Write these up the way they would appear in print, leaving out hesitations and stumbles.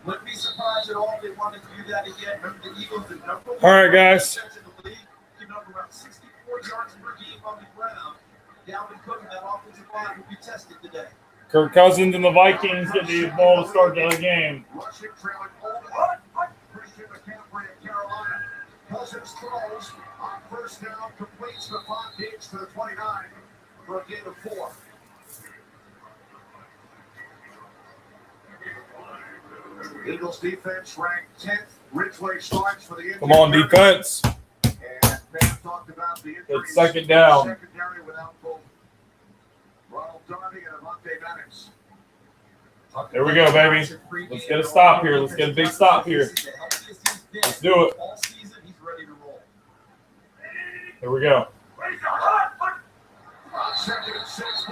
Wouldn't be surprised at all if they wanted to do that again. Remember, the Eagles, the number one All right, guys. defense in the league, giving up around 64 yards per game on the ground. Dalvin Cook and that offensive line will be tested today. Kirk Cousins and the Vikings get the ball to start the game. Rushing, trailing Christian McCaffrey of Carolina. Cousins throws on first down, completes to Von Diggs to the 29 for a gain of 4. Eagles defense ranked 10th. Ridgeway starts for the injury. Come on, defense. And Pam talked about the injuries. It's second down. Secondary without both Ronald Darby and Avante Maddox. There we go, baby. Let's get a stop here. Let's get a big stop here. Let's do it. All season, he's ready to roll. Here we go.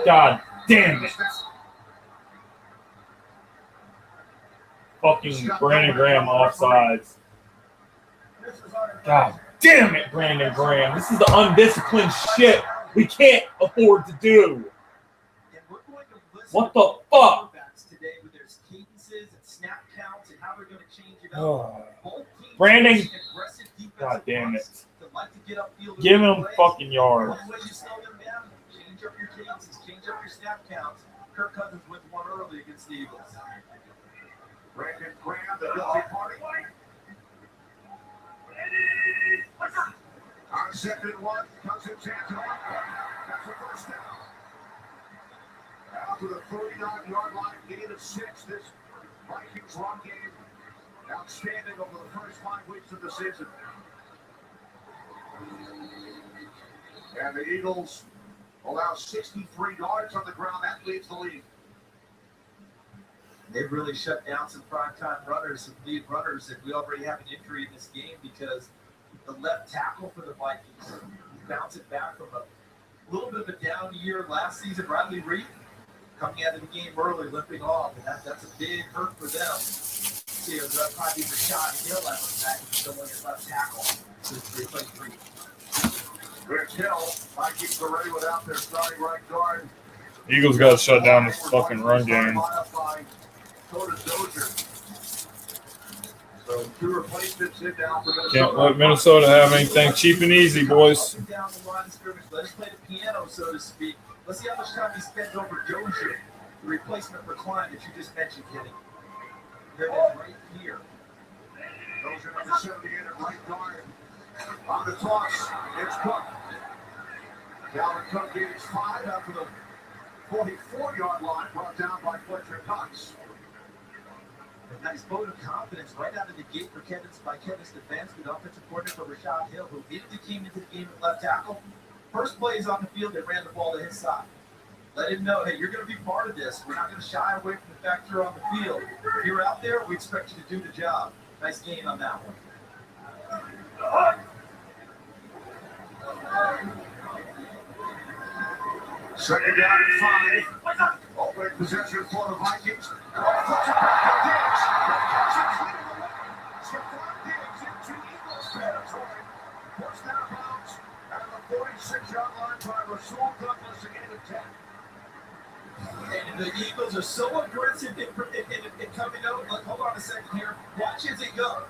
God damn it. Fucking Brandon Graham offsides. God damn it, Brandon Graham. This is the undisciplined shit we can't afford to do. What the fuck? Today with their cadences and snap counts and how they're going to change it up. Brandon, God damn it. Give him fucking yards. One way you slow them down, change up your cadences, change up your snap counts. Kirk Cousins went one early against the Eagles. Brandon Graham, the guilty party. On second one, Cousins hands it off. That's a first down. Out to the 39-yard line, gain of 6. This Vikings run game outstanding over the first 5 weeks of the season. And the Eagles allow 63 yards on the ground. That leads the lead. They've really shut down some primetime runners, some lead runners, and we already have an injury in this game because the left tackle for the Vikings bouncing back from a little bit of a down year last season. Riley Reed coming out of the game early, limping off, and that's a big hurt for them. See, they'll probably be Rashad Hill out of back and still at left tackle to replace Reed. Rich Hill, Vikings are ready without their starting right guard. Eagles got to shut down this fucking run game. So 2 replacements in down for Minnesota. Can't let Minnesota have anything cheap and easy, boys. Down the line of scrimmage. Let us play the piano, so to speak. Let's see how much time he spends over Dozier, the replacement for Klein that you just mentioned, Kenny. They're right here. Dozier number 78 at right guard. On the toss, it's Cook. Dalvin Cook gains 5 after the 44-yard line, brought down by Fletcher Cox. A nice vote of confidence right out of the gate for Kevin's defense with offensive coordinator for Rashad Hill, who immediately came into the game at left tackle. First play is on the field, they ran the ball to his side. Let him know, hey, you're going to be part of this. We're not going to shy away from the fact you're on the field. If you're out there, we expect you to do the job. Nice gain on that one. Second down and 5. Open possession for the Vikings. Puts it back to Diggs. Diggs into Eagles territory. Pushed out of bounds at the 46-yard line by Rasul Douglas, a gain of 10. And the Eagles are so aggressive in coming out. Hold on a second here. Watch as they go.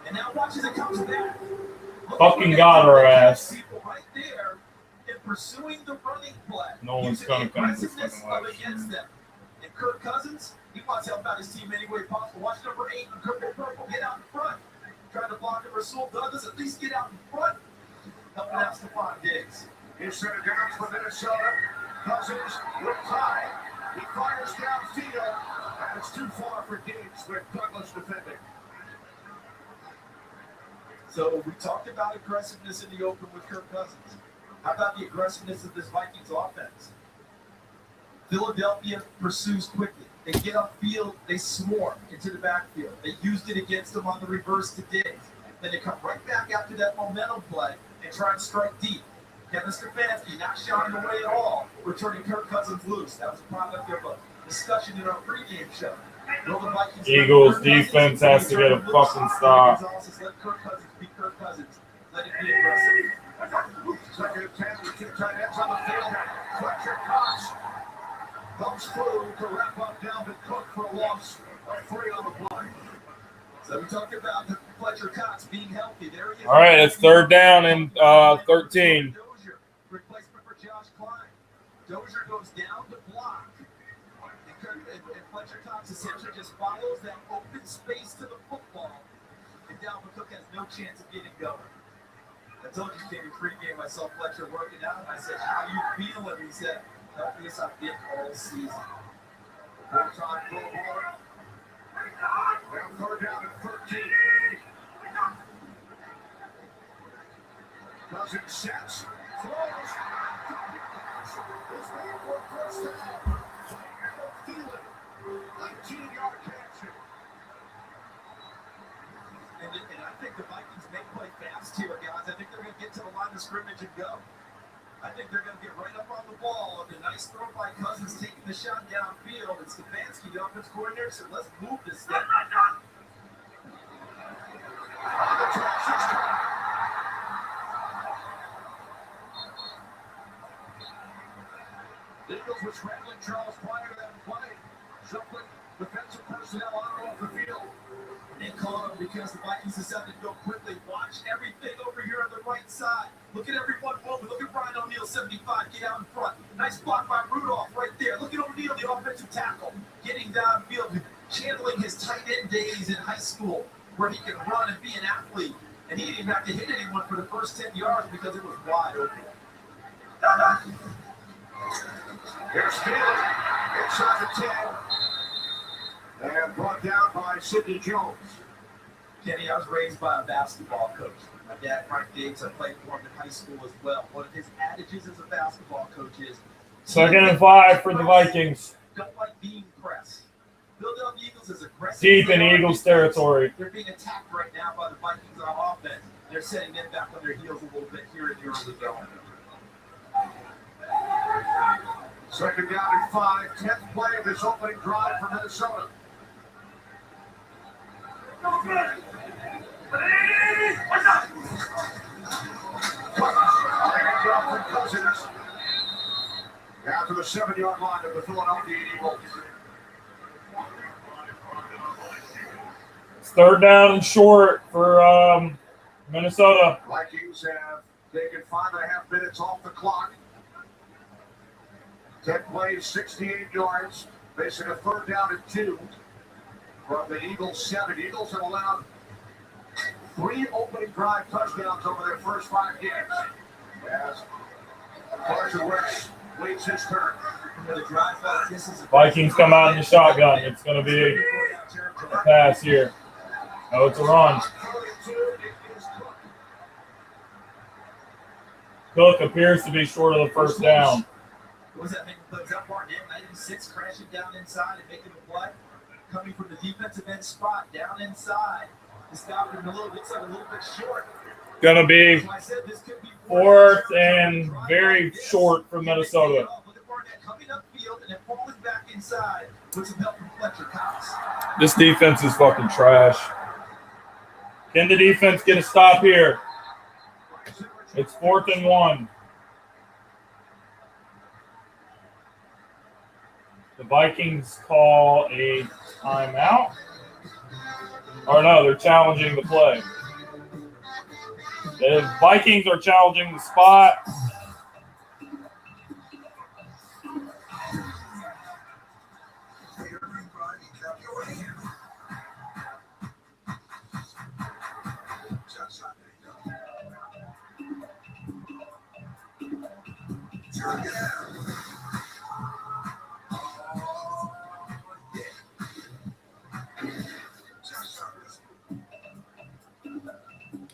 And now watch as it comes back. Fucking got our ass. People right there. Pursuing the running play. No one's going to come to this aggressiveness fucking life. against them. And Kirk Cousins, he wants to help out his team any way possible. Watch number 8 and Kirk Purple get out in front. Trying to block it. Rasul Douglas at least get out in front. Helping out Stephon Diggs. Here's set of downs for Minnesota. Cousins with time. He fires downfield. And it's too far for Diggs with Douglas defending. So we talked about aggressiveness in the open with Kirk Cousins. How about the aggressiveness of this Vikings offense? Philadelphia pursues quickly. They get upfield, they swarm into the backfield. They used it against them on the reverse to Diggs. Then they come right back after that momentum play and try and strike deep. Kevin Stefanski not shying away at all, returning Kirk Cousins loose. That was a product of a discussion in our pregame show. Eagles defense has to get a fucking stop. Let Kirk Cousins be Kirk Cousins. Let it be aggressive. Second and 10 with 2 tight ends on the field. Fletcher Cox comes through to wrap up Dalvin Cook for a loss of 3 on the play. So we talked about the Fletcher Cox being healthy. There he is. All right, it's third down and 13. Dozier, replacement for Josh Klein. Dozier goes down to block. And Fletcher Cox essentially just follows that open space to the football. And Dalvin Cook has no chance of getting going. I told you, King, pregame, I saw Fletcher working out, and I said, how you feeling? He said, healthiest I've been all season. Full-time full ball. Well, third down at 13. Cousins sets, throws. It's there for first down. Thielen, 19-yard catch. And I think the Vikings may play fast here, guys. I think they're going to get to the line of scrimmage and go. I think they're going to get right up on the ball. And a nice throw by Cousins taking the shot downfield. And Stefanski, the offense coordinator, said, let's move this thing. The Eagles were scrambling Charles prior to that play. Shuffling defensive personnel on off the field. They call him because the Vikings decided to go quickly. Watch everything over here on the right side. Look at everyone moving. Look at Brian O'Neill, 75, get out in front. Nice block by Rudolph right there. Look at O'Neill, the offensive tackle, getting downfield, channeling his tight end days in high school where he can run and be an athlete. And he didn't even have to hit anyone for the first 10 yards because it was wide open. Here's Thielen inside the 10. And brought down by Sidney Jones. Kenny, I was raised by a basketball coach. My dad, Frank Diggs, I played for him in high school as well. One of his adages as a basketball coach is 2nd and 5 for the Vikings. Don't like being pressed. Philadelphia Eagles is aggressive. Deep in Eagles territory. They're being attacked right now by the Vikings on offense. They're setting them back on their heels a little bit here in the early going. Second down and 5. 10th play of this opening drive for Minnesota. Cousins. Down to the 7-yard line of the Philadelphia Eagles. It's third down and short for Minnesota. Vikings have taken 5.5 minutes off the clock. 10 plays, 68 yards, facing a third down and 2 from the Eagles 7. Eagles have allowed 3 opening drive touchdowns over their first 5 games. As Carson Wentz waits his turn. Vikings come out in the shotgun. It's going to be a pass here. Oh, it's a run. Cook appears to be short of the first down. What was that making the play? Was that Barnett, 96, crashing down inside and making the play? Coming from the defensive end spot, down inside. This guy looks like a little bit short. Gonna be 4th and very short for Minnesota. Look at Barnett coming upfield and then falling back inside with some help from Fletcher Cox. This defense is fucking trash. Can the defense get a stop here? It's 4th and 1. The Vikings call a timeout. Or no, they're challenging the play. The Vikings are challenging the spot.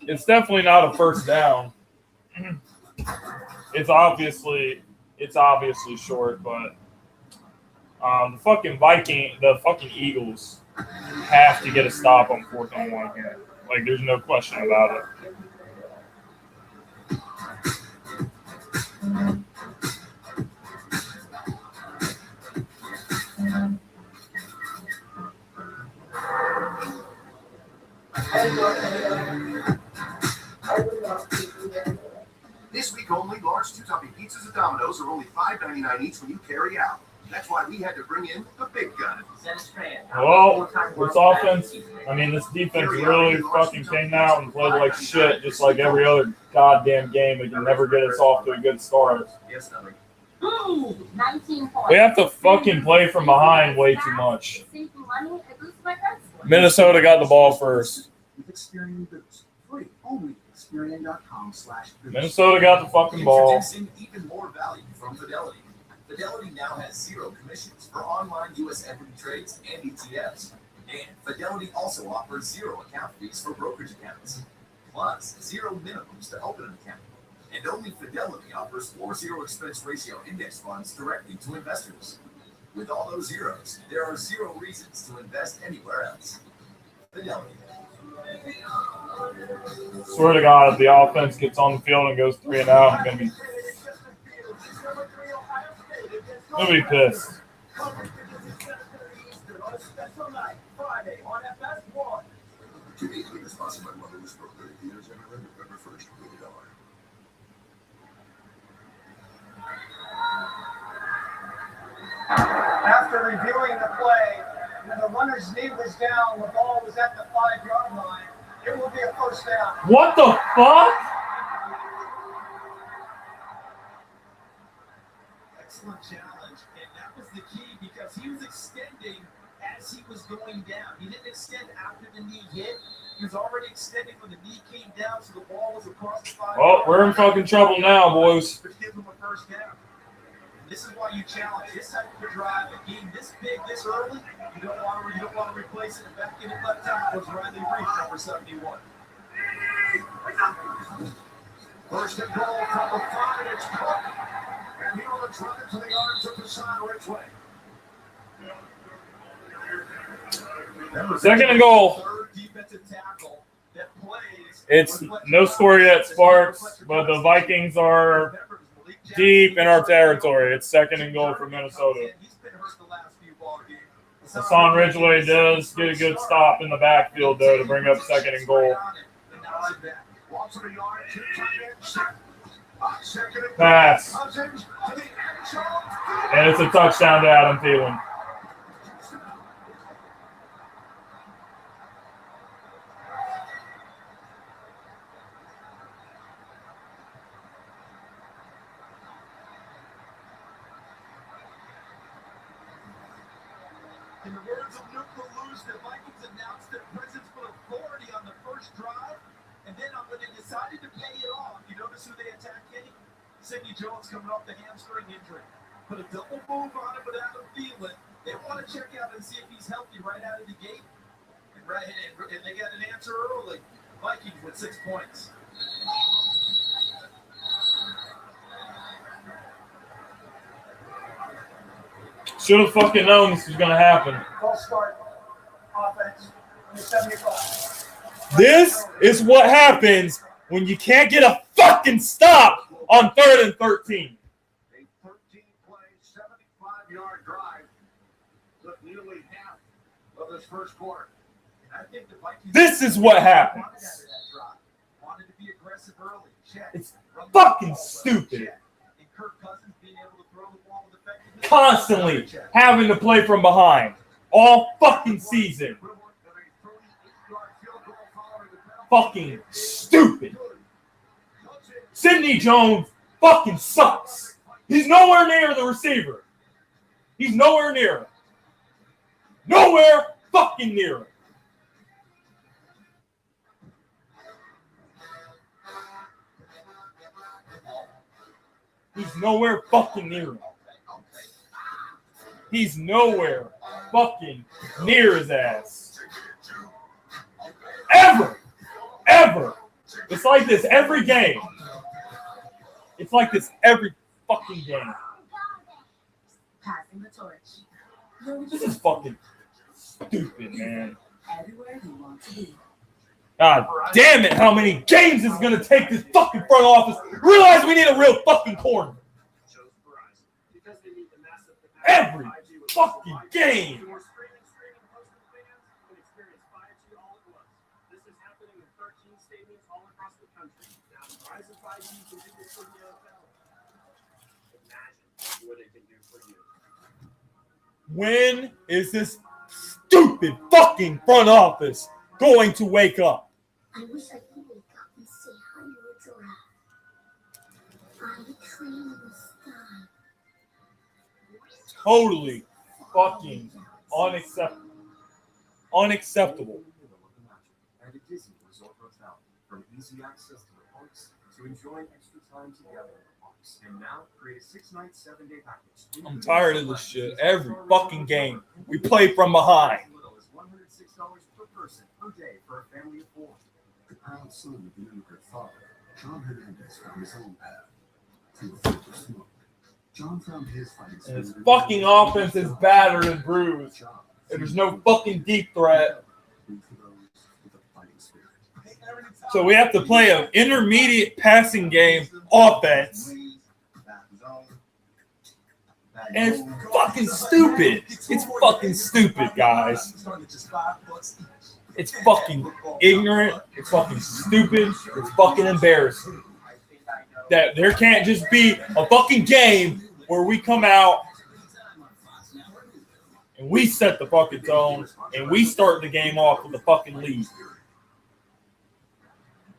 It's definitely not a first down. It's obviously short, but the fucking Eagles have to get a stop on 4th and 1 here. Like, there's no question about it. This week only, large 2-topping pizzas at Domino's are only $5.99 each when you carry out. That's why why we had to bring in the big gun. Well, this offense, this defense really fucking came out and played like shit, just like every other goddamn game. It can never get us off to a good start. We have to fucking play from behind way too much. Minnesota got the ball first. Minnesota got the fucking ball. Introducing even more value from Fidelity. Fidelity now has 0 commissions for online U.S. equity trades and ETFs. And Fidelity also offers 0 account fees for brokerage accounts. Plus, 0 minimums to open an account. And only Fidelity offers 4 expense ratio index funds directly to investors. With all those zeros, there are 0 reasons to invest anywhere else. Fidelity. Swear to God, if the offense gets on the field and goes 3-and-out, I'm gonna be pissed. After reviewing the play, when the runner's knee was down, the ball was at the 5-yard line, it will be a first down. What the fuck? Excellent challenge, and that was the key because he was extending as he was going down. He didn't extend after the knee hit. He was already extending when the knee came down, so the ball was across the 5. Oh, we're in fucking trouble now, boys. But give him a first down. This is why you challenge this type of a drive. A game this big, this early, you don't want to replace it. And back in it left tackle was Riley Reed, number 71. First and goal from the 5. It's Cook. And he will drive it to the arms of Hassan Ridgeway. Second and goal. Third defensive tackle that plays. It's no score yet, Sparks, but the Vikings are deep in our territory. It's second and goal for Minnesota. Hassan Ridgeway does get a good stop in the backfield, though, to bring up second and goal. Pass. And it's a touchdown to Adam Thielen. In the words of Luke Lelouch, the Vikings announced their presence with authority on the first drive, and then when they decided to pay it off, you notice who they attacked, Kenny? Sidney Jones coming off the hamstring injury. Put a double move on it with Adam Thielen. They want to check out and see if he's healthy right out of the gate. And they got an answer early. Vikings with 6 points. Should have fucking known this was going to happen. False start. Offense. 75. This is what happens when you can't get a fucking stop on 3rd and 13. A 13-play, 75-yard drive took nearly half of this first quarter. And I think the Vikings This is what happens. wanted to be aggressive early. Check. It's fucking stupid. Check. And Kirk Cousins being able to throw the ball with effectiveness. Constantly having to play from behind all fucking season. Fucking stupid. Sidney Jones fucking sucks. He's nowhere near the receiver. He's nowhere near it. Nowhere fucking near it. He's nowhere fucking near it. He's nowhere fucking near his ass. Ever. It's like this every game. It's like this every fucking game. Passing the torch. This is fucking stupid, man. Everywhere you want to be. God damn it, how many games is going to take this fucking front office? Realize we need a real fucking corner. Every fucking game. When is this stupid fucking front office going to wake up? I wish I could wake up and say hi to a giraffe. I train in the sky. Totally fucking unacceptable. And a Disney Resort Hotel. From easy access to the parks to enjoying extra time together in the parks. And now create a 6-night, 7-day package. I'm tired of this shit. Every fucking game we play from behind. As little as $106 per person per day for a family of 4. The proud son of an immigrant father, John Hernandez found his own path to a future smoke. John found his fighting And his spirit. fucking offense is battered and bruised. And there's no fucking deep threat. Root for those with a fighting spirit. So we have to play an intermediate passing game offense. And it's fucking stupid. It's fucking stupid, guys. It's fucking ignorant. It's fucking stupid. It's fucking embarrassing. That there can't just be a fucking game where we come out and we set the fucking tone and we start the game off with a fucking lead.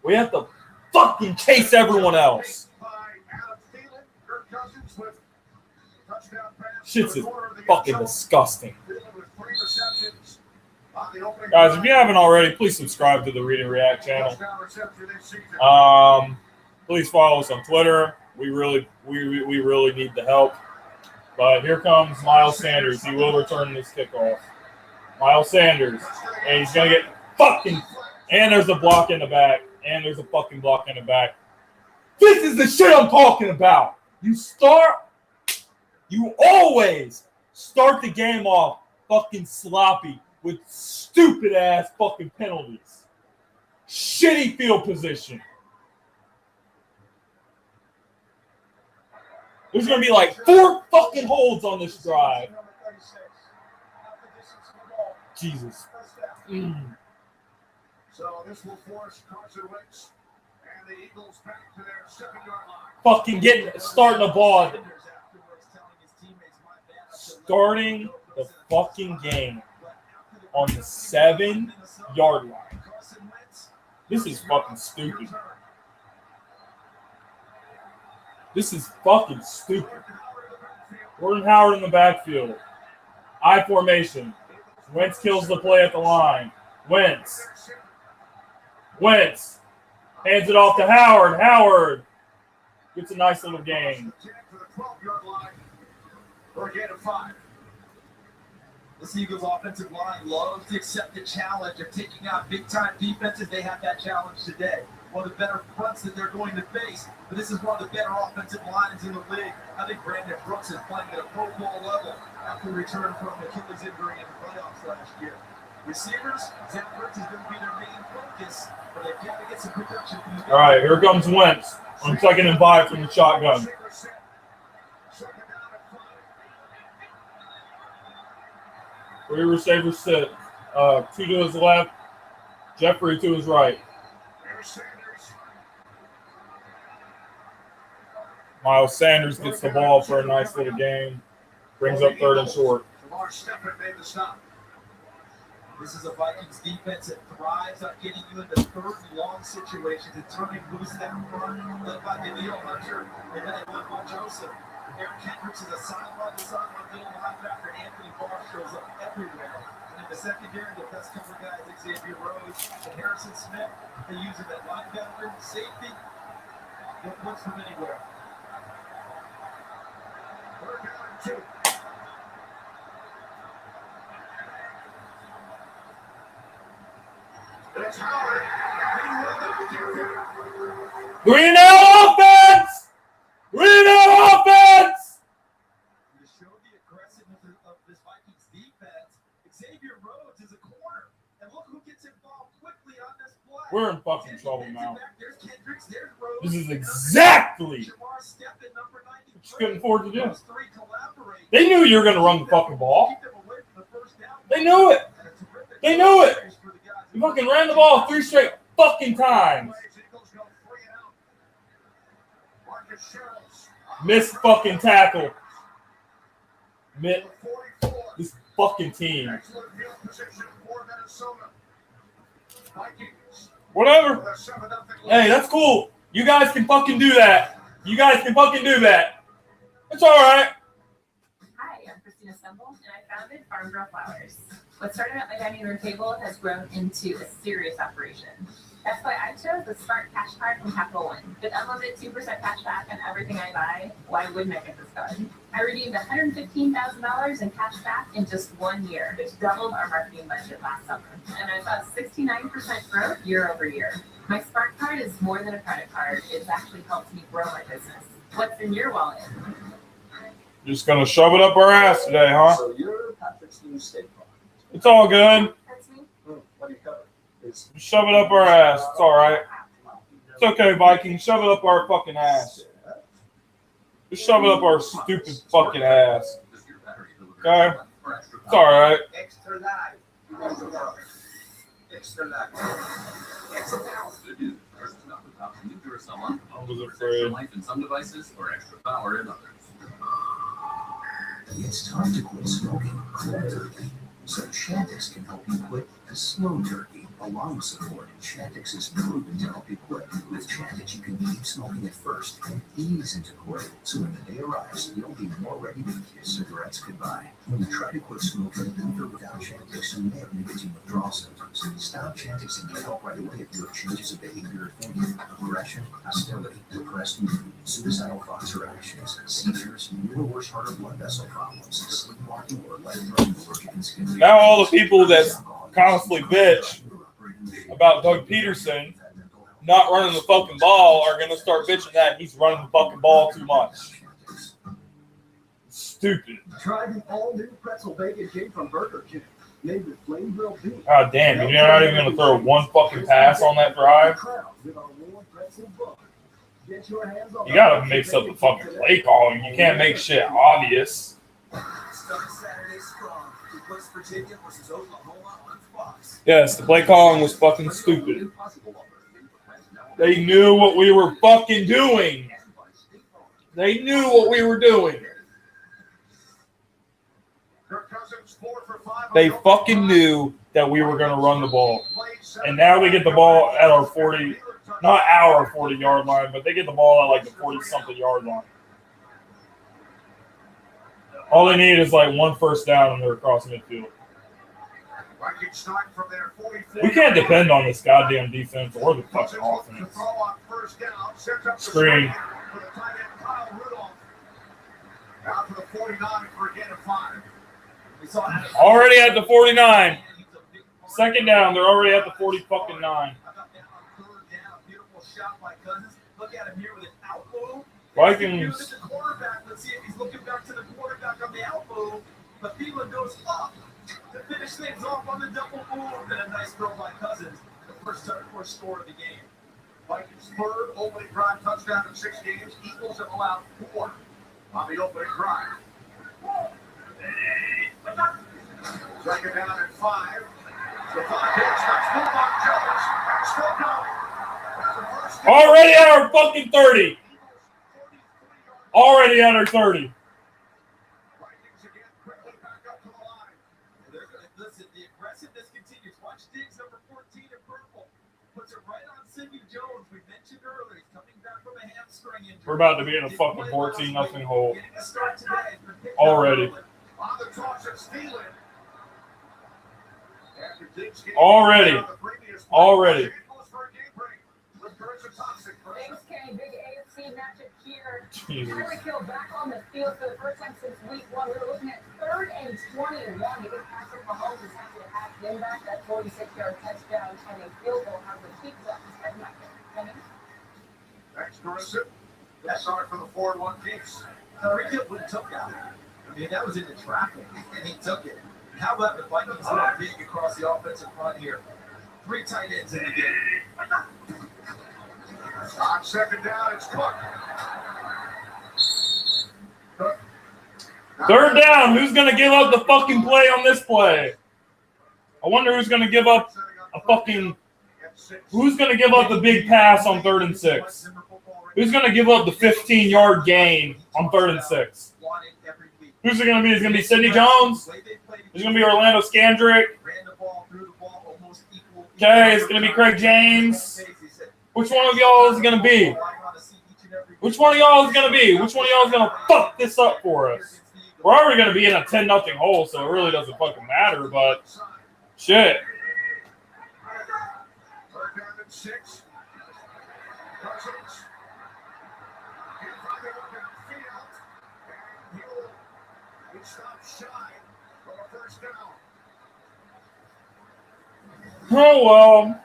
We have to fucking chase everyone else. Shit's fucking disgusting. Guys, if you haven't already, please subscribe to the Read and React channel. Please follow us on Twitter. We really need the help. But here comes Miles Sanders. He will return this kickoff. Miles Sanders. And he's going to get fucking... And there's a block in the back. And there's a fucking block in the back. This is the shit I'm talking about. You always start the game off fucking sloppy with stupid ass fucking penalties. Shitty field position. There's going to be like 4 fucking holds on this drive. Jesus. So this will force Carson Wentz and the Eagles back to their 7-yard line. Fucking starting the ball. Starting the fucking game on the 7-yard line. This is fucking stupid. This is fucking stupid. Gordon Howard in the backfield. I formation. Wentz kills the play at the line. Wentz. Hands it off to Howard. Howard gets a nice little gain. This Eagles offensive line loves to accept the challenge of taking out big-time defenses. They have that challenge today. One of the better fronts that they're going to face, but this is one of the better offensive lines in the league. I think Brandon Brooks is playing at a Pro Bowl level after return from Achilles injury in the playoffs last year. Receivers, Zach Ertz is going to be their main focus, but they've got to get some production. All right, here comes Wentz on 2nd and 5 from the shotgun. Three receivers sit. 2 to his left, Jeffrey to his right. Miles Sanders gets the ball for a nice little game. Brings up 3rd and short. This is a Vikings defense that thrives on getting you into 3rd and long situations and turning loose that front, led by Daniil Hunter and then Michael Joseph. Eric Kendricks is a sideline to sideline middle linebacker, and Anthony Barr shows up everywhere. And in the secondary, the best couple of guys, Xavier Rhodes and Harrison Smith, they use him at linebacker, safety. Don't look from anywhere. Green offense! Green offense! To show the aggressiveness of this Vikings defense, Xavier Rhodes is a corner. And look who gets involved quickly on this play. We're in fucking trouble now. There's Kendricks, there's Rhodes. This is exactly what you couldn't afford to do. They knew you were going to run the fucking ball. They knew it. They knew it. You fucking ran the ball 3 straight fucking times. Missed fucking tackle. This fucking team. Excellent field position for Minnesota. Vikings. Whatever. With a 7-0 lead. Hey, that's cool. You guys can fucking do that. You guys can fucking do that. It's all right. Hi, I'm Christina Stumble, and I founded Farm Girl Flowers. What started at my dining room table has grown into a serious operation. That's why I chose the Smart Cash Card from Capital One. With unlimited 2% cash back on everything I buy, why wouldn't I get this card? I redeemed $115,000 in cash back in just 1 year, which doubled our marketing budget last summer. And I saw 69% growth year over year. My Smart Card is more than a credit card. It's actually helped me grow my business. What's in your wallet? Just gonna shove it up our ass today, huh? So you're Patrick's new state farm. It's all good. That's me. What do you cover? It's Just shove it up our ass. It's all right. It's okay, Vikings. Shove it up our fucking ass. Just shove it up our stupid fucking ass. Okay? It's all right. extra live. Extra live. Extra live. Good news. Ours is not without new Duracell on. I was Extra afraid. life in some devices or extra power in others. It's time to quit smoking cold turkey. So Chantix can help you quit the slow turkey. Along with support, Chantix is proven to help you quit. With Chantix, you can keep smoking at first and ease into quit. So when the day arrives, you'll be more ready to kiss cigarettes goodbye. When you try to quit smoking with or without Chantix, you may have nicotine withdrawal symptoms. Stop Chantix and get help right away if you have changes of behavior or thinking, aggression, hostility, depressed mood, suicidal thoughts or actions, seizures, or worse, heart or blood vessel problems, sleepwalking, or life-threatening allergic and skin. Now all the people that constantly bitch about Doug Peterson not running the fucking ball are going to start bitching that he's running the fucking ball too much. Stupid. Try the all-new pretzel bacon cake from Burger King, made with flame grilled beef. God damn, you're not even going to throw one fucking pass on that drive? You got to mix up the fucking play calling. You can't make shit obvious. Start Saturday strong. West Virginia versus Oklahoma on Fox. Yes, the play calling was fucking stupid. They knew what we were fucking doing. They knew what we were doing. They fucking knew that we were going to run the ball. And now they get the ball at our 40, not our 40-yard line, but they get the ball at like the 40-something yard line. All they need is like one first down and they're across midfield. We can't depend on this goddamn defense or the fucking offense. Screen. Already at the 49. Second down, they're already at the 40 fucking 9. Vikings. Let's see if he's looking back to the quarterback on the elbow, but Thielen goes up to finish things off on the double move, and a nice throw by Cousins, the first score of the game. Vikings third opening drive touchdown in 6 games. Eagles have allowed 4 on the opening drive. Second down and 5. The 5 hits. That's move on Jones. Still going. Already at our fucking 30. Already at our 30. Vikings again quickly back up to the line. They're going to listen. The aggressiveness continues. Watch Diggs, number 14 in purple. Puts it right on Sidney Jones. We mentioned earlier. He's coming back from a hamstring injury. We're about to be in a fucking 14-0 hole. Getting a start today. Already. On the toss, it's Thielen. After Diggs getting Already. on the previous play, Already. it goes for a game break with Carson Thompson. Thanks, Kenny. Big AFC matchup here. Jesus. Tyreek Hill back on the field for the first time since week 1. We were looking at 3rd and 21 to get Patrick Mahomes is happy to have him back. That 46-yard touchdown and a field goal. However, keeps up his head back there. Kenny? Thanks, Carson. Good start for the 4-1 Chiefs. Tyreek Hill took that. I mean, that was in the traffic, and he took it. How about the Vikings going big across the offensive front here? 3 tight ends in the game. On second down, it's Cook. Third down. Who's going to give up the fucking play on this play? I wonder who's going to give up a fucking... Who's going to give up the big pass on 3rd and 6? Who's going to give up the 15-yard gain on 3rd and 6? Who's it going to be? Is it going to be Sidney Jones? Is it going to be Orlando Scandrick? Okay, it's going to be Craig James. Which one of y'all is it going to be? Which one of y'all is going to be? Which one of y'all is going to fuck this up for us? We're already going to be in a 10-0 hole, so it really doesn't fucking matter, but shit. Third down and 6. Cousins. He stops shy for a first down. Oh, well.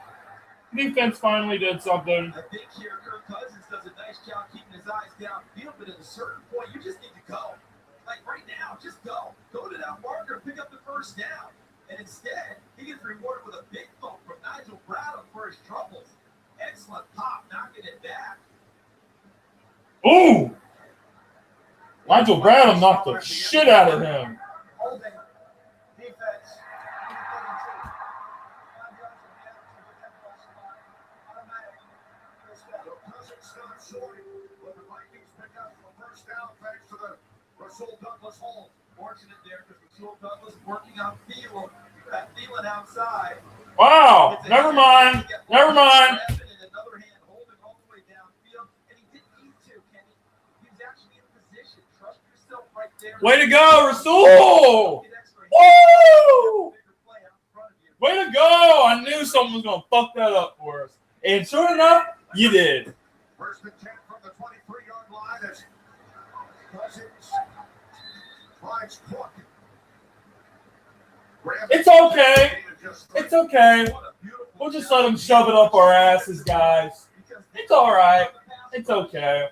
Defense finally did something. I think here Kirk Cousins does a nice job keeping his eyes downfield, but at a certain point, you just need to go. Like right now, just go. Go to that marker and pick up the first down. And instead, he gets rewarded with a big bump from Nigel Bradham for his troubles. Excellent pop, knocking it back. Ooh! Nigel Bradham knocked the shit out of him. Holding defense. Cousins stops short, but the Vikings pick up the first down thanks to the Rasul Douglas hold. Fortunate there because Rasul Douglas working on Thielen. That Thielen outside. Wow! Never mind. Never mind. And another hand holding all the way downfield. And he didn't need to, Kenny. He was actually in position. Trust yourself right there. Way to go, Rasul! Woo! Way to go! I knew someone was going to fuck that up for us. And sure enough, you did. First and 10 from the 23-yard line as Cousins tries Cook. It's okay. It's okay. We'll just let them shove it up our asses, guys. It's all right. It's okay.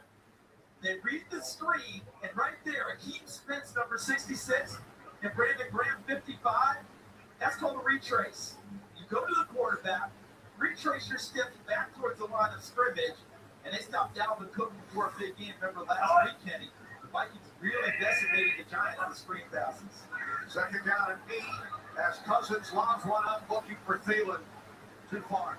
They read the screen, and right there, Akeem Spence, number 66, and Brandon Graham, 55. That's called a retrace. You go to the quarterback, retrace your steps back towards the line of scrimmage, and they stopped Dalvin Cook before a big game. Remember last week, Kenny? The Vikings really decimated the Giants on the screen passes. Second down and 8 as Cousins lobs one up looking for Thielen. Too far.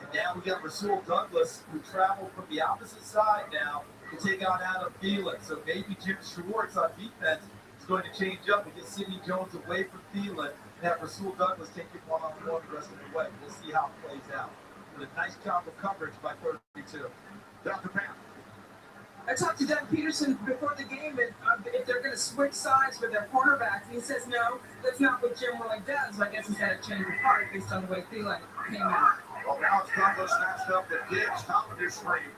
And now we got Rasul Douglas, who traveled from the opposite side now to take on Adam Thielen. So maybe Jim Schwartz on defense is going to change up and get Sidney Jones away from Thielen and have Rasul Douglas take it one-on-one the rest of the way. We'll see how it plays out. But a nice job of coverage by 32. Down to Pan. I talked to Doug Peterson before the game, and if they're going to switch sides with their cornerbacks, he says no, that's not what Jim really does. So I guess he's had a change of heart based on the way Thielen came out. Well, now it's Douglas snatched up the Diggs, top of his screen.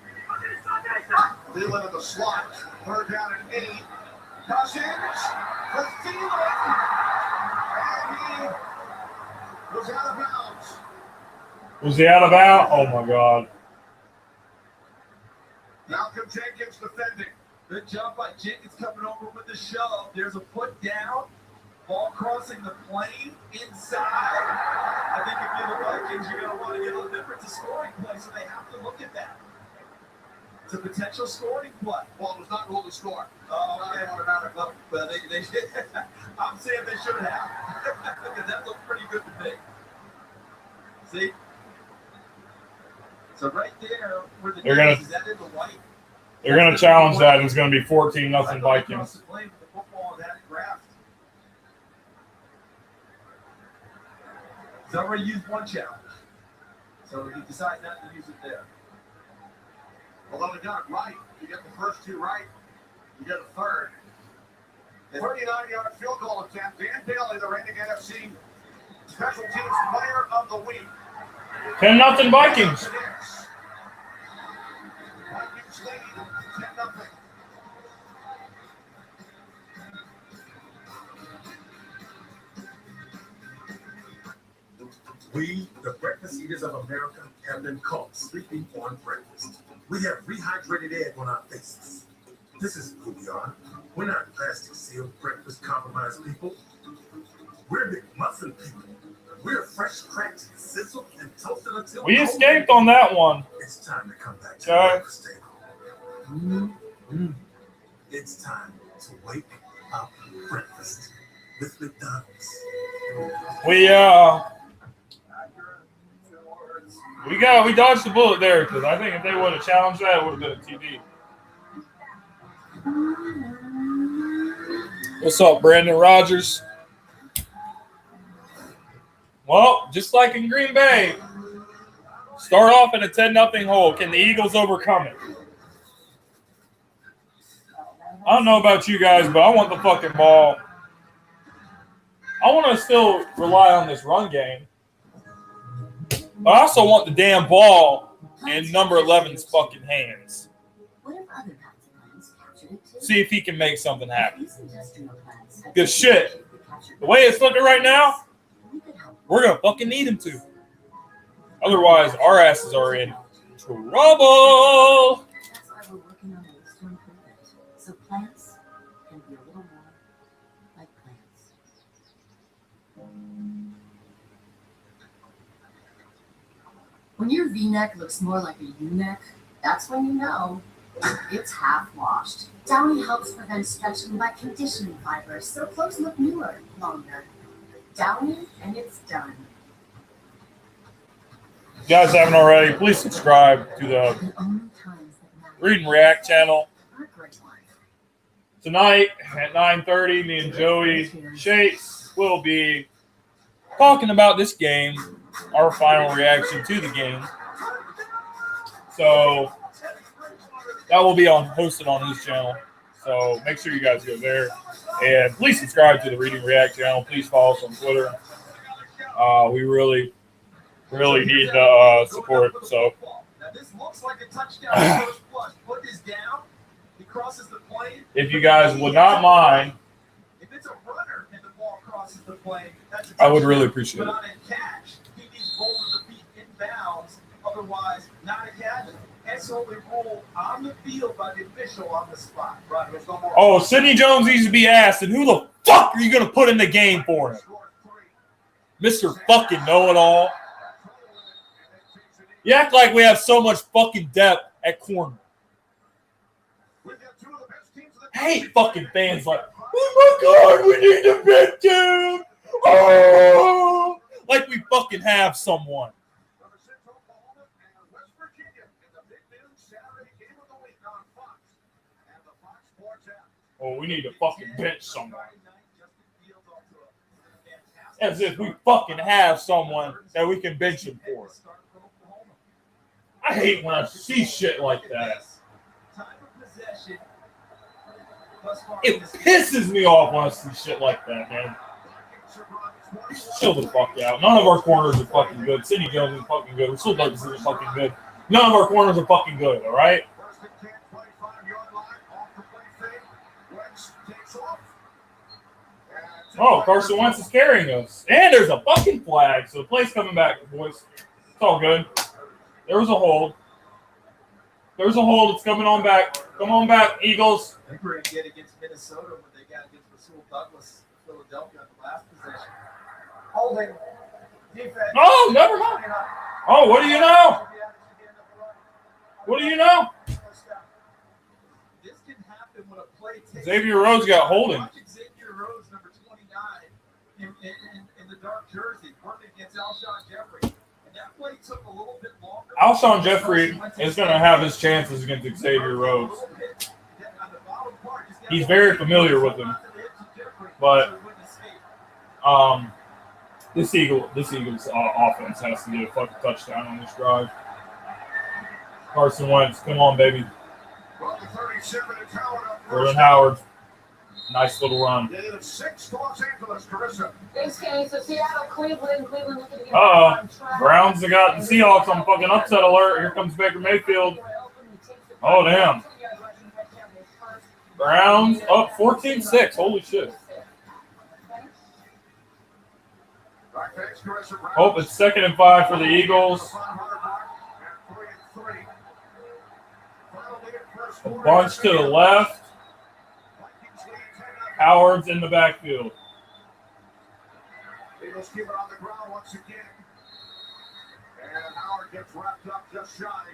Thielen in the slot. Third down and 8. Cousins for Thielen. And he was out of bounds. Was he out of bounds? Oh, my God. Malcolm Jenkins defending. Good job by Jenkins coming over with the shove. There's a put down. Ball crossing the plane inside. I think if you're the Vikings, you're going to want to get a little different to scoring play, so they have to look at that. It's a potential scoring play. Ball was not ruled to score. Oh, okay. Well, they should. I'm saying they should have. Because that looked pretty good to me. See? So right there, where the is that in the white? They're going to challenge that, and it's going to be 14-0 Vikings. The football that grasped. He's already used one challenge. So he decides not to use it there. Although he got it right. You get the first two right, you get a third. 39-yard field goal attempt. Dan Bailey, the reigning NFC Special Teams Player of the Week. 10-0 Vikings. Vikings lead 10-0. We, the breakfast eaters of America, have been caught sleeping on breakfast. We have rehydrated egg on our faces. This is who we are. We're not plastic-sealed, breakfast-compromised people. We're McMuffin people. We're fresh, cracked, sizzled, and toasted until we escaped on that one. It's time to come back to the breakfast table. It's time to wake up breakfast with McDonald's. We dodged the bullet there because I think if they would have challenged that, it would have been a TD. What's up, Brandon Rogers? Well, just like in Green Bay, start off in a 10-0 hole. Can the Eagles overcome it? I don't know about you guys, but I want the fucking ball. I want to still rely on this run game. But I also want the damn ball in number 11's fucking hands. See if he can make something happen. Because shit, the way it's looking right now, we're going to fucking need him to. Otherwise, our asses are in trouble. That's why we're working on ways to improve it. So plants can be a little more like plants. When your V-neck looks more like a U-neck, that's when you know it's half washed. Downy helps prevent stretching by conditioning fibers so clothes look newer, longer. Downy, and it's done. If you guys haven't already, please subscribe to the Read and React channel. Tonight at 9:30, me and Joey Shakes will be talking about this game, our final reaction to the game. So that will be hosted on his channel. So make sure you guys go there. And please subscribe to the Read and React channel. Please follow us on Twitter. We really need the support. So Now this looks like a touchdown first plus. Put this down. He crosses the plane. if you guys would not mind, If it's a runner and the ball crosses the plane, that's a I would touchdown. really appreciate But it. on a catch, he needs both of the feet in bounds. Otherwise, not a catch. That's only ruled on the field by the official on the spot. Right, there's no more. Oh, Sidney Jones needs to be asked, and who the fuck are you going to put in the game for him? Mr. fucking know-it-all. You act like we have so much fucking depth at corner. I hate fucking fans like, oh my God, we need to bench him. Oh, like we fucking have someone. Oh, we need to fucking bench someone. As if we fucking have someone that we can bench him for. I hate when I see shit like that. It pisses me off when I see shit like that, man. Chill the fuck out. None of our corners are fucking good. Sidney Jones is fucking good. Russell Douglas is fucking good. None of our corners are fucking good, all right? Oh, Carson Wentz is carrying us. And there's a fucking flag, so the play's coming back, boys. It's all good. There was a hold. There's a hold. It's coming on back. Come on back, Eagles. I think we're going to get against Minnesota what they got against Russell Douglas, Philadelphia, on the last possession. Holding. Defense. Oh, never mind. Oh, what do you know? What do you know? This can happen when a play takes. Xavier Rhodes got holding. Watching Xavier Rhodes, number 29, in the dark jersey, working against Alshon Jeffrey. And that play took a little bit longer. Alshon Jeffrey is going to have his chances against Xavier Rhodes. He's very familiar with him. But this Eagles offense has to get a fucking touchdown on this drive. Carson Wentz, come on, baby. Jordan Howard. Nice little run. Browns have got the Seahawks on fucking upset alert. Here comes Baker Mayfield. Oh, damn. Browns up 14-6. Holy shit. Hope it's 2nd and 5 for the Eagles. A bunch to the left. Howard's in the backfield. Eagles keep it on the ground once again. And Howard gets wrapped up just shy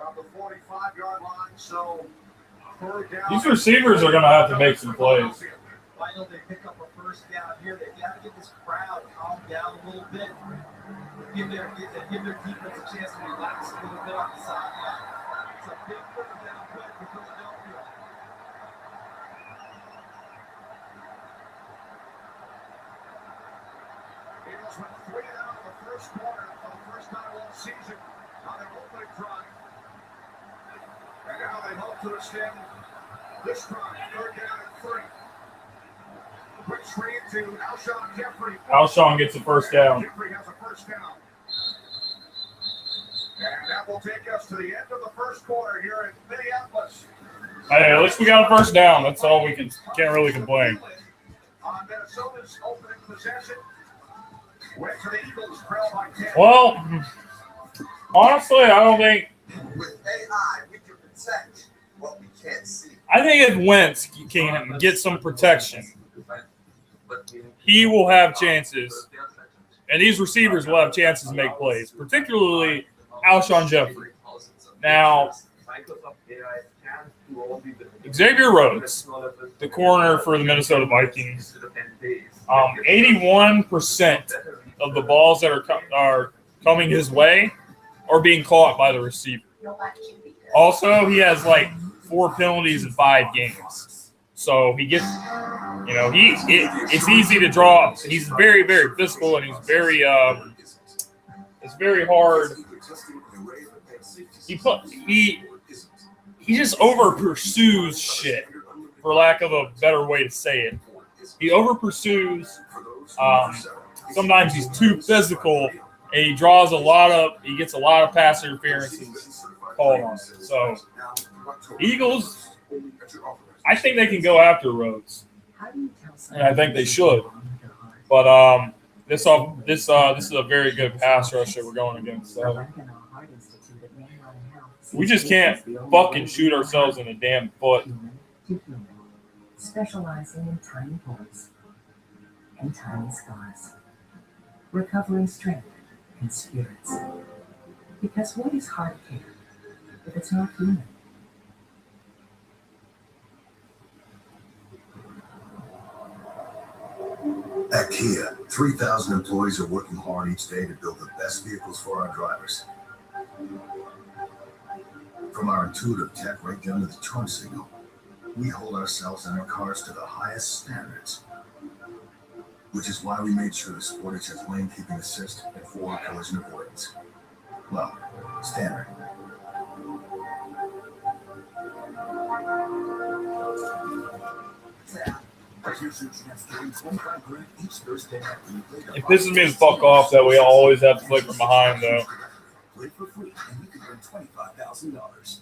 of the 45-yard line. So these receivers are going to have to make some plays. I know they pick up a first down here. They got to get this crowd calmed down a little bit. Give their defense a chance to relax a little bit on the sideline. It's a big third down play for Philadelphia. went 3 out of the first quarter for the first time all season on their opening drive. And now they hope to extend this drive. 3rd down and 3. Quick screen to Alshon Jeffrey. Alshon gets the first down. Jeffrey has a first down. And that will take us to the end of the first quarter here in Minneapolis. Hey, at least we got a first down. That's all we can't really complain. On Minnesota's opening possession. Went to the Eagles, trail by 10. Well, honestly, I don't think. With AI, we can protect what we can't see. I think if Wentz can get some protection, he will have chances. And these receivers will have chances to make plays, particularly Alshon Jeffrey. Now, Xavier Rhodes, the corner for the Minnesota Vikings, 81% of the balls that are coming his way are being caught by the receiver. Also, he has like 4 penalties in 5 games. So he gets, it's easy to draw. He's very, very physical, and he's very, it's very hard. He just over pursues shit, for lack of a better way to say it. He over pursues. Sometimes he's too physical, and he gets a lot of pass interferences called on him. So Eagles, I think they can go after Rhodes, and I think they should. But this is a very good pass rush that we're going against. So we just can't fucking shoot ourselves in the damn foot. Specializing in tiny holes and tiny scars, recovering strength and spirits. Because what is heart care if it's not human? At Kia, 3,000 employees are working hard each day to build the best vehicles for our drivers. From our intuitive tech right down to the turn signal, we hold ourselves and our cars to the highest standards. Which is why we made sure the Sportage has lane keeping assist and forward collision avoidance. Well, standard. It pisses me the fuck off that we always have to play from behind, though. Play for free, and you can win $25,000.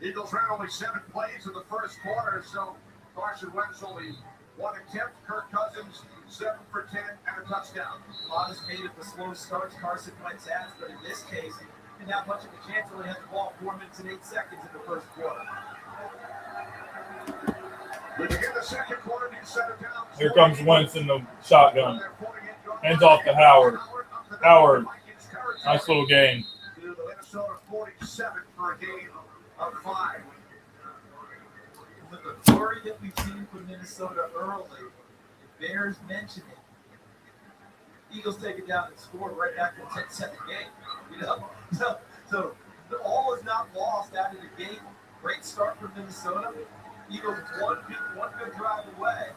Eagles ran only 7 plays in the first quarter, so Carson Wentz only 1 attempt. Kirk Cousins 7 for 10 and a touchdown. A lot is made of the slow starts Carson Wentz has, but in this case, he didn't have much of a chance. Only had the ball 4 minutes and 8 seconds in the first quarter. We begin the second quarter. Here comes Wentz in the shotgun. Hands off to Howard. Howard, nice little gain. To the Minnesota 47 for a gain of 5. With the flurry that we've seen from Minnesota early, it bears mentioning. Eagles take it down and score right after the 10-second game. So all is not lost out of the gate. Great start for Minnesota. Eagles one good drive away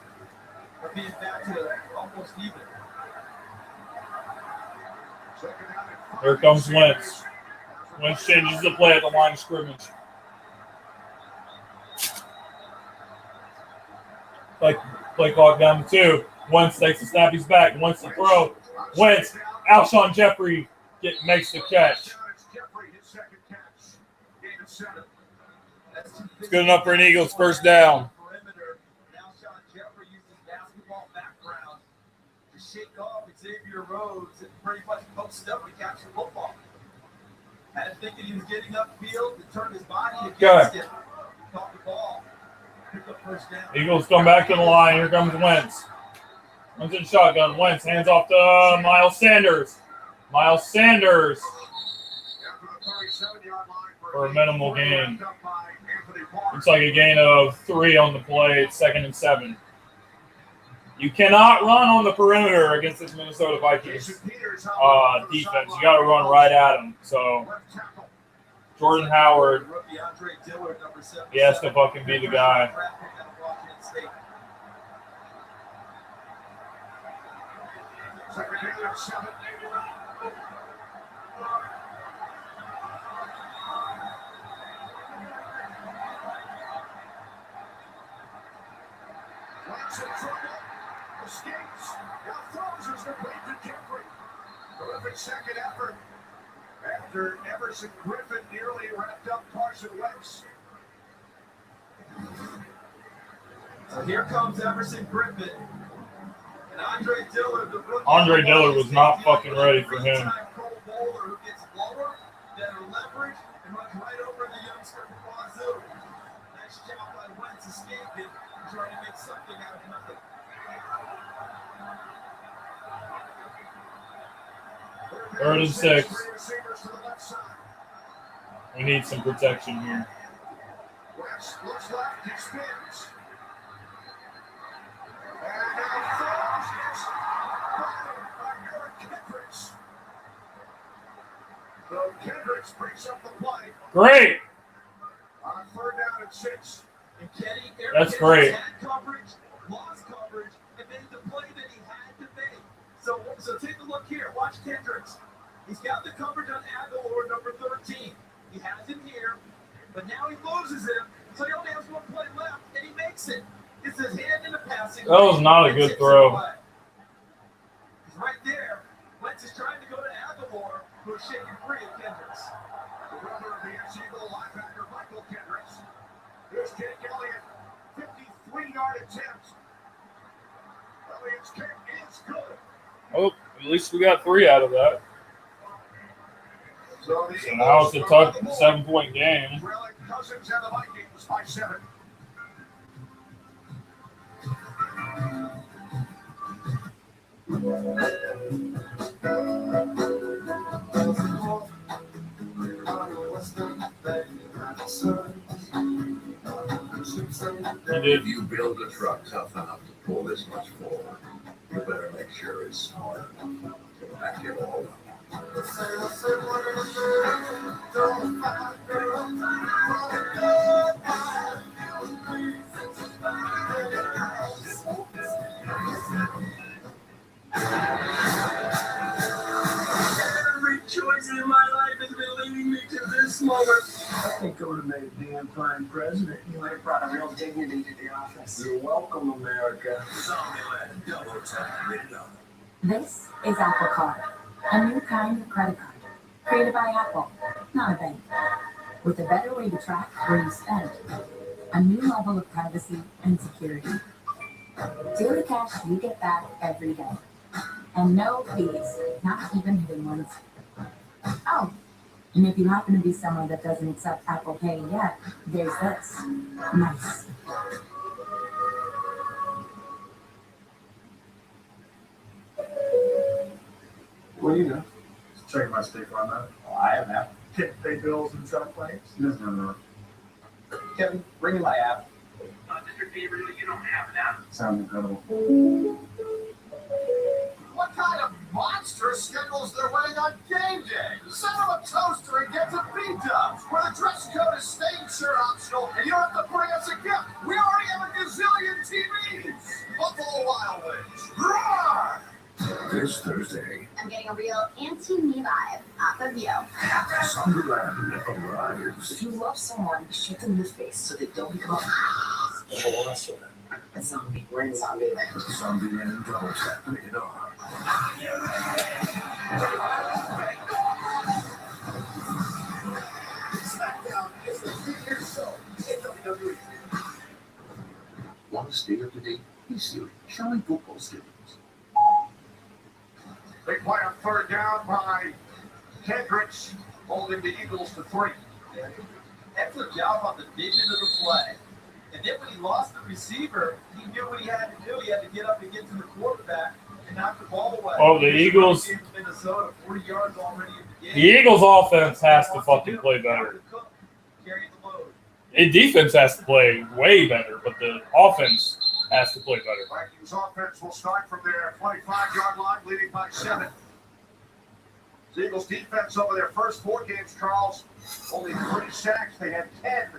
from being back to almost even. Here comes Wentz. Wentz changes the play at the line of scrimmage. Play clock down to 2. Wentz takes the snap. He's back. Wentz to throw. Wentz. Alshon Jeffrey makes the catch. It's good enough for an Eagles first down. Alshon Jeffrey uses basketball background to shake off Xavier Rhodes and pretty much post up to catch the football. Had him thinking he was getting upfield to turn his body against him. Caught the ball. Picked up first down. Eagles come back to the line. Here comes Wentz. Wentz in shotgun. Wentz hands off to Miles Sanders. Miles Sanders for a minimal gain. Looks like a gain of 3 on the play. It's 2nd and 7. You cannot run on the perimeter against this Minnesota Vikings defense. You got to run right at them. So Jordan Howard, he has to fucking be the guy. Second down and 7. Wentz in trouble. Escapes. Now throws is complete to Jeffrey. Terrific second effort. After Everson Griffin nearly wrapped up Carson Wentz. So here comes Everson Griffin. And Andre Dillard, the rookie. Andre Dillard was not fucking ready for him. Pro bowler who gets lower, better leverage, and runs right over the youngster from Wazoo. Nice job by Wentz escaping and trying to make something out of nothing. Third and 6. We need some protection here. Wentz looks left, he spins. And now throws is by Eric Kendricks. So Kendricks brings up the play. Great. On third down and 6. And Kenny, That's great. Had coverage, lost coverage, and made the play that he had to make. So take a look here. Watch Kendricks. He's got the coverage on Aguilar, number 13. He has him here, but now he loses him, so he only has one play left, and he makes it. Gets his hand in the passing. That was not a good throw. He's right there. Wentz is trying to go to Aguilar, who's shaking free of Kendricks. The brother of the ex-Eagle linebacker, Michael Kendricks. Here's Jake Elliott, 53-yard attempt. Elliott's kick is good. Oh, at least we got 3 out of that. So now it's a tough 7-point game. Trailing Cousins and the Vikings by 7. If you build a truck tough enough to pull this much forward, you better make sure it's smart enough to back it all up. Every choice in my life has been leading me to this moment. I think I would have made a damn fine president. You might have brought a real dignity to the office. You're welcome, America. This is Apple Card, a new kind of credit card, created by Apple, not a bank, with a better way to track where you spend, a new level of privacy and security. Daily cash you get back every day, and no fees, not even hidden ones. Oh, and if you happen to be someone that doesn't accept Apple Pay yet, there's this. Nice. What do you know? Checking my State Farm app. Oh, I have that. Can't pay bills and settle claims. No. Kevin, bring in my app. Mr. Beaver, you don't have an app. Sounds incredible. What kind of monster schedules their wedding on game day? Send them a toaster and get to B-Dubs, where the dress code is staying shirt optional, and you don't have to bring us a gift. We already have a gazillion TVs. Buffalo Wild Wings. Roar! This Thursday, I'm getting a real anti-me vibe off of you. Sunderland arrives. If you love someone, shit them in the face so they don't become a zombie. We're in zombie land. Zombie and double tap rated R. SmackDown is the premier show in WWE. Want to stay up to date? Be serious. Showing football schedules. Big play on third down by Kendricks, holding the Eagles to 3. Excellent job on the vision of the play. And then when he lost the receiver, he knew what he had to do. He had to get up and get to the quarterback and knock the ball away. Oh, the Eagles. Minnesota, 40 yards already in the game. The Eagles' offense has to fucking play better. Carry the load. The defense has to play way better, but the offense has to play better. Vikings offense will start from their 25-yard line, leading by 7. The Eagles defense over their first 4 games, Charles, only 3 sacks. They had 10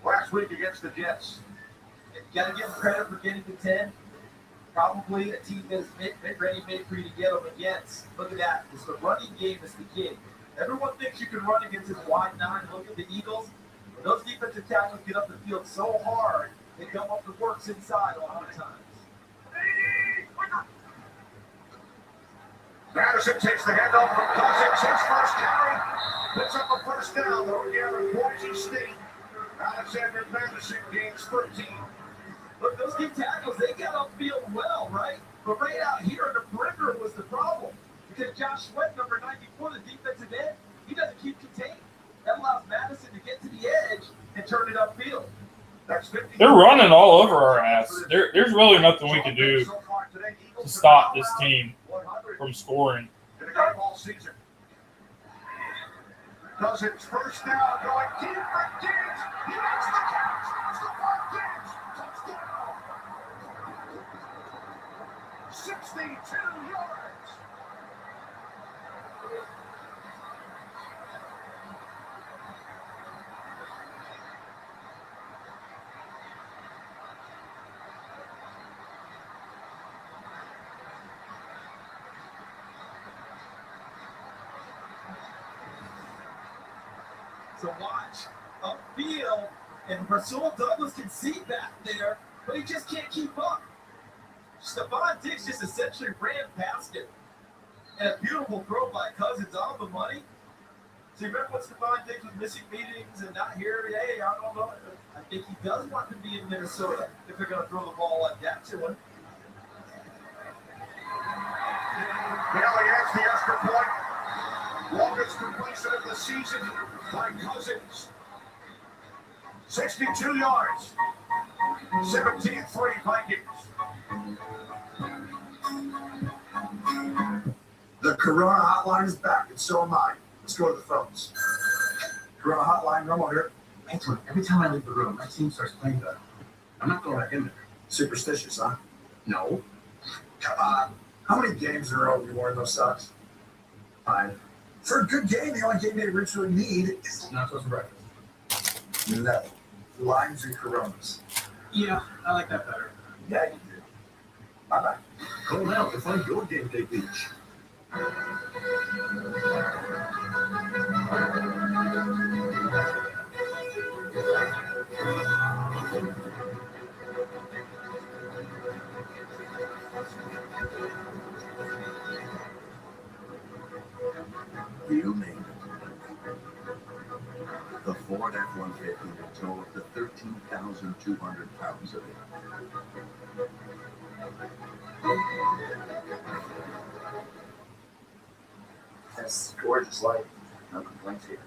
last week against the Jets. You got to give him credit for getting to 10. Probably a team that is ready-made for you to get them against. Look at that. It's the running game is the key. Everyone thinks you can run against this wide nine. Look at the Eagles. When those defensive tackles get up the field so hard, they come up the works inside a lot of times. Madison takes the handoff from Cousins. His first carry. Picks up a first down. Over here in Boise State. Alexander Madison gains 13. Look, those deep tackles, they got upfield well, right? But right out here in the perimeter was the problem. Because Josh Sweat, number 94, the defensive end, he doesn't keep contained. That allows Madison to get to the edge and turn it upfield. They're running all over our ass. There's really nothing we can do to stop this team from scoring. Cousins first down, going deep for Diggs. He makes the catch. Stephon Diggs, touchdown. 62 yards. To watch upfield, and Rasul Douglas can see back there, but he just can't keep up. Stephon Diggs just essentially ran past it. And a beautiful throw by Cousins on the money. So you remember when Stephon Diggs was missing meetings and not here? Hey, I don't know. I think he does want to be in Minnesota if they're going to throw the ball like that to him. Bailey has the extra point. Longest completion of the season by Cousins. 62 yards. 17-3 Vikings. The Corona hotline is back, and so am I. Let's go to the phones. Corona hotline, Romo here. Antoine, every time I leave the room, my team starts playing better. I'm not going back in there. Superstitious, huh? No. Come on. How many games in a row have you worn those socks? 5. For a good game, the only game they originally need is nachos and breakfast. No. Limes and Coronas. Yeah, I like that better. Yeah, you do. Bye-bye. Call now to find your game day beach. You made it. The Ford F-150 will tow up to 13,200 pounds of it. That's gorgeous light. No complaints here.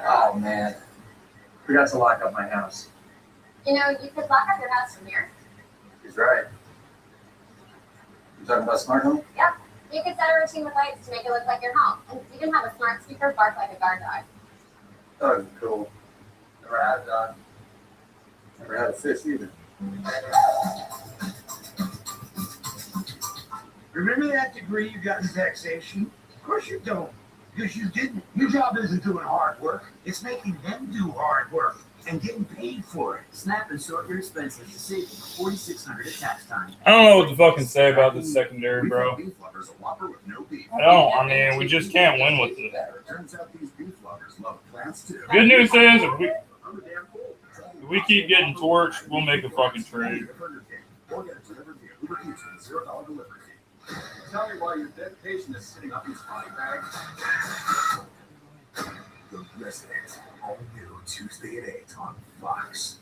Oh man, forgot to lock up my house. You know, you could lock up your house from here. He's right. You talking about smart home? Yep. You could set a routine with lights to make it look like your home. And you can have a smart speaker bark like a guard dog. That would be cool. Never had a dog. Never had a fish either. Remember that degree you got in taxation? Of course you don't, because you didn't. Your job isn't doing hard work. It's making them do hard work and getting paid for it. Snap and sort your expenses to save you $4,600 at tax time. I don't know what to fucking say about this secondary, bro. Beef lovers a Whopper with no beef. I don't. I mean, we just can't win with it. Turns out these beef lovers love plants too. Good news is, if we keep getting torched, we'll make a fucking trade. Or get it delivered via Uber Eats with a $0 delivery fee. Tell me why your dedication is sitting up these body bags. The Resident, all new Tuesday at 8 on Fox.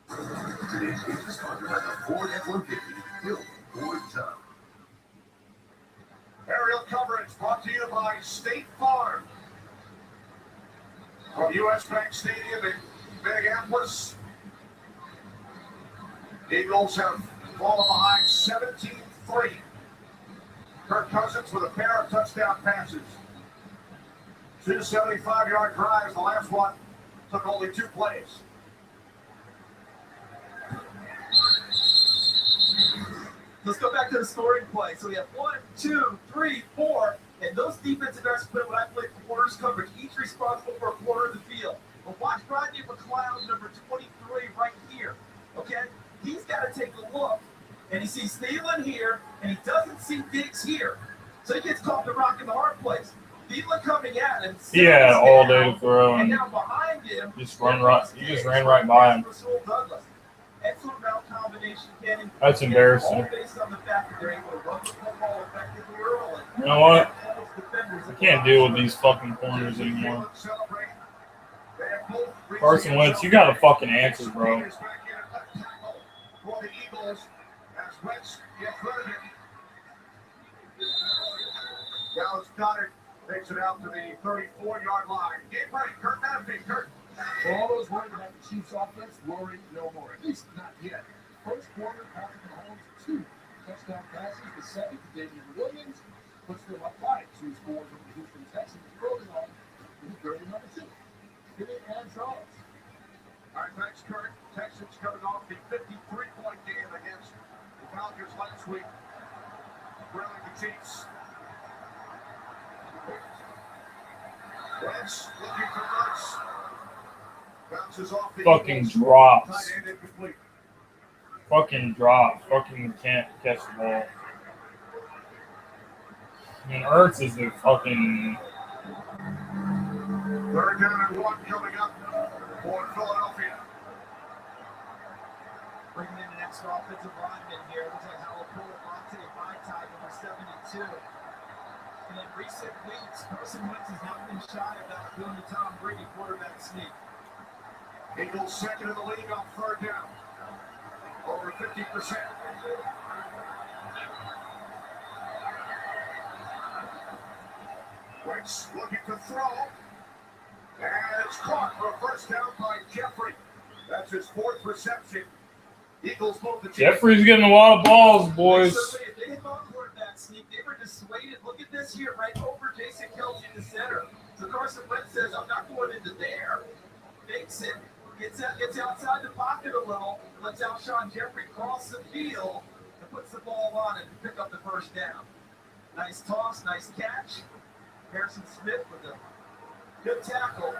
Today's game is sponsored by the Ford F-150 built Ford Tough. Aerial coverage brought to you by State Farm. From U.S. Bank Stadium in Minneapolis. Eagles have fallen behind 17-3. Kirk Cousins with a pair of touchdown passes. 2 75-yard drives. The last one took only 2 plays. Let's go back to the scoring play. So we have 1, 2, 3, 4, and those defensive backs split when I play quarters coverage, each responsible for a quarter of the field. But watch Rodney McLeod, number 23, right here. Okay? He's got to to take a look, and he sees Thielen here, and he doesn't see Diggs here. So he gets caught the rock in the hard place. Thielen coming at him. He had all day to throw, and now behind him, just run right. He just ran right by him. Excellent route combination, Kenny. That's embarrassing. All based on the fact that they're able to run the football effectively early. You know what? I can't deal with these fucking corners anymore. Carson Wentz, you got to fucking answer, bro. Dallas Goddard takes it out to the 34-yard line. Game break. Kurt Manafee. Kurt. For all those worried about the Chiefs' offense, worry no more. At least not yet. First quarter, Patrick Mahomes 2 touchdown passes, the second to David Williams puts them up 5. 2 scores over the Houston Texans early on in the period number 2. Giving and Charles. All right, thanks, Kurt. Texans coming off the 53-point game against the Falcons last week. Rallying the Chiefs. Wentz looking for Wentz. Bounces off the Fucking Eagles. drops. Tight end incomplete. Fucking drop. Fucking can't catch the ball. I mean, Ertz is the fucking. Third down and 1 coming up for Philadelphia. Bringing in an extra offensive lineman here. Looks like Halapula, Monte, Vaitai, number 72. And in recent weeks, Carson Wentz has not been shy about doing the Tom Brady quarterback sneak. Eagles second in the league on third down. Over 50%. Wentz looking to throw. And it's caught for a first down by Jeffrey. That's his 4th reception. Eagles move the Jeffrey's getting a lot of balls, boys. They didn't know quarterback sneak. They were dissuaded. Look at this here, right over Jason Kelce in the center. So Carson Wentz says, I'm not going into there. Fakes it. Gets outside the pocket a little. Lets Alshon Jeffrey cross the field and puts the ball on it to pick up the first down. Nice toss, nice catch. Harrison Smith with a good tackle.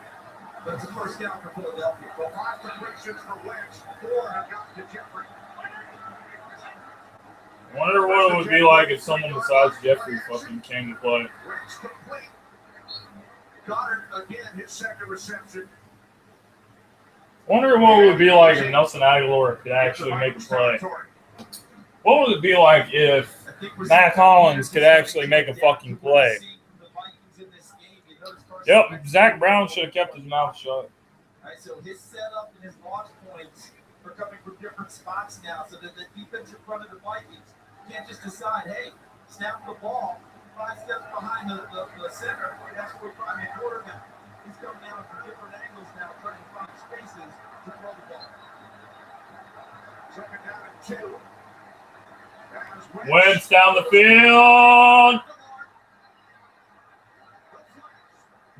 That's a first down for Philadelphia. The 5 completions for Wentz. 4 have gotten to Jeffrey. I wonder what it would be like if someone besides Jeffrey fucking came to play. Wentz complete. Goddard again, his 2nd reception. I wonder what it would be like if Nelson Aguilar could actually make a play. What would it be like if Matt Collins could actually make a fucking play? Yep, Zach Brown should have kept his mouth shut. All right, so his setup and his launch points are coming from different spots now. So that the defense in front of the Vikings can't just decide, hey, snap the ball 5 steps behind the center. That's where we find the quarterback. He's coming down from different angles now, trying to find spaces to throw the ball. Second down and 2. Wentz down the field.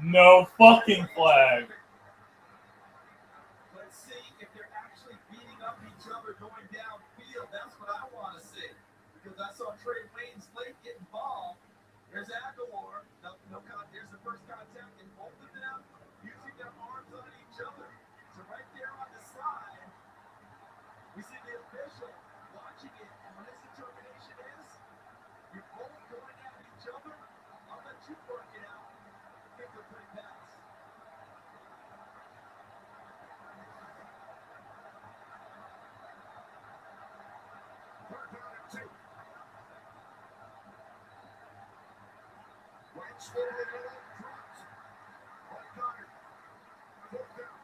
No fucking flag. Let's see if they're actually beating up each other going downfield. That's what I want to see. Because I saw Trey Wayne's late get involved. There's Aguilar. There's the first contact, and both of them using their arms on each other. So right there on the side, we see the official watching it. And what his determination is, you're both going at each other. I'll let you work it out. Kick the quick pass. Third down and 2. Wentz over the middle, dropped. By Goddard. 4th down.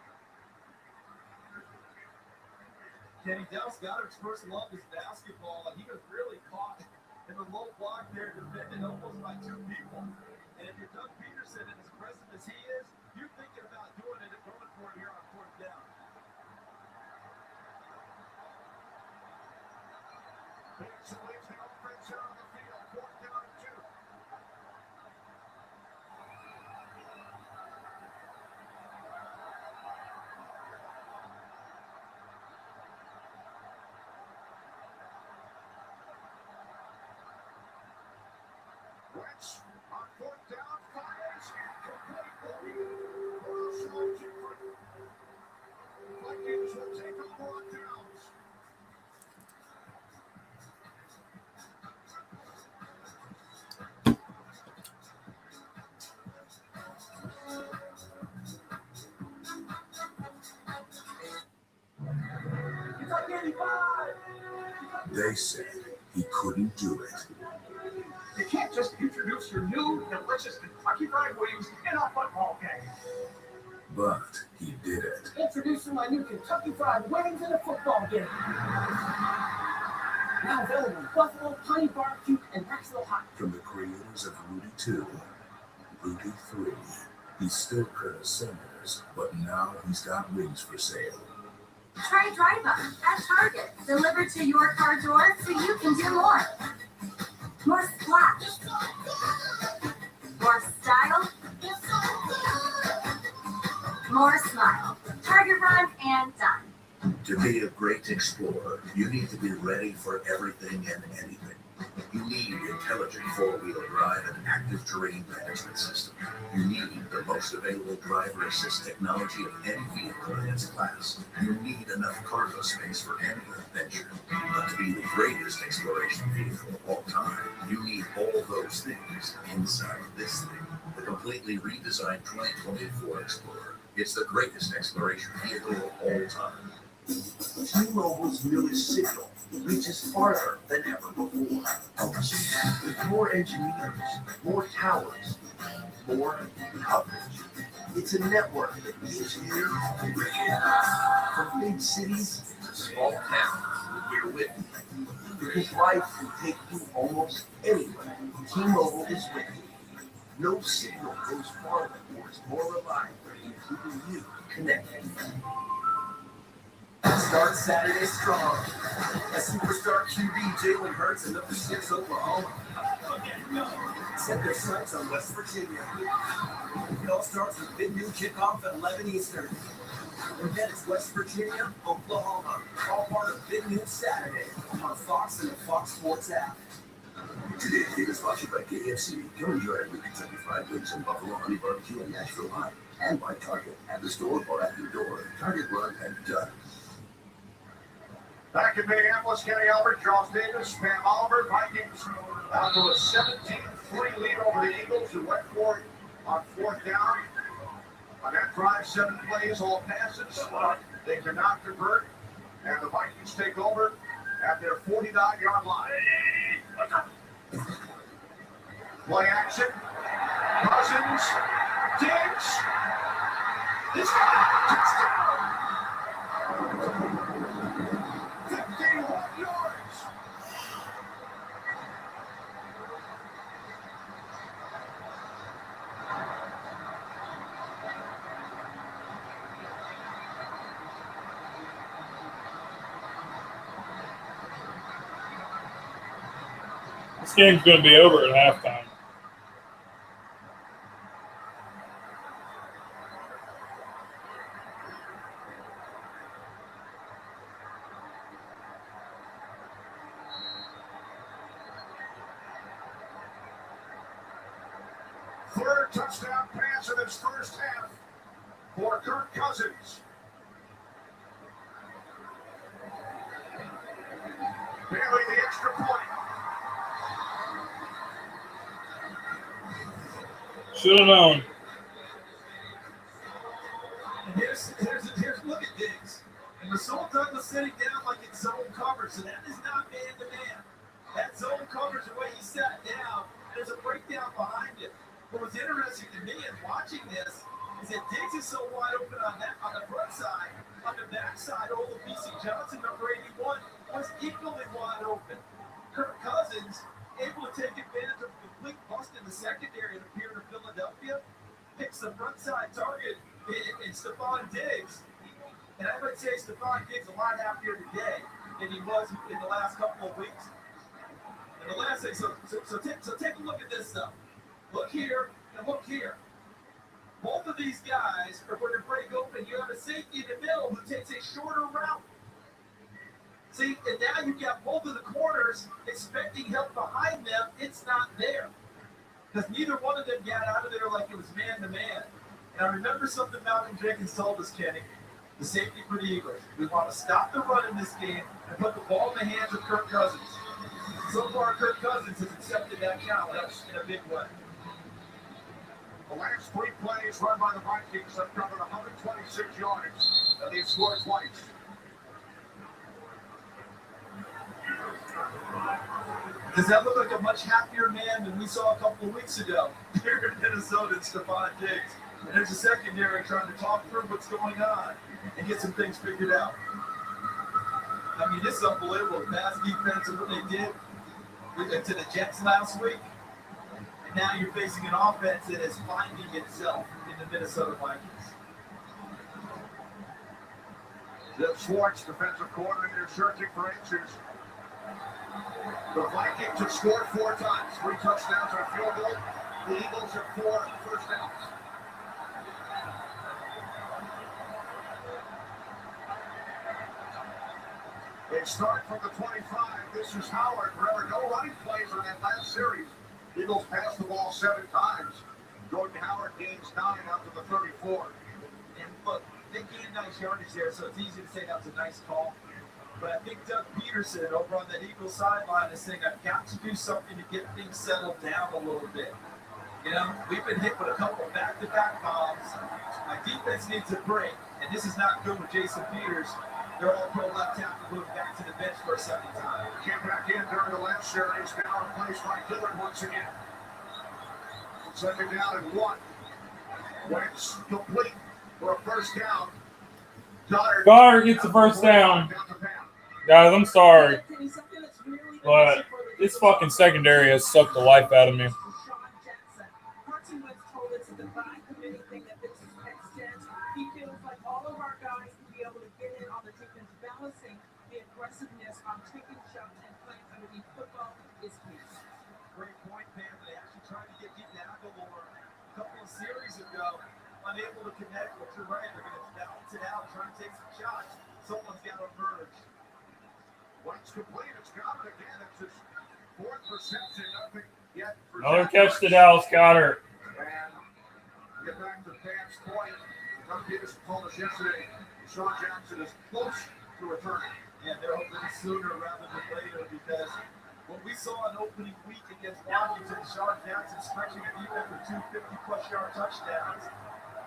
Kenny Dallas Goddard's first love is basketball, and he was really caught in the low block there, defended almost by 2 people. And if you're Doug Peterson, and as aggressive as he is, you're thinking about doing it and going for it here on 4th down. Peterson leaves the offense out on the field. 4th down and 2. Wentz on 4th down, fires, complete. Vikings will take over on downs. They said he couldn't do it. You can't just introduce your new delicious Kentucky Fried Wings in a football game. But he did it. Introducing my new Kentucky Fried Wings in a football game. Now available in Buffalo, Honey Barbecue, and Maxwell Hot. From the creators of Rudy 2, Rudy 3, he's still Colonel Sanders, but now he's got wings for sale. Try Drive-Up at Target. Delivered to your car door so you can do more. More splash. More style. More smile. Target run and done. To be a great explorer, you need to be ready for everything and anything. You need intelligent four-wheel drive and active terrain management system. You need the most available driver assist technology of any vehicle in its class. You need enough cargo space for any adventure. But to be the greatest exploration vehicle of all time, you need all those things inside this thing. The completely redesigned 2024 Explorer. It's the greatest exploration vehicle of all time. T-Mobile's newest signal reaches farther than ever before. With more engineers, more towers, more coverage. It's a network that gives you from big cities to small towns. We're with you. Because life can take you almost anywhere. T-Mobile is with you. No signal goes farther or is more reliable than keeping you connected. Start Saturday strong. As superstar QB Jalen Hurts and number 6 Oklahoma set their sights on West Virginia. It all starts with big new kickoff at 11 Eastern. And then it's West Virginia, Oklahoma, all part of Big News Saturday on Fox and the Fox Sports app. Today's game is sponsored by KFC. Come enjoy our new Kentucky Fried Wings and Buffalo Honey Barbecue and Nashville Hot. And by Target, at the store or at your door. Target run and done. Back in Minneapolis, Kenny Albert, Charles Davis, Pam Oliver, Vikings out to a 17-3 lead over the Eagles, who went for it on 4th down. On that drive, 7 plays, all passes. They cannot convert, and the Vikings take over at their 49-yard line. Play action. Cousins. Diggs. This guy. Touchdown. 51 yards. This game's going to be over at halftime. Third touchdown pass in this first half for Kirk Cousins. Barely the extra point. Should have known. And here's look at Diggs. And Rasul Douglas sitting down like it's zone coverage, so that is not man-to-man. That zone coverage, the way he sat down, there's a breakdown behind it. What was interesting to me in watching this is that Diggs is so wide open on the front side, on the back side, BC Johnson, number 81, was equally wide open. Kirk Cousins able to take advantage of a complete bust in the secondary and appear to Philadelphia, picks the front side target in Stephon Diggs. And I would say Stephon Diggs a lot happier today than he was in the last couple of weeks. And the last thing, so take a look at this stuff. Look here and look here. Both of these guys are going to break open. You have a safety in the middle who takes a shorter route. See, and now you've got both of the corners expecting help behind them. It's not there. Because neither one of them got out of there like it was man-to-man. And I remember something Malcolm Jenkins told us, Kenny, the safety for the Eagles. We want to stop the run in this game and put the ball in the hands of Kirk Cousins. So far, Kirk Cousins has accepted that challenge in a big way. The last 3 plays run by the Vikings have covered 126 yards, and they've scored twice. Does that look like a much happier man than we saw a couple of weeks ago here in Minnesota and Stephon Diggs? And there's a secondary trying to talk through what's going on and get some things figured out. I mean, this is unbelievable. Pass defense and what they did to the Jets last week. And now you're facing an offense that is finding itself in the Minnesota Vikings. Jeff Schwartz, defensive coordinator, searching for answers. The Vikings have scored 4 times, 3 touchdowns and a field goal. The Eagles have 4 first downs. They start from the 25. This is Howard. Remember, no running plays on that last series. Eagles passed the ball 7 times. Jordan Howard gains 9 out to the 34. And look, they gained nice yardage there, so it's easy to say that was a nice call. But I think Doug Peterson over on that Eagles sideline is saying, I've got to do something to get things settled down a little bit. You know, we've been hit with a couple back-to-back bombs. My defense needs a break, and this is not good with Jason Peters. They're all pro left tackle moving back to the bench for a second time. Came back in during the last series, now replaced by Dillard once again. Second down and 1. Wentz complete for a first down. Goddard gets the first down. Guys, I'm sorry, but this fucking secondary has sucked the life out of me. He feels like all of our guys can be able to get in on the defense, balancing the aggressiveness on taking shots and playing underneath football is key. Great point, man. They actually tried to get Aguilar a couple of series ago, unable to connect, but you're right. They're going to balance it out, try to take some shots. Someone's got to emerge. Once complete, it's Goddard again. It's his 4th reception. Nothing yet. Another catch to Dallas Goddard. And get back to Dan's point. Doug Peterson told us yesterday, Sean Jackson is close to returning. Yeah, they're hoping sooner rather than later because what we saw in opening week against Washington, Sean Jackson stretching a defense for 2 50-plus yard touchdowns.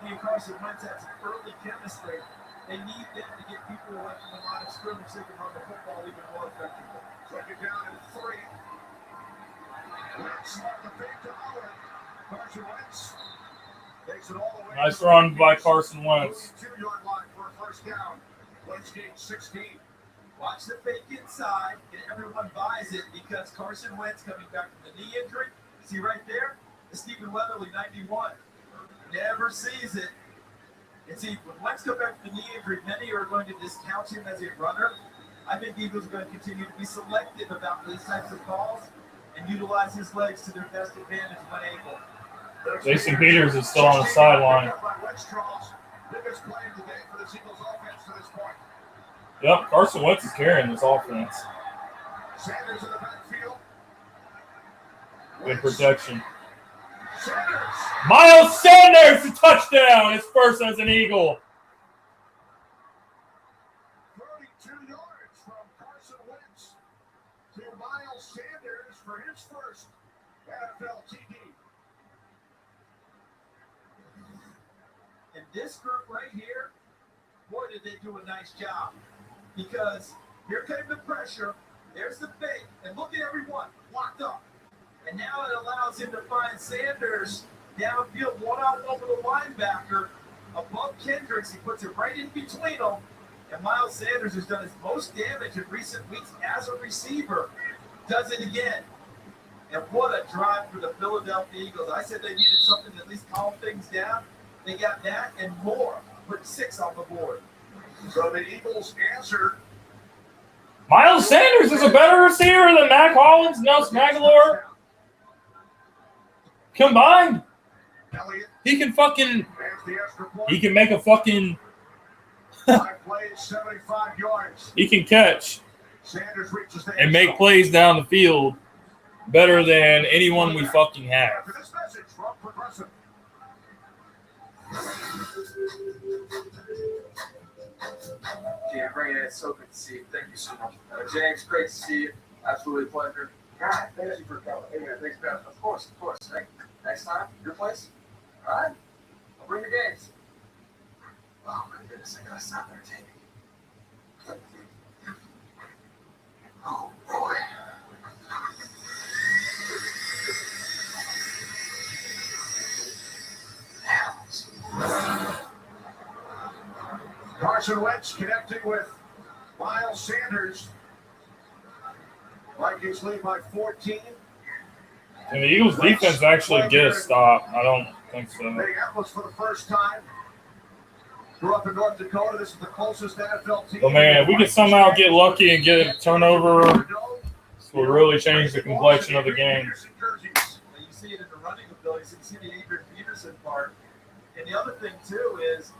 He and Carson Wentz had some early chemistry. They need them to get people away from the line of scrimmage so they can run the football even more effectively. Second down and 3. Wentz off the fake to Howard. Carson Wentz takes it all the way. Nice run by Carson Wentz. 2-yard line for a first down. Wentz gains 16. Watch the fake inside, and everyone buys it because Carson Wentz coming back from the knee injury. See right there? It's Stephen Weatherly, 91. Never sees it. And see, when Wentz comes back from the knee injury, many are going to discount him as a runner. I think Eagles are going to continue to be selective about these types of calls and utilize his legs to their best advantage when able. Jason Peters is still on the sideline. Biggest play of the day for the Eagles offense to this point. Yep, Carson Wentz is carrying this offense. Sanders in the backfield. Good protection. Miles Sanders, a touchdown. His first as an Eagle. 32 yards from Carson Wentz to Miles Sanders for his first NFL TD. And this group right here, boy, did they do a nice job. Because here came the pressure. There's the fake. And look at everyone locked up. And now it allows him to find Sanders downfield one-on-one with a linebacker above Kendricks. He puts it right in between them. And Miles Sanders, who's done his most damage in recent weeks as a receiver, does it again. And what a drive for the Philadelphia Eagles. I said they needed something to at least calm things down. They got that and more. Put 6 on the board. So the Eagles answer. Miles Sanders is a better receiver than Mac Hollins, Nelson Aguilar. Combined, he can make a fucking, 5 plays, 75 yards. he can catch Sanders reaches the and make plays down the field better than anyone we fucking have. After this message from Progressive. Yeah, Brandon, it's so good to see you. Thank you so much. James, great to see you. Absolutely a pleasure. God, thank you for coming. Hey, man, thanks, man. Of course. Hey, next time, your place. All right? I'll bring the games. Oh, my goodness, I gotta stop entertaining. Oh, boy. Carson Wentz connecting with Miles Sanders. Vikings lead by 14. And the Eagles defense actually get a stop. I don't think so. Minneapolis for the first time. Grew up in North Dakota. This is the closest NFL team. But man, if we could somehow get lucky and get a turnover, this will really change the complexion of the game. You see it in the running abilities. You see the Adrian Peterson part. And the other thing, too, is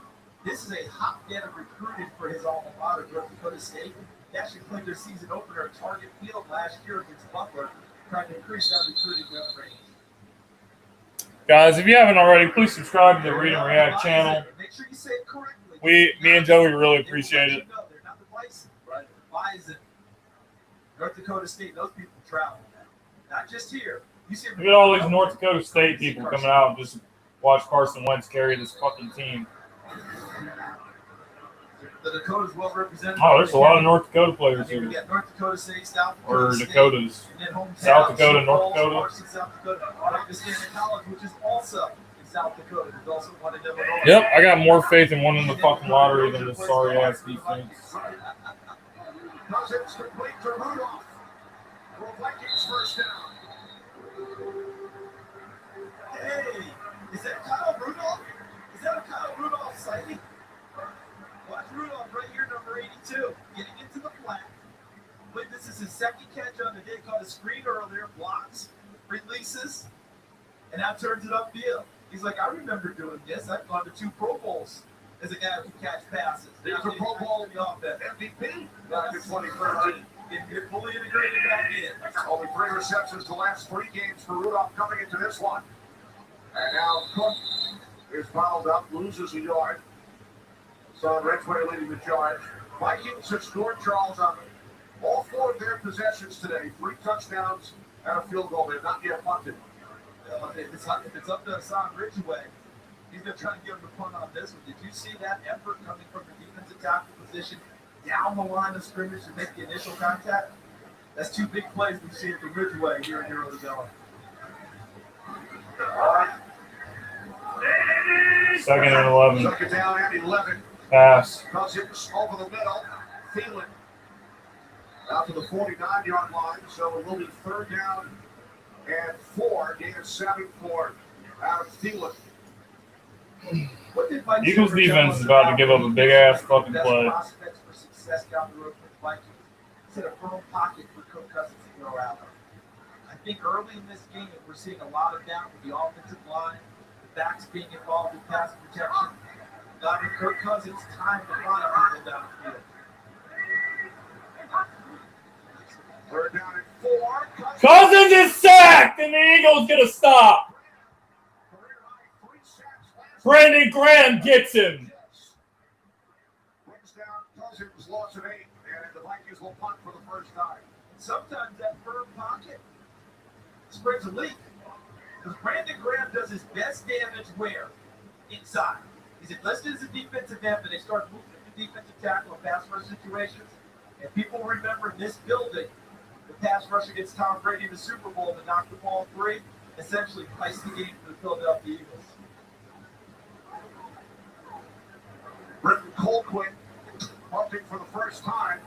this is a hotbed of recruiting for his alma mater, North Dakota State. They actually played their season opener at Target Field last year against Butler, trying to increase that recruiting range. Guys, if you haven't already, please subscribe to the Read and React channel. Make sure you say it correctly. Me and Joey really appreciate it. No, they're not the Bison, right? The Bison. North Dakota State, those people travel. Not just here. You see Look at all these North Dakota State people coming out and just watch Carson Wentz carry this fucking team. The Dakota's well represented. Oh, there's a lot of North Dakota players We here. got North Dakota State, South Dakota Or State, Dakotas. and then hometown, South Dakota, Sioux North Falls, Dakota. Marcy, South Dakota. Like Standard College, which is also in South Dakota. There's also one in Illinois. Yep, I got more faith in winning the fucking lottery than this sorry ass defense. Cousins complete to Rudolph. For Vikings first down. Hey, is that Kyle Rudolph? Is that a Kyle Rudolph sighting? Watch Rudolph right here, number 82, getting into the flat. But this is his second catch on the day. Caught a screen earlier, blocks, releases, and now turns it upfield. He's like, I remember doing this. I've gone to 2 Pro Bowls as a guy who can catch passes. There's a Pro Bowl MVP back in 2013. Get fully integrated back in. Only 3 receptions the last 3 games for Rudolph coming into this one. And now Cook is fouled up, loses a yard. So Ridgeway leading the charge. Vikings have scored, Charles, on all 4 of their possessions today. 3 touchdowns and a field goal. They've not yet punted. If it's up to Hassan Ridgeway, he's going to try to give him the punt on this one. Did you see that effort coming from the defensive tackle position down the line of scrimmage to make the initial contact? That's 2 big plays we've seen from Ridgeway here in Arizona. All right. Second and 11. Second down and 11. Pass. Cousins over the middle. Thielen out to the 49-yard line. So it will be 3rd down and 4. Gain of 7 for Adam Thielen. Eagles defense is about to give up a big ass fucking play. Prospects for success down the road for the Vikings. It's in a firm pocket for Kirk Cousins to throw out. I think early in this game, we're seeing a lot of doubt with the offensive line, the backs being involved in pass protection. Not with Kirk Cousins, time to find people downfield. 3rd down and 4. Cousins is sacked, and the Eagles get a stop. Brandon Graham gets him. Brings down Cousins, loss of 8, and the Vikings will punt for the first time. Sometimes that firm pocket springs a leak. Because Brandon Graham does his best damage where? Inside. He's enlisted as a defensive end, but they start moving the defensive tackle in pass rush situations. And people remember in this building, the pass rush against Tom Brady in the Super Bowl that knocked the ball free, essentially iced the game for the Philadelphia Eagles. Britton Colquitt punting for the first time.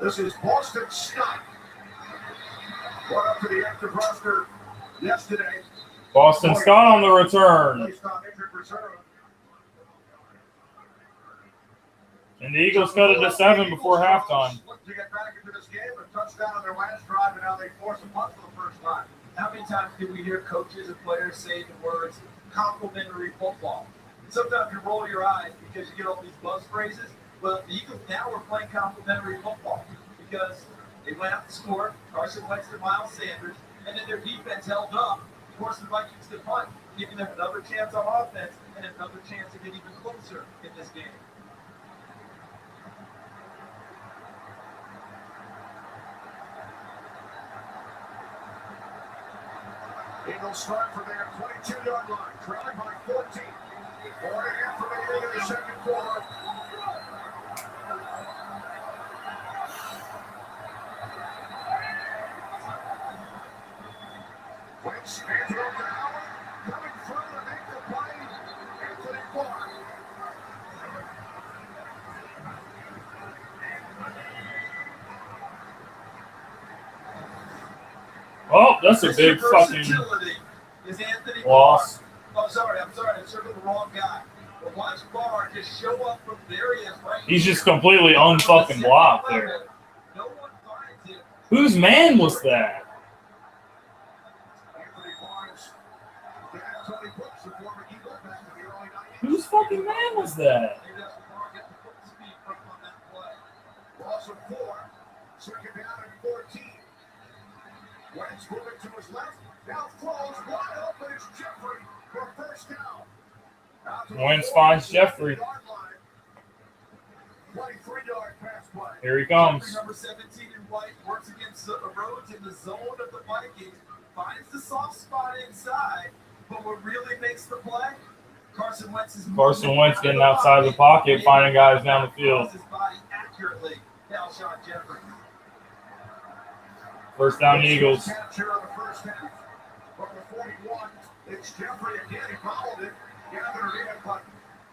This is Boston Scott. Brought up to the active roster yesterday. Boston Scott on the return. Placed on injured reserve. And the Eagles cut it to 7 before halftime. Look to get back into this game, a touchdown on their last drive, and now they force a punt for the first time. How many times do we hear coaches and players say the words complimentary football? Sometimes you roll your eyes because you get all these buzz phrases. Well, the Eagles now are playing complimentary football because they went out and scored. Carson Wentz to Miles Sanders, and then their defense held up. Of course, the Vikings could punt, giving them another chance on offense and another chance to get even closer in this game. Eagles start from their 22-yard line, trailing by 14. 4.5 remaining in the second quarter. Wentz hands it over to Howard, coming through to make the play. Anthony Clark. Oh, that's a big fucking is Anthony loss. Barr. Oh, sorry, I circled the wrong guy. But watch Barr just show up from there. He is right. He's just completely unfucking blocked there. No one finds him. Whose man was that? Whose fucking man was that? Loss of 4. Second down and 14. Wentz moving to his left. Now throws wide open. It's Jeffrey for first down. Wentz finds Jeffrey. 23-yard pass play. Here he comes. Number 17 in white works against the Rhodes in the zone of the Vikings. Finds the soft spot inside, but what really makes the play? Carson Wentz getting outside the pocket, finding guys down the field. His body accurately. Alshon Jeffrey. First down, Eagles. Capture on the first half. From the 41, it's Jeffrey again. He followed it. Gathered in, but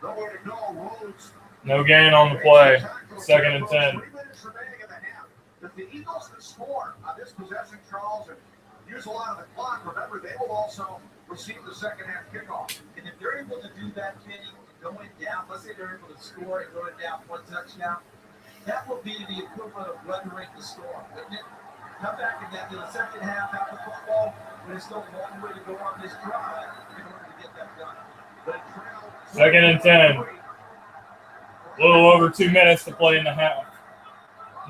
nowhere to go. Rhodes. No gain on the play. Second and 10. 3 minutes remaining in the half. If the Eagles can score on this possession, Charles, and use a lot of the clock, remember, they will also receive the second half kickoff. And if they're able to do that, Kenny, going down, let's say they're able to score and going down 1 touchdown, that will be the equivalent of weathering the storm, wouldn't it? Come back in the second half after football, when there's still a long way to go on this drive in order to get that done. Second and 10. A little over 2 minutes to play in the half.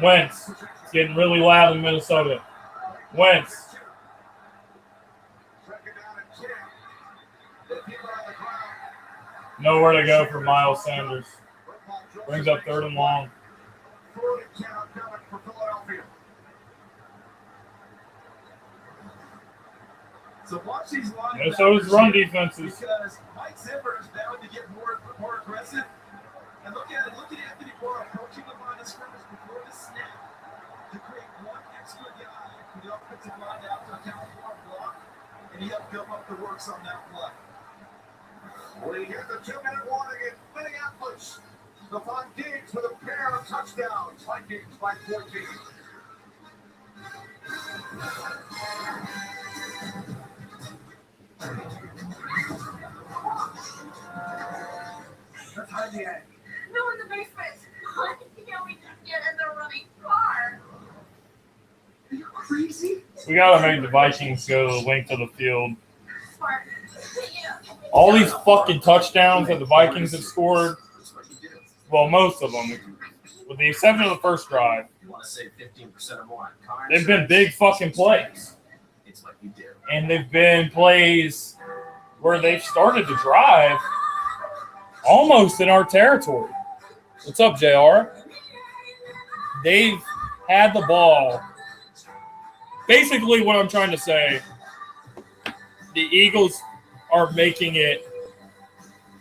Wentz. It's getting really loud in Minnesota. Wentz. Nowhere to go for Miles Sanders. Brings up 3rd and long. So watch these linebackers. Minnesota's run defenses. Because Mike Zimmer is bound to get more aggressive. And look at Anthony Barr approaching the line of scrimmage before the snap to create one extra guy for the offensive line out to account for a block, and he helped build up the works on that play. We get the 2-minute warning in Minneapolis. Stephon Diggs with a pair of touchdowns. Vikings by 14. Let's hide the egg. No, in the basement. Why can't we just get in the running car? Are you crazy? We gotta make the Vikings go the length of the field. Smart. All these fucking touchdowns that the Vikings have scored, well, most of them, with the exception of the first drive, You want to save 15% or more on car they've been big fucking plays. It's what you do. And they've been plays where they've started to drive almost in our territory. What's up, JR? They've had the ball. Basically, what I'm trying to say, the Eagles are making it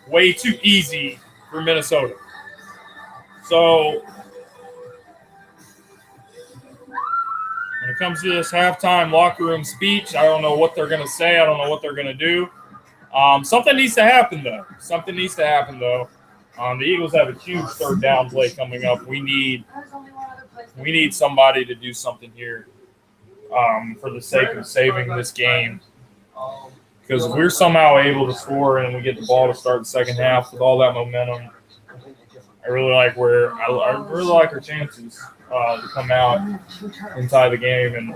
way too easy for Minnesota. So, when it comes to this halftime locker room speech, I don't know what they're going to say. I don't know what they're going to do. Something needs to happen, though. The Eagles have a huge 3rd down play coming up. We need somebody to do something here for the sake of saving this game. Because if we're somehow able to score and we get the ball to start the second half with all that momentum, I really like our chances to come out and tie the game. And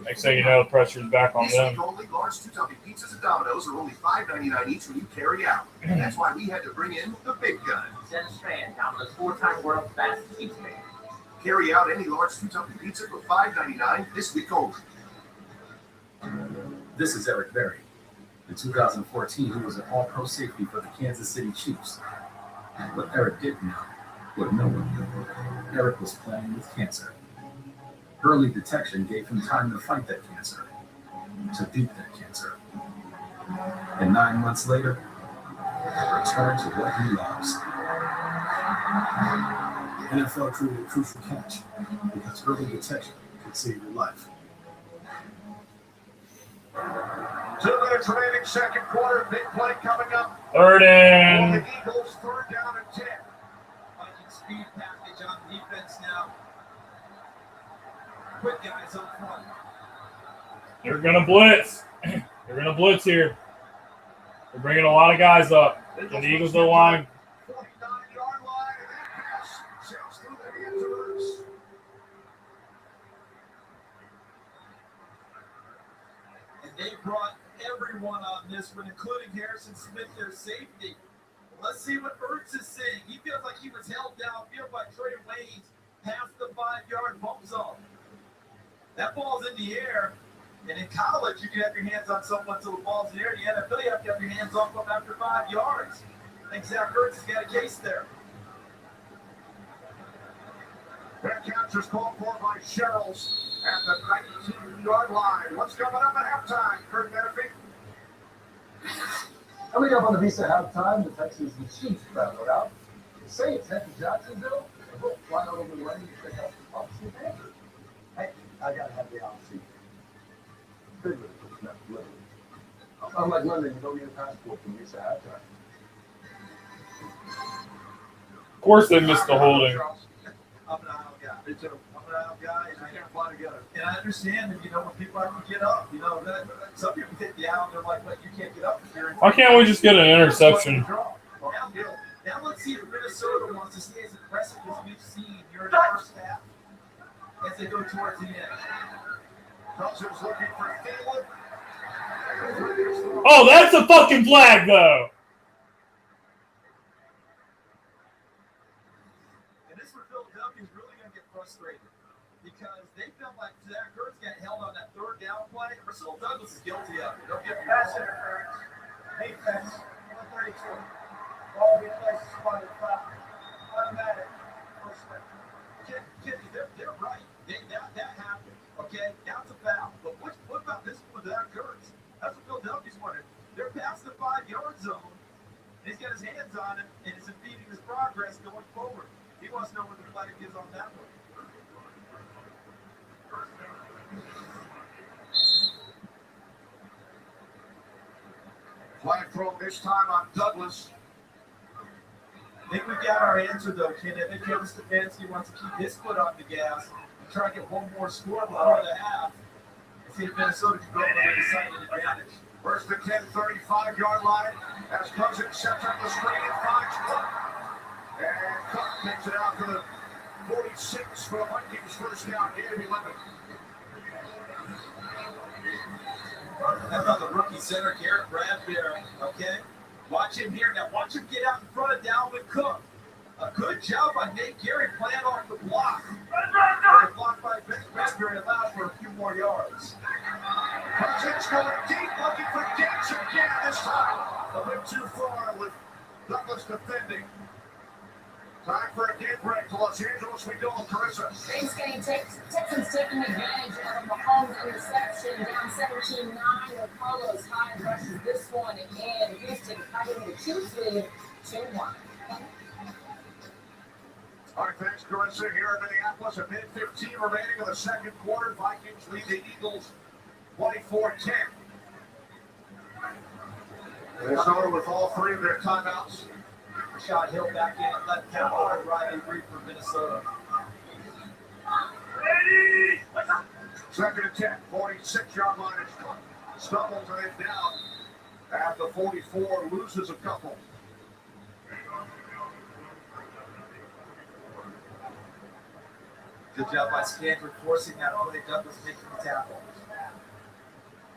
next thing you know, the pressure's back on them. Only large 2-topping pizzas at Domino's are only $5.99 each when you carry out. And that's why we had to bring in the big gun. Dennis Fan, Domino's 4-time world's fastest pizza man. Carry out any large 2-topping pizza for $5.99 this week only. This is Eric Berry. In 2014, he was an all-pro safety for the Kansas City Chiefs. But Eric didn't know what no one knew. Eric was playing with cancer. Early detection gave him time to fight that cancer, to beat that cancer. And 9 months later, return to what he loves. NFL created a crucial catch because early detection could save your life. 2 minutes remaining, second quarter. Big play coming up. 3rd and the Eagles, 3rd down and 10. Viking speed package on defense now. Quick guys up front. They're going to blitz. They're going to blitz here. They're bringing a lot of guys up. And the Eagles O-line. 49-yard line, and that pass sails through the hands of Ertz. And they brought everyone on this one, including Harrison Smith, their safety. Let's see what Ertz is saying. He feels like he was held downfield by Trey Waynes past the 5-yard bump zone. That ball's in the air. And in college, you can have your hands on someone until the ball's in the air. In the NFL, you have to have your hands off them after 5 yards. I think Zach Ertz has got a case there. That catch is called for by Sherrills at the 19-yard line. What's coming up at halftime, Kurt Menefee? Coming up on the Visa halftime, the Texans and Chiefs battled out. The Saints head to Jacksonville and will fly out over the lane to check out the Bucs and Panthers. Hey, I gotta have the option. Literally. Unlike London, you don't need a passport from Visa halftime. Of course they missed the holding. I'm an aisle guy. I'm an aisle guy, and I can't fly together. And I understand that, when people have to get up, some people take the aisle and they're like, but you can't get up if you're in. Why can't we just get an interception? Now let's see if Minnesota wants to stay as aggressive as we've seen here in the first half as they go towards the end. Cousins looking for Thielen. Oh, that's a fucking flag, though. And this for Philadelphia is really going to get frustrated because they felt like Zach Ertz got held on that third down play. Rasul Douglas is guilty of it. Don't get me wrong. Defense, number 32. All replaces spotted foul. Automatic. First step. Kenny, they're right. That happened. Okay, that's a foul. But what about this one with Zach Ertz? That's what Philadelphia's wanted. They're past the 5-yard zone. He's got his hands on it, and it's impeding his progress going forward. He wants to know what the flag is on that one. Flag throw this time on Douglas. I think we got our answer, though, Ken. I think Kevin Stefanski wants to keep his foot on the gas and try to get one more score before the half. And see if Minnesota can go on a decided advantage. First and 10, 35-yard line. As Cousins sets up the screen and finds Cook. And Cook takes it out to the 46 for the Vikings. First down, gain of 11. That's on the rookie center, Garrett Bradbury, okay? Watch him here. Now watch him get out in front of Dalvin Cook. A good job by Nate Gary playing off the block. The block by Bradbury allowed for a few more yards. Cousins going deep, looking for Diggs again this time. A bit too far with Douglas defending. Time for a game break to Los Angeles. We go with Carissa. Saints getting Texans taking advantage of a Mahomes interception down 17-9. The Carlos Hyde rushes this one, and Houston fighting the Chiefs lead 2-1. All right, thanks, Carissa. Here in Minneapolis, a minute 15 remaining in the second quarter. Vikings lead the Eagles 24-10. Minnesota with all three of their timeouts. Rashad Hill back in at left tackle and Riley Reed for Minnesota. Ready! Second and 10, 46-yard line. Stumbles and then down at the 44, loses a couple. Good job by Stanford forcing that play. Douglas making the tackle.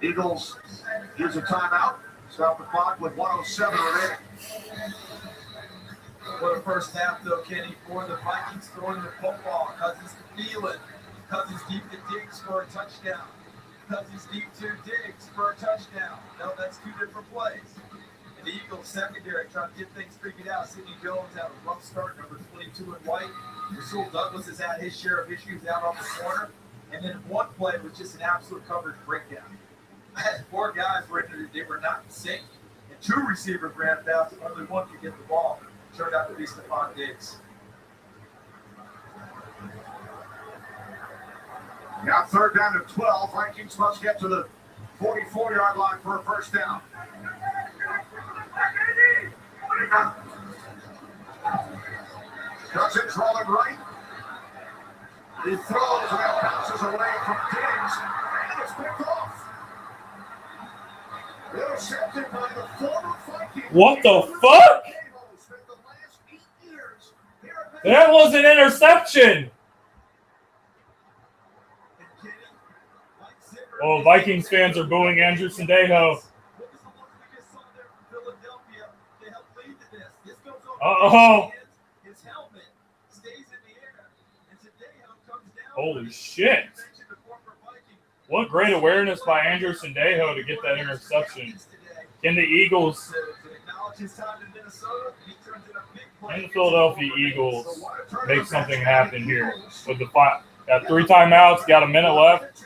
Eagles use a timeout. Stop the clock with 1:07 remaining. What a first half, though, Kenny, for the Vikings throwing the football. Cousins to Thielen. Cousins deep to Diggs for a touchdown. Cousins deep to Diggs for a touchdown. No, that's two different plays. And the Eagles secondary trying to get things figured out. Sidney Jones had a rough start, number 22 in white. Rasul Douglas has had his share of issues out on the corner. And then one play was just an absolute coverage breakdown. I had four guys where they were not in sync. And two receivers ran fast, and only one could get the ball. Turned out to be Stephon Diggs. Now third down to 12. Vikings must get to the 44-yard line for a first down. Cousins rolling right. He throws and it bounces away from Diggs, and it's picked off. Intercepted by the former Vikings. What the fuck? That was an interception. Oh, Vikings fans are booing Andrew Sandejo. Uh-oh. Holy shit. What great awareness by Andrew Sandejo to get that interception. Can the Eagles and the Philadelphia Eagles make something happen here? With the got 3 timeouts, got a minute left.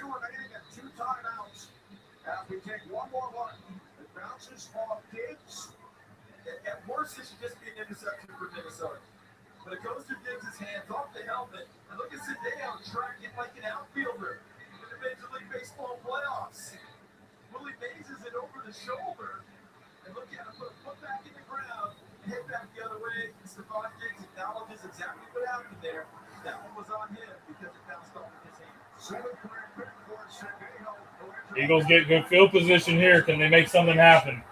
We take one more look. It bounces off Diggs. At worst, it should just be an interception for Minnesota. But it goes through Diggs' hands off the helmet. And look at Sandejo tracking like an outfielder in the Major League Baseball playoffs. Willie mazes it over the shoulder. And look at him put a foot back in the ground and head back the other way. Stephon Diggs acknowledges exactly what happened there. That one was on him because it bounced off of his hand. 7-point pick for Sandejo. Eagles get good field position here. Can they make something happen?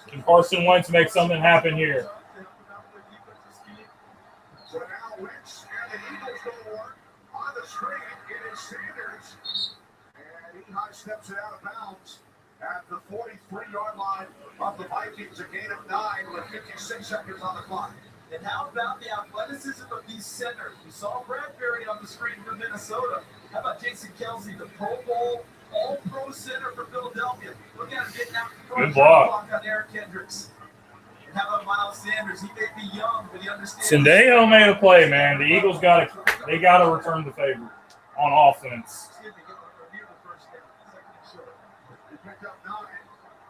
Can Carson Wentz make something happen here? So now Wentz and the Eagles go work on the screen. It is Sanders. And he high steps it out of bounds at the 43-yard line of the Vikings. A gain of 9 with 56 seconds on the clock. And how about the athleticism of these centers? We saw Bradbury on the screen for Minnesota. How about Jason Kelsey, the Pro Bowl All-Pro center for Philadelphia? Look at him getting out good block on Eric Kendricks. And how about Miles Sanders? He may be young, but he understands. Sandejo made a play, man. The Eagles got to return the favor on offense. Excuse me, near the first down, second and short. They picked up 9,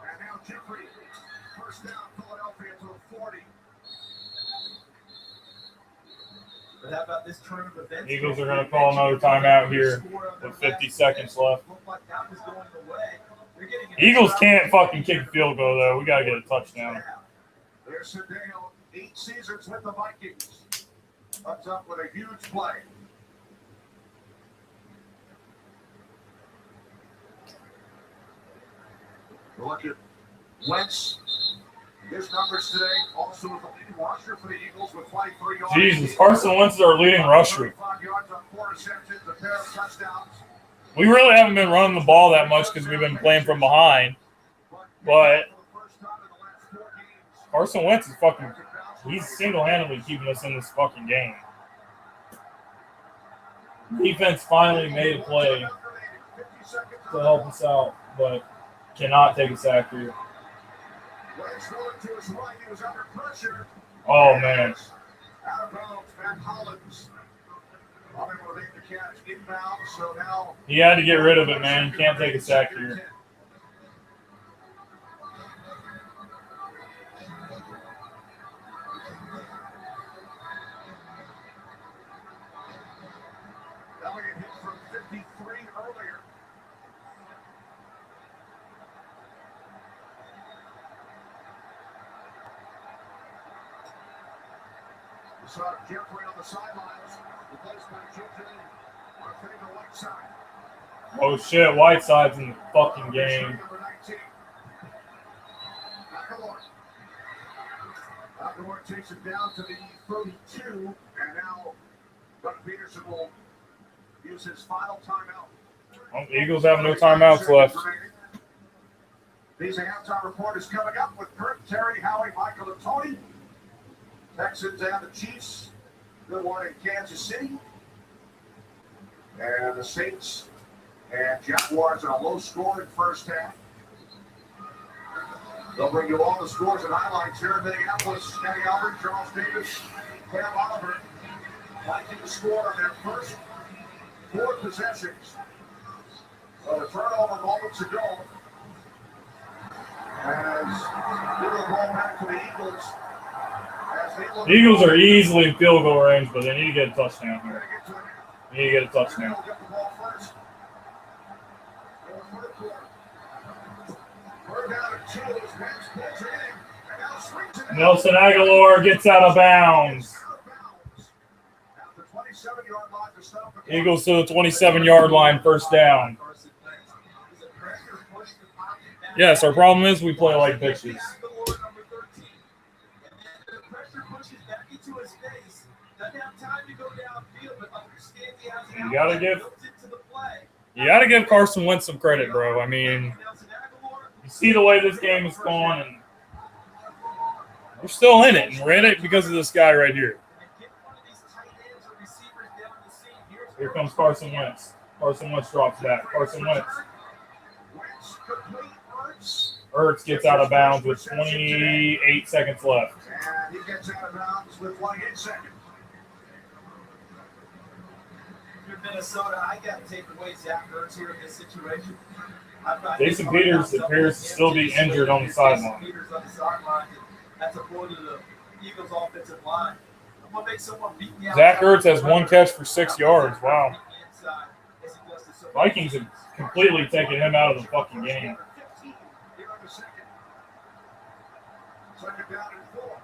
and now Jeffrey. First down, Philadelphia to the 40. But how about this turn of events? Eagles are going to call another timeout here with 50 seconds left. Eagles can't fucking kick a field goal, though. We got to get a touchdown. There's Sandejo, 8 seasons with the Vikings. Comes up with a huge play. Look at Wentz. His numbers today, also with the leading rusher for the Eagles with 23 yards. Jesus, Carson Wentz is our leading rusher. 35 yards on 4 receptions, a pair of touchdowns. We really haven't been running the ball that much because we've been playing from behind. But Carson Wentz is he's single-handedly keeping us in this fucking game. Defense finally made a play to help us out, but cannot take a sack here. Oh, man. Out of bounds, Matt Hollins. Unable to make the catch inbound, so now He had to get rid of it, man. You can't take a sack here. Elliott hit from 53 earlier. We saw Jeffrey on the sidelines, replaced by JJ on the right side. Oh, shit. Whiteside's in the fucking game. McElroy takes it down to the 32, and now Doug Peterson will use his final timeout. Well, the Eagles have no timeouts left. These halftime report is coming up with Kurt, Terry, Howie, Michael, and Tony. Texans and the Chiefs. Good one in Kansas City. And the Saints and Jaguars in a low-scoring first half. They'll bring you all the scores and highlights here in Minneapolis. Kenny Albert, Charles Davis, Cam Oliver. Vikings scored on their first 4 possessions. So the turnover moments ago. As little ball back to the Eagles. The Eagles are easily in field goal range, but they need to get a touchdown here. They need to get a touchdown. Nelson Aguilar gets out of bounds. 27-yard line to stop the clock. Eagles to the 27-yard line, first down. Yes, our problem is we play like bitches. You gotta give Carson Wentz some credit, bro. I mean, you see the way this game is going, and we're still in it, and we're in it because of this guy right here. Here comes Carson Wentz. Carson Wentz drops back. Carson Wentz. Ertz gets out of bounds with 28 seconds left. And he gets out of bounds with 28 seconds. Minnesota, I got to take away Zach Ertz here in this situation. Jason Peters appears to still be injured on the sideline. Peters on the sideline. That's a blow to the Eagles' offensive line. I'm gonna make someone beat me out. Zach Ertz has one catch for 6 yards. Wow. Vikings have completely taken him out of the fucking game. Second down and 4.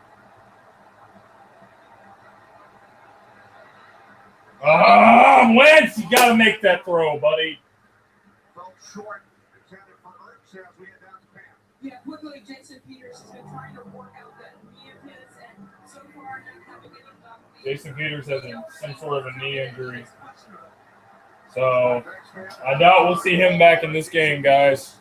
Wentz, you got to make that throw, buddy. Fell short. Intended for Ertz as we head down to Pam. Yeah, quickly, Jason Peters has been trying to work out that knee of his, and so far not having any Jason Peters has some sort of a knee injury. So I doubt we'll see him back in this game, guys.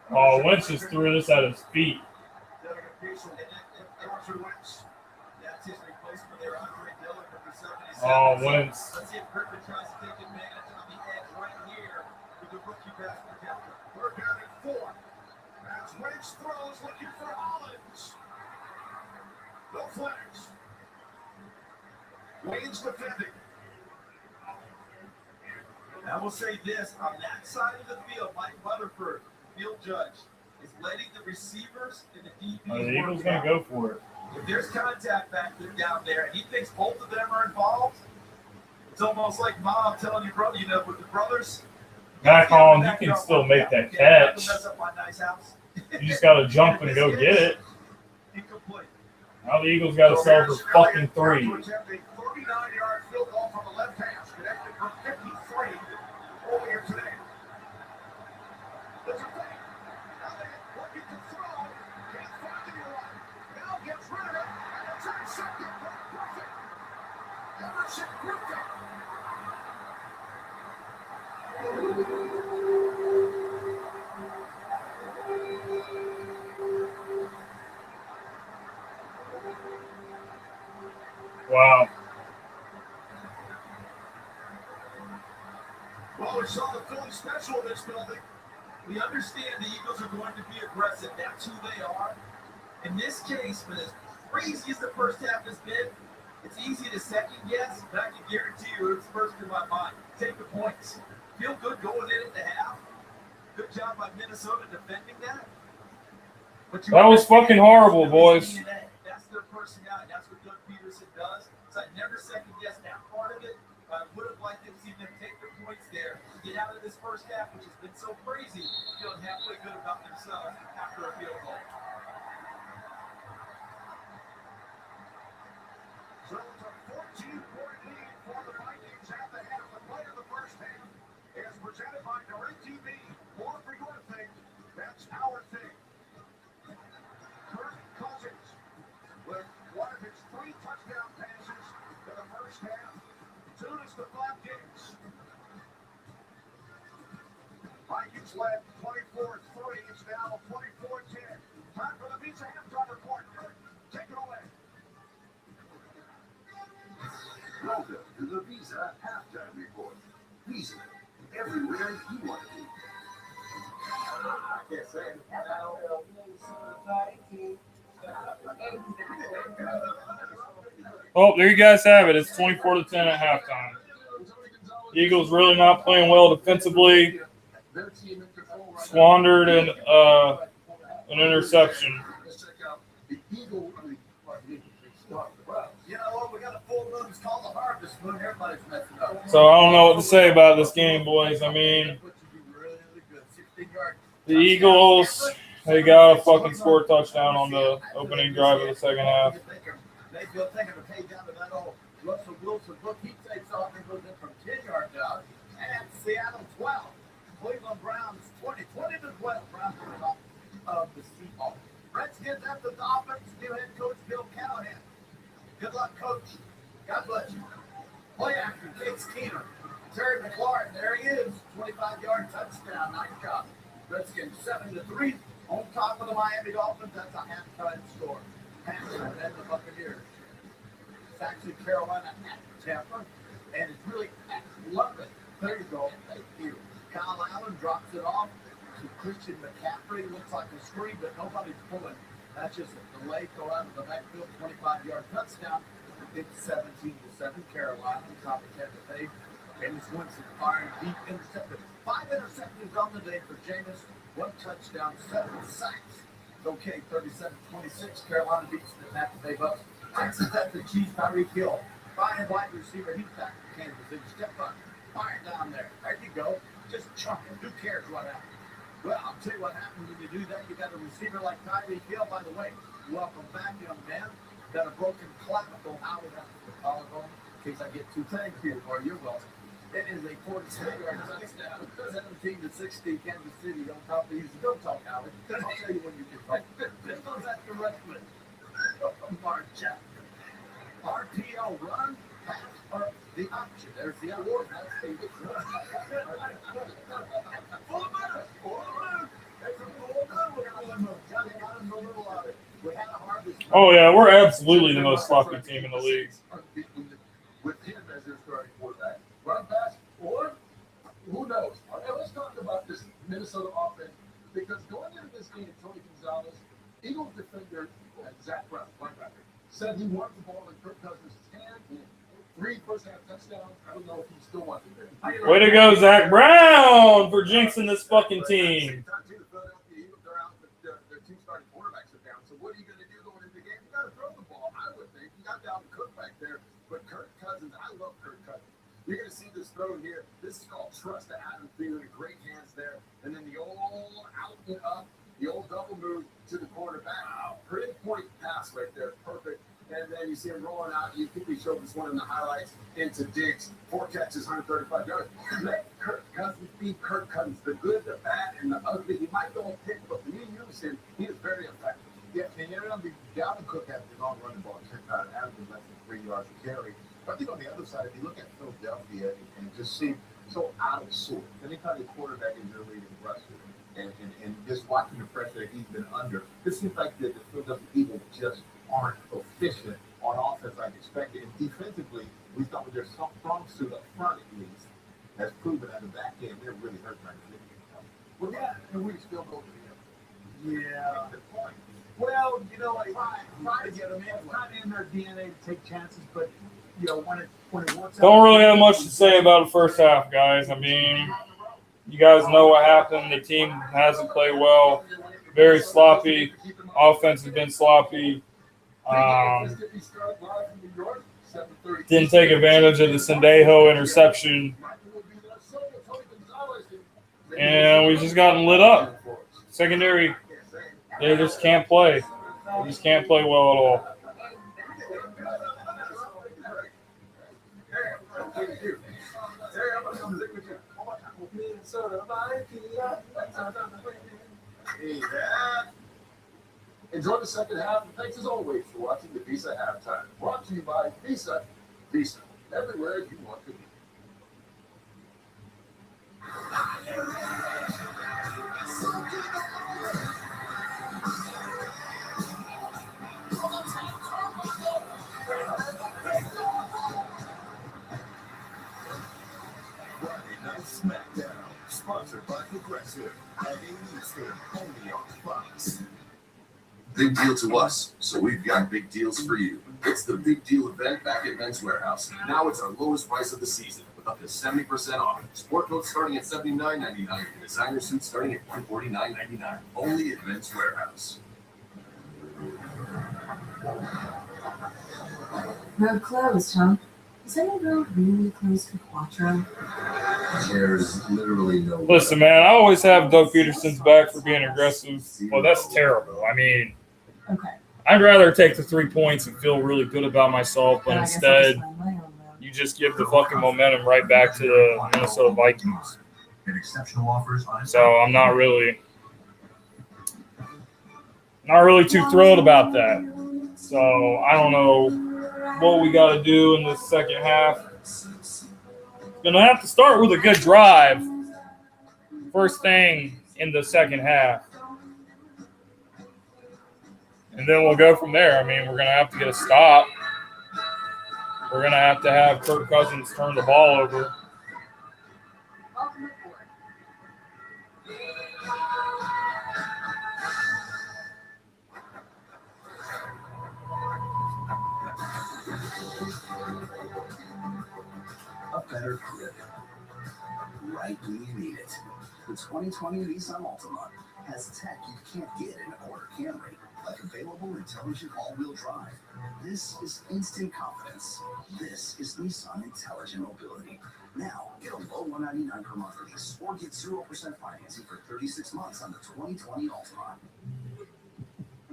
Oh, Wentz just threw this at his feet. Oh, Wentz. Let's see if Griffin tries to take advantage on the edge right here with the rookie pass protector. We're down at 4. As Wentz throws, looking for Hollins. No flags. Wayne's defending. I will say this, on that side of the field, Mike Rutherford, field judge, is letting the receivers and the DBs The Eagles going to go for it. If there's contact back there down there and he thinks both of them are involved, it's almost like mom telling you, brother, you know, with the brothers. Mac Hollins, you can still make that catch. Mess up my nice house. You just got to jump and go get it. Incomplete. Now the Eagles got to sell for fucking 3. To attempt a 39-yard field goal from the left hash, connected for 53 earlier today. There's a fake. Now they're looking to throw. Can't find anyone. Now gets rid of it. And it's intercepted. Perfect. Emerson Griffin. Wow. Well, we saw the Philly special in this building. We understand the Eagles are going to be aggressive. That's who they are. In this case, but as crazy as the first half has been, it's easy to second guess, but I can guarantee you it's first in my mind. Take the points. Feel good going in at the half. Good job by Minnesota defending that. That was fucking horrible, boys. That's their personality. That's what Doug Peterson does. So I never second guess that part of it. I would have liked to see them take their points there, get out of this first half, which has been so crazy, feeling halfway good about themselves after a field goal. So it's a 14-point lead for the Vikings at the half. The play of the first half is presented by DirecTV. More for your thing. That's our thing. Kirk Cousins with one of his 3 touchdown passes in the first half. Soon as the clock ticks. Vikings led 24-3. It's now 24-10. Time for the Visa halftime report. Take it away. Welcome to the Visa Halftime Report. Visa, everywhere you want to be. Yes, sir. Oh, there you guys have it. It's 24-10 at halftime. Eagles really not playing well defensively. Squandered an interception. You know what? We got a full moon. It's called the harvest moon. Everybody's messing up. So I don't know what to say about this game, boys. I mean, the Eagles They got a fucking score touchdown on the opening drive of the second half. Mayfield thinking to pay down to that old Russell Wilson book. He takes off and goes in from 10 yards out. And Seattle 12. Cleveland Browns 20 to 12. Browns on top of the Seahawks. Redskins after the offense, new head coach Bill Callahan. Good luck, coach. God bless you. Play action, Case Keener. Terry McLaurin, there he is. 25-yard touchdown. Nice job. Redskins 7-3. On top of the Miami Dolphins. That's a halftime score. Panthers and the Buccaneers. It's actually Carolina at Tampa. And it's really at London. There you go. Thank you. Kyle Allen drops it off to Christian McCaffrey. Looks like a screen, but nobody's pulling. That's just a delay. Go out of the backfield. 25-yard touchdown. It's 17-7. Carolina on top of Tampa Bay. Jameis Winston firing deep, intercepted. 5 interceptions on the day for Jameis. 1 touchdown, 7 sacks. Okay, 37-26. Carolina beats the Tampa Bay Bucks. Texas at the Chiefs. Tyreek Hill. Fine wide receiver. He's back to Kansas City. Step up. Fire down there. There you go. Just chunking. Who cares what happens? Well, I'll tell you what happens when you do that. You got a receiver like Tyreek Hill. By the way, welcome back, young man. Got a broken clavicle. How would that be? Collarbone? In case I get too thank you, or you're welcome. It is a 46-yard touchdown. 17-16, Kansas City on top of these. Don't talk, Howard. I'll tell you when you can talk. This goes at the Redmond. Mark Chapman. RPO run, pass, or the option. There's the award. That's the full minute. Full minute. That's a full minute. Johnny got him a little out of it. We had a harvest. Oh, yeah, we're absolutely the most sloppy team in the league. With him as their starting quarterback. Run pass, or who knows? Okay, let's talk about this Minnesota offense, because going into this game, Tony Gonzalez, Eagles defender Zach Brown, linebacker, said he wanted the ball in Kirk Cousins' hand. 3 first-half touchdowns. I don't know if he still wants it. Way to go, Zach Brown, for jinxing this fucking team. Their two starting quarterbacks are down. So what are you going to do going into the game? You got to throw the ball. I would think you got down Cook back there, but Kirk Cousins, I love Kirk Cousins. You're going to see this throw here. This is called trust to Adam Thielen in great hands there. And then the old out and up, the old double move to the quarterback. Wow. Pretty point pass right there. Perfect. And then you see him rolling out. You think we showed this one in the highlights into Diggs. 4 catches, 135 yards. Let Kirk Cousins be Kirk Cousins. The good, the bad, and the ugly. He might go and pick, but when you use him, he is very effective. Yeah, and you know, Dalvin Cook has been on running ball, averaging less than 3 yards a carry. But I think on the other side, if you look at Philadelphia and just see so out of sorts, anytime the quarterback is your leading rusher, and just watching the pressure that he's been under, it seems like the Philadelphia Eagles just aren't efficient on offense like expected. And defensively, we thought with their strong suit up front at least, has proven at the back end they're really hurt right now. Well, yeah, and we still go to the Yeah. Good point. Well, you know, try to get them in. It's not in their DNA to take chances, but you know, when it works out. Don't really have much to say about the first half, guys. I mean, you guys know what happened. The team hasn't played well. Very sloppy. Offense has been sloppy. Didn't take advantage of the Sendejo interception. And we've just gotten lit up. Secondary, they just can't play. They just can't play well at all. Enjoy the second half, and thanks as always for watching the Visa Halftime. Brought to you by Visa. Visa, everywhere you want to be. Friday Night SmackDown, sponsored by Progressive, at 8 Eastern, only on Fox. Big deal to us, so we've got big deals for you. It's the Big Deal event back at Men's Warehouse. Now it's our lowest price of the season, with up to 70% off. Sport coats starting at $79.99, and designer suits starting at $149.99. Only at Men's Warehouse. Road closed, huh? Is any road really closed for Quattro? There's literally no. Listen, man, I always have Doug Peterson's back for being aggressive. Well, that's terrible. I mean, Okay. I'd rather take the 3 points and feel really good about myself, but And I guess I'll instead, just find my own now. you just give the fucking momentum right back to the Minnesota Vikings. And exceptional offers on it. So I'm not really too thrilled about that. So I don't know what we got to do in this second half. Gonna have to start with a good drive first thing in the second half, and then we'll go from there. I mean, we're gonna have to get a stop. We're gonna have to have Kirk Cousins turn the ball over. A better grip. Right when you need it. The 2020 Nissan Altima has tech you can't get in a quarter Camry, like available intelligent all-wheel drive. This is instant confidence. This is Nissan Intelligent Mobility. Now, get a low $199 per month lease or get 0% financing for 36 months on the 2020 Altima.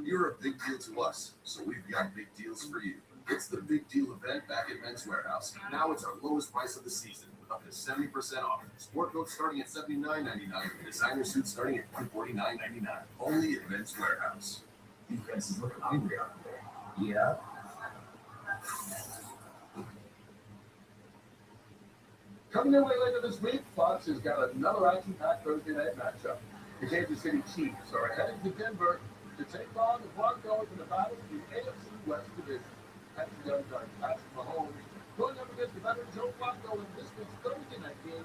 You're a big deal to us, so we've got big deals for you. It's the big deal event back at Men's Warehouse. Now it's our lowest price of the season, with up to 70% off. Sport coats starting at $79.99, and designer suits starting at $149.99. Only at Men's Warehouse. Defense is looking hungry out there. Yeah. Coming your way later this week, Fox has got another action-packed Thursday night matchup. The Kansas City Chiefs are heading to Denver to take on the Broncos in the battle for the AFC West Division. Patrick Mahomes are Patrick Mahomes going up against the veteran Joe Flacco in this week's Thursday night game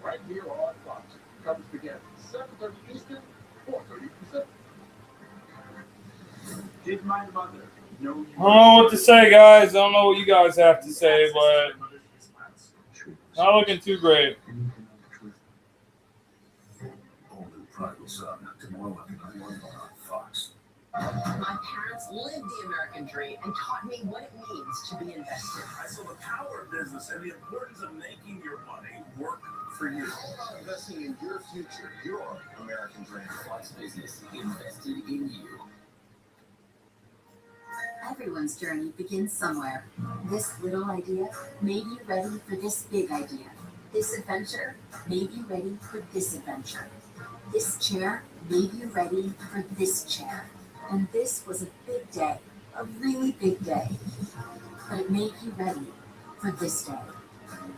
right here on Fox. Coverage begins 7:30 Eastern, 4:30 Pacific. Did my mother know you? I don't know what to say, guys. I don't know what you guys have to say, but not looking too great. Old and prodigal son, tomorrow at 9 on Fox. My parents lived the American dream and taught me what it means to be invested. I saw the power of business and the importance of making your money work for you. Investing in your future, your American dream. Fox Business invested in you. Everyone's journey begins somewhere. This little idea made you ready for this big idea. This adventure made you ready for this adventure. This chair made you ready for this chair. And this was a big day, a really big day. But it made you ready for this day.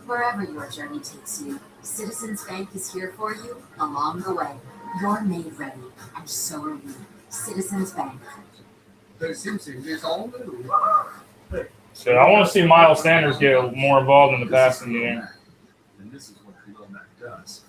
Wherever your journey takes you, Citizens Bank is here for you along the way. You're made ready, and so are we. Citizens Bank. So I want to see Miles Sanders get more involved in the passing game. And this is what Khalil Mack does.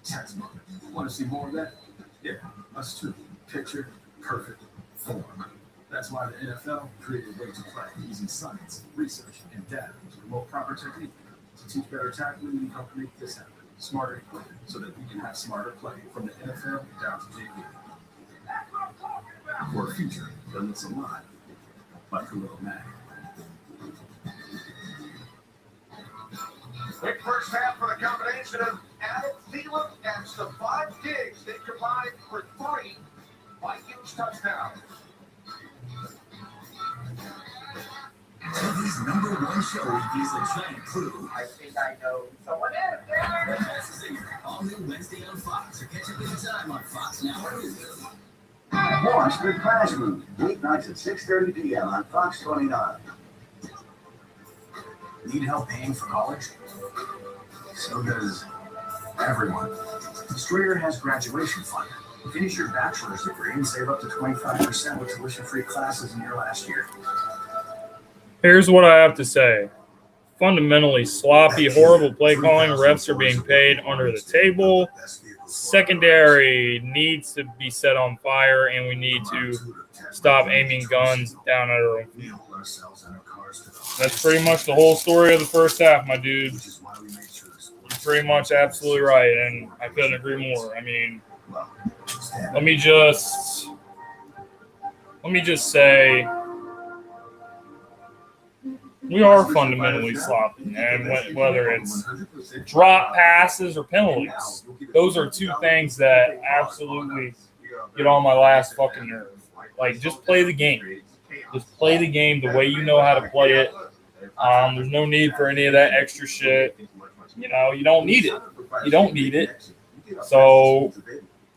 Textbook. Want to see more of that? Yeah, us too. Picture perfect form. That's why the NFL created Way to Play using science, research, and data to promote proper technique to teach better tackling and help make this happen. Smarter equipment so that we can have smarter play from the NFL down to JV. For a future that looks a lot like Khalil Mack. Quick first half for the combination of Adam Thielen and Stephon Diggs. They combined for 3 Vikings touchdowns. TV's #1 show reviews a giant crew. I think I know someone out there. All new Wednesday on Fox. Or catch up anytime on Fox Now or Hulu. Watch The Crash Movie, weeknights at 6:30 p.m. on Fox 29. Need help paying for college? So does everyone. Strayer has graduation fund. Finish your bachelor's degree and save up to 25% with tuition-free classes in your last year. Here's what I have to say. Fundamentally sloppy, horrible play calling. Refs are being paid under the table. Secondary needs to be set on fire, and we need to stop aiming guns down at our own feet. That's pretty much the whole story of the first half, my dude. You're pretty much absolutely right, and I couldn't agree more. I mean, let me just say, We are fundamentally sloppy, and whether it's drop passes or penalties, those are two things that absolutely get on my last fucking nerve. Like, just play the game. Just play the game the way you know how to play it. There's no need for any of that extra shit. You know, you don't need it. You don't need it. So,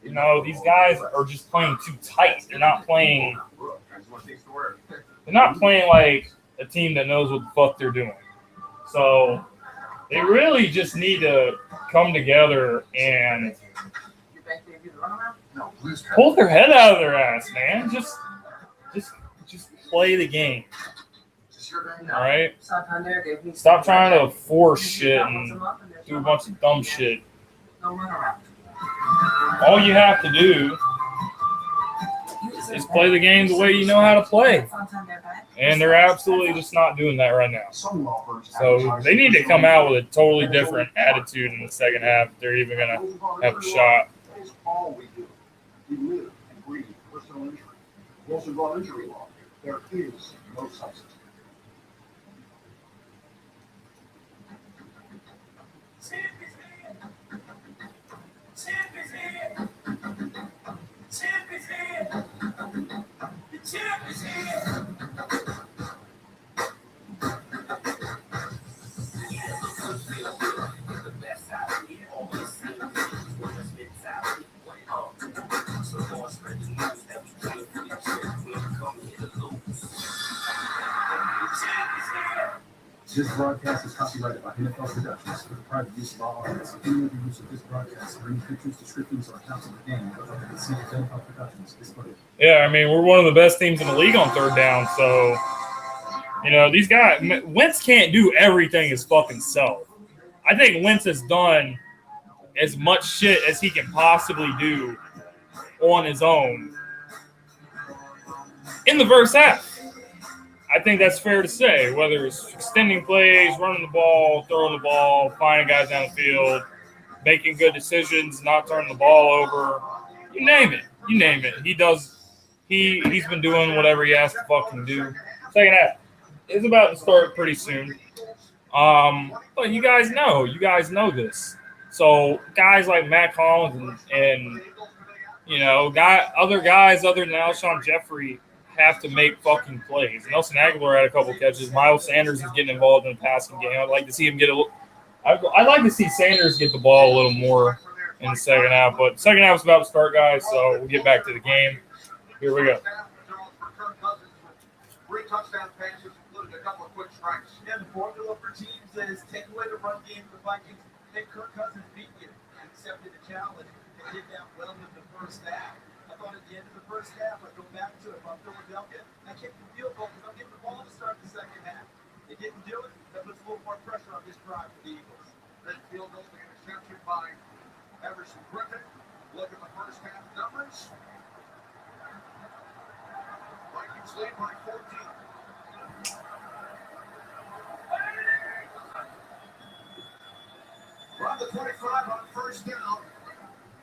you know, these guys are just playing too tight. They're not playing like a team that knows what the fuck they're doing. So they really just need to come together and pull their head out of their ass, man. Just play the game. All right? Stop trying to force shit and do a bunch of dumb shit. All you have to do is play the game the way you know how to play. And they're absolutely just not doing that right now. So they need to come out with a totally different attitude in the second half if they're even going to have a shot. It's all we do. We live and breathe personal injury. Most of our injury law. There is no substitute. Champ is here. The champ is here. This broadcast is copyrighted by NFL Productions for the private use of all artists. Any other use of this broadcast or any pictures, descriptions, or accounts of the game without the consent of NFL Productions is prohibited. Yeah, I mean, we're one of the best teams in the league on third down, so, you know, these guys, Wentz can't do everything his fucking self. I think Wentz has done as much shit as he can possibly do on his own in the first half. I think that's fair to say, whether it's extending plays, running the ball, throwing the ball, finding guys down the field, making good decisions, not turning the ball over. You name it. You name it. He does. He's been doing whatever he has to fucking do. Second half is about to start pretty soon. But you guys know this. So guys like Matt Collins and you know, other guys other than Alshon Jeffrey have to make fucking plays. Nelson Aguilar had a couple catches. Miles Sanders is getting involved in the passing game. I'd like to see him get I'd like to see Sanders get the ball a little more in the second half. But second half is about to start, guys, so we'll get back to the game. Here we go. 3 touchdown passes, including a couple of quick strikes. And the formula for teams that is take away the run game for the Vikings. Hey, Kirk Cousins beat you and accepted the challenge and did that well in the first half. I thought at the end of the first half, I'd go back to it. If I'm Philadelphia, I kicked the field goal because I'm getting the ball to start the second half. They didn't do it. That puts a little more pressure on this drive for the Eagles. That field goal, the interception by Everson Griffin. Look at the first half numbers. Vikings lead by 14. Around the 25 on first down.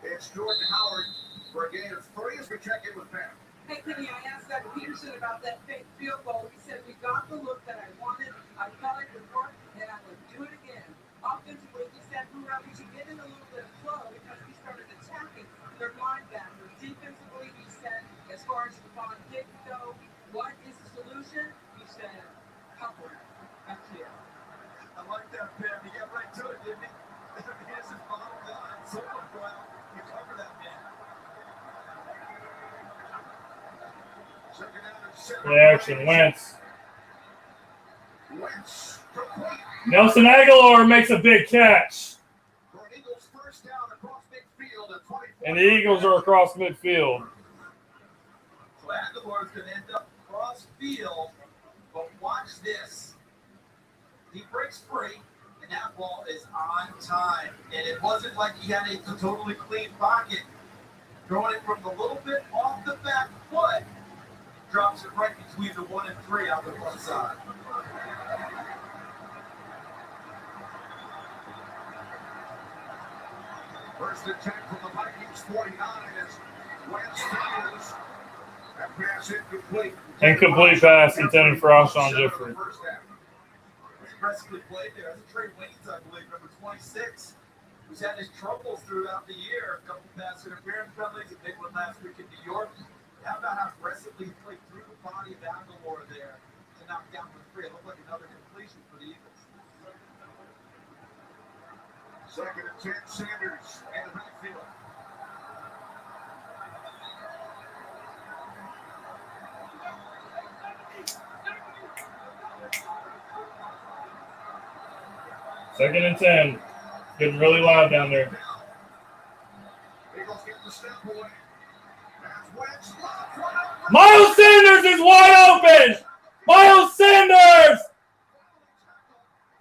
It's Jordan Howard for a gain of 3 as we check in with Pam. Hey, Kenny, I asked Doug Peterson about that fake field goal. He said, we got the look that I wanted. I thought it would work, and I would do it again. Offensively, he said, we should get in a little bit of flow because we started attacking their linebackers. Defensively, he said, as far as the ball kick go, what is the solution? He said, cover it. That's it. I like that, Pam. He got right to it, didn't he? Here's his bottom line. So well, you cover that man. Reaction, Wentz. Nelson Aguilar makes a big catch. And the Eagles are across midfield. So Aguilar's going to end up cross field, but watch this. He breaks free, and that ball is on time. And it wasn't like he had a totally clean pocket. Throwing it from a little bit off the back foot, drops it right between the 1 and 3 on the one side. First attack from the Vikings 49 as Wentz fires. That pass incomplete. Incomplete pass intended for Alshon Jeffrey. impressively played there. That's a Trey Waynes, I believe, number 26, who's had his troubles throughout the year. A couple pass interference penalties, a big one last week in New York. How about how aggressively he played through the body of Aguilar there to knock down the three? It looked like another completion for the Eagles. Second and 10, Sanders in the backfield. Second and 10. Getting really loud down there. Eagles get the step away. Miles Sanders is wide open. Miles Sanders.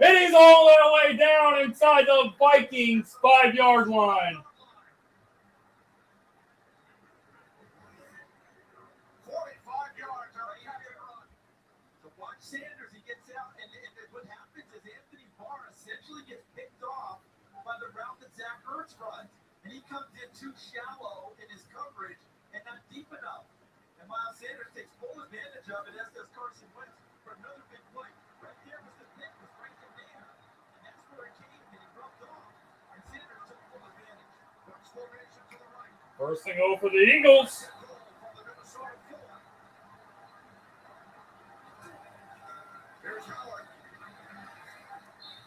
And he's all the way down inside the Vikings 5-yard line. 45 yards on a heavy run. So watch Sanders. He gets out, and what happens is Anthony Barr essentially gets picked off by the route that Zach Ertz runs. And he comes in too shallow in his coverage and not deep enough. And Miles Sanders takes full advantage of it, as does Carson Wentz, for another big play. Right there was the pick, was right in there. And that's where it came, and he rubbed off. And Sanders took full advantage. First formation to the right. First and goal for the Eagles.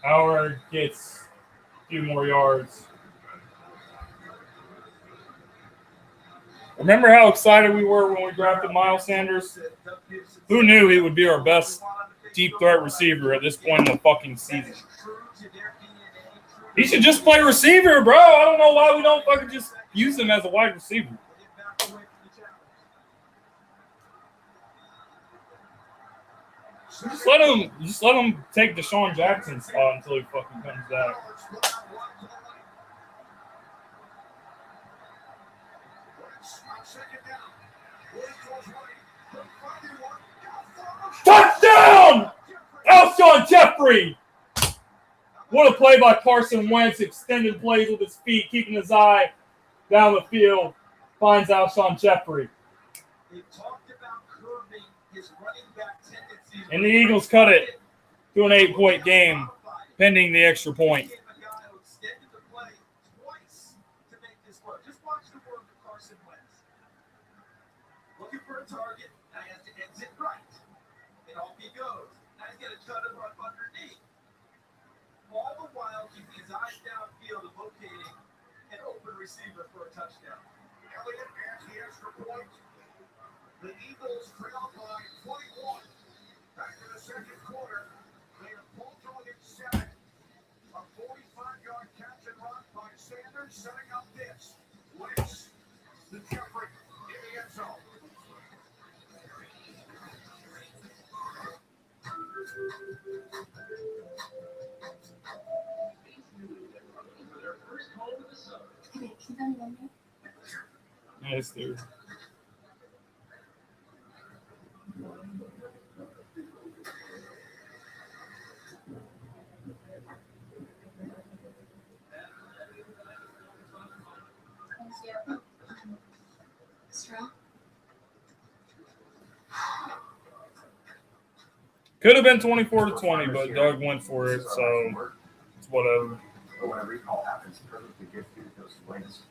Howard gets a few more yards. Remember how excited we were when we drafted Miles Sanders? Who knew he would be our best deep threat receiver at this point in the fucking season? He should just play receiver, bro. I don't know why we don't fucking just use him as a wide receiver. Just let him take Deshaun Jackson's spot until he fucking comes back. Touchdown! Alshon Jeffrey! What a play by Carson Wentz, extended plays with his feet, keeping his eye down the field. Finds Alshon Jeffrey. And the Eagles cut it to an 8-point game, pending the extra point. Looking for a target. Now he has to exit right. And off he goes. Now he's going to cut him up underneath. All the while keeping his eyes downfield and locating an open receiver for a touchdown. Elliott has the extra point. The Eagles trail by 21. Back in the second quarter, they are pulled to within 7. A 45-yard catch and run by Sanders, setting up this. Wentz to Jeffrey in the end zone. Nice, dude. Could have been 24-20, but Doug went for it, so it's whatever. But when a recall happens, perfectly good food goes to waste.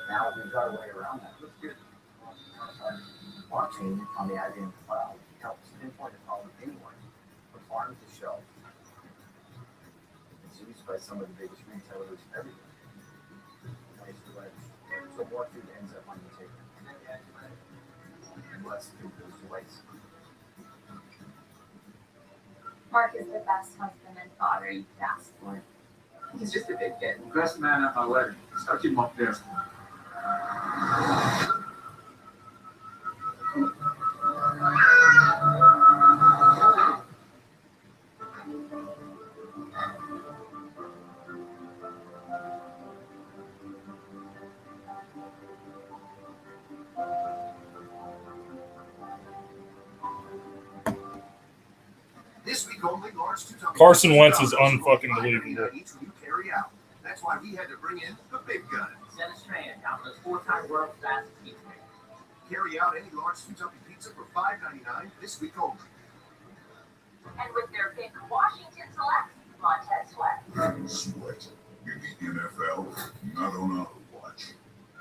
Now we've got a way around that. Looks good. Blockchain on the IBM cloud helps pinpoint a problem anywhere, from farm to shelf. It's used by some of the biggest retailers everywhere. Waste to wedge. So more food ends up on the table. And less food goes to waste. Mark is the best husband and father you could ask for. He's just a big kid. Best man at my wedding. So keep him up there. This week only, large two-ton Carson Wentz is unfucking believable. each you carry out. That's why we had to bring in the big guns. Dennis Tran, Domino's 4-time world's fastest pizza. Carry out any large two-topping pizza for $5.99 this week only. And with their pick, Washington selects Montez Sweat. Sweat. In the NFL, not on auto watch.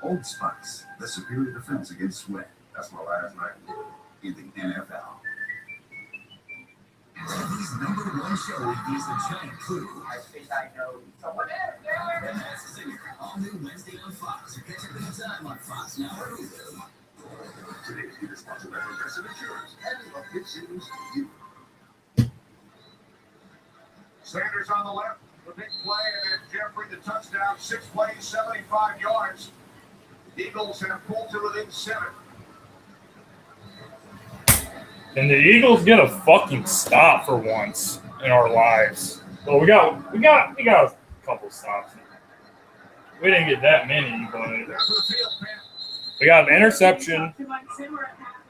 Old Spice, the superior defense against sweat. That's my last night in the NFL. TV's #1 show is the Giant Crew. I think I know someone. All new Wednesday on Fox. Catch up anytime on Fox Now or Hulu. Today's game is sponsored by Progressive Insurance. Having a good seems you. Sanders on the left, the big play, and then Jeffrey the touchdown. 6 plays, 75 yards. Eagles have pulled to within 7. Can the Eagles get a fucking stop for once in our lives? Well, we got a couple stops. We didn't get that many, but we got an interception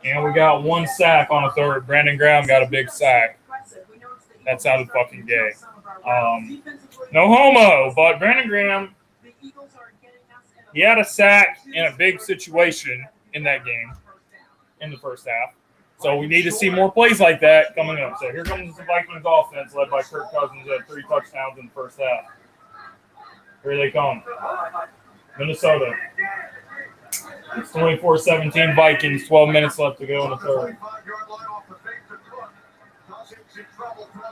and we got 1 sack on a third. Brandon Graham got a big sack. That sounded fucking gay. No homo, but Brandon Graham, he had a sack in a big situation in that game in the first half. So we need to see more plays like that coming up. So here comes the Vikings offense led by Kirk Cousins at 3 touchdowns in the first half. Here they come. Minnesota. It's 24-17 Vikings, 12 minutes left to go in the third.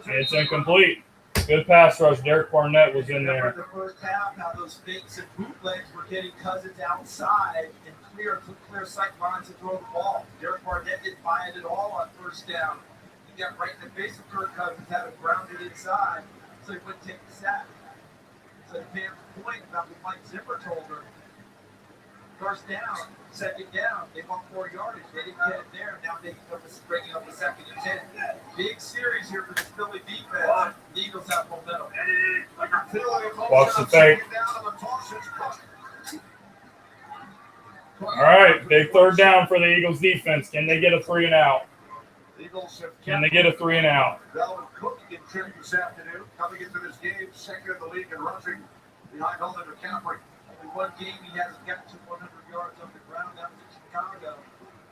And it's incomplete. Good pass rush. Derek Barnett was in there. The first half, how those fakes and bootlegs were getting Cousins outside and clear sight lines to throw the ball. Derek Barnett didn't buy it at all on first down. He got right in the face of Kirk Cousins, had him grounded inside, so he wouldn't take the sack. So to Pam's point about what Mike Zimmer told her, first down, second down, they want 4 yardage. They didn't get it there. Now they bringing up the 2nd and 10. Big series here for the Philly defense. The Eagles have momentum. Watch the fake. All right, big third down for the Eagles defense. Can they get a 3 and out? Can they get a 3 and out? Dalvin Cook in check this afternoon, coming into this game, 2nd in the league in rushing behind Holden McCaffrey. In one game, he hasn't gotten to 100 yards on the ground. That was in Chicago,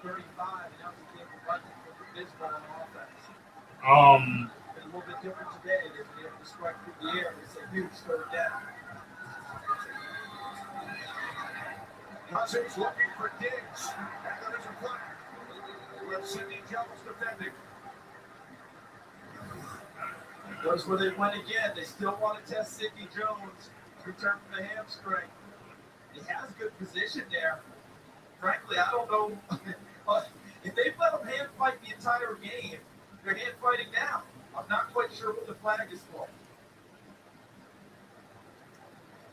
35, and that was a game of running for Bisbal on offense. It's a little bit different today. They've been able to strike through the air. It's a huge third down. Cousins looking for Diggs. And there is a flag. With Sidney Jones defending. Goes where they went again. They still want to test Sidney Jones. Return from the hamstring. He has good position there. Frankly, I don't know. If they've let him hand fight the entire game, they're hand fighting now. I'm not quite sure what the flag is for.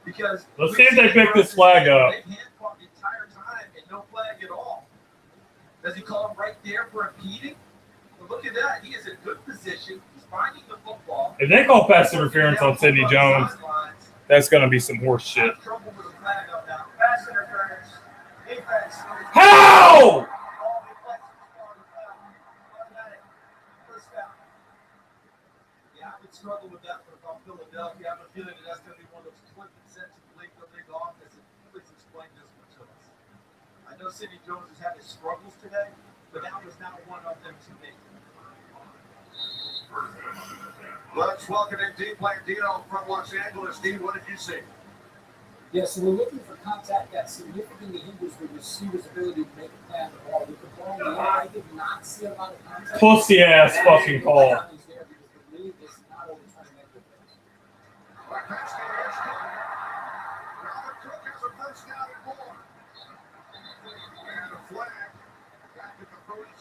Because let's see if they pick this flag up. They've hand fought the entire time and no flag at all. Does he call him right there for impeding? But look at that. He is in good position. He's finding the football. If they call pass interference on Sidney Jones, that's going to be some horse shit. How? Yeah, I would struggle with that from Philadelphia. I have a feeling that that's going to be one of those Clinton sent to the league office and please explain this one to us. I know Sidney Jones has had his struggles today, but that was not one of them to me. Let's welcome in Dean Blandino from Los Angeles. Dean, what did you see? Yeah, so we're looking for contact that significantly hinders the receiver's ability to make a play on the ball. With the ball in the air, I did not see a lot of contact. Pussy ass fucking call.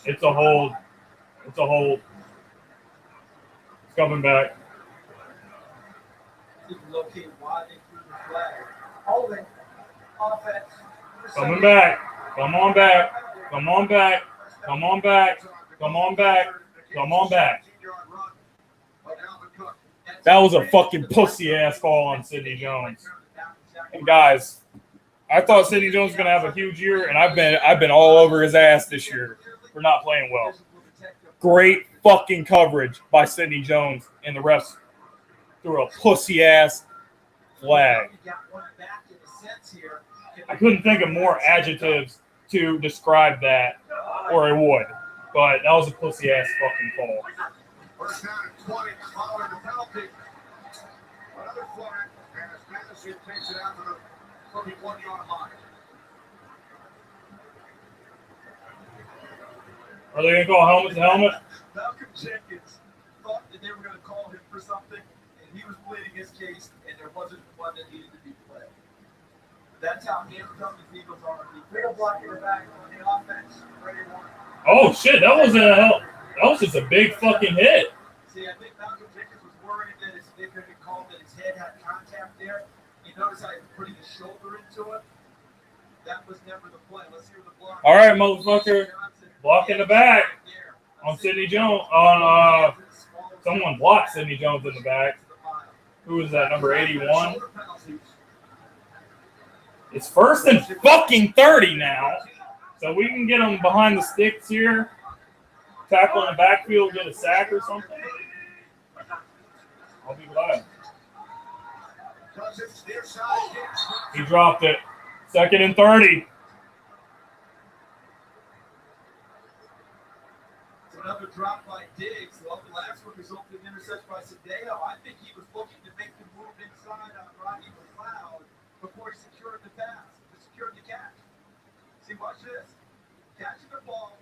It's a hold. It's a hold. It's coming back. You can locate why they threw the flag. Holding. Offense. Coming back. Come on back. Come on back. Come on back. Come on back. Come on back. That was a fucking pussy ass call on Sidney Jones. And guys, I thought Sidney Jones was gonna have a huge year, and I've been all over his ass this year for not playing well. Great fucking coverage by Sidney Jones, and the refs threw a pussy ass flag. I couldn't think of more adjectives to describe that, or I would, but that was a pussy ass fucking call. First down and 20, following the penalty. Another flag, as Madison takes it out to the 31-yard line. Are they going to call helmet to helmet? Malcolm Jenkins thought that they were going to call him for something, and he was pleading his case, and there wasn't one that needed to be played. That's how handcuffed the Eagles are. They're blocking the back on the offense. Ready one. Oh, shit. That wasn't a help. That was just a big fucking hit. See, I think Malcolm Jenkins was worried that his they could get called that his head had contact there. You notice how he was putting his shoulder into it? That was never the play. Let's hear the block. All right, motherfucker. Block in the back on Sidney Jones. On someone blocked Sidney Jones in the back. Who is that? Number 81. It's first and fucking 30 now, so we can get them behind the sticks here. Tackle in the backfield, get a sack or something. I'll be glad. He dropped it. Second and 30. Another drop by Diggs. Well, the last one resulted in interception by Sadeo. I think he was looking to make the move inside on Rodney McLeod before he secured the pass, secured the catch. See, watch this. Catching the ball.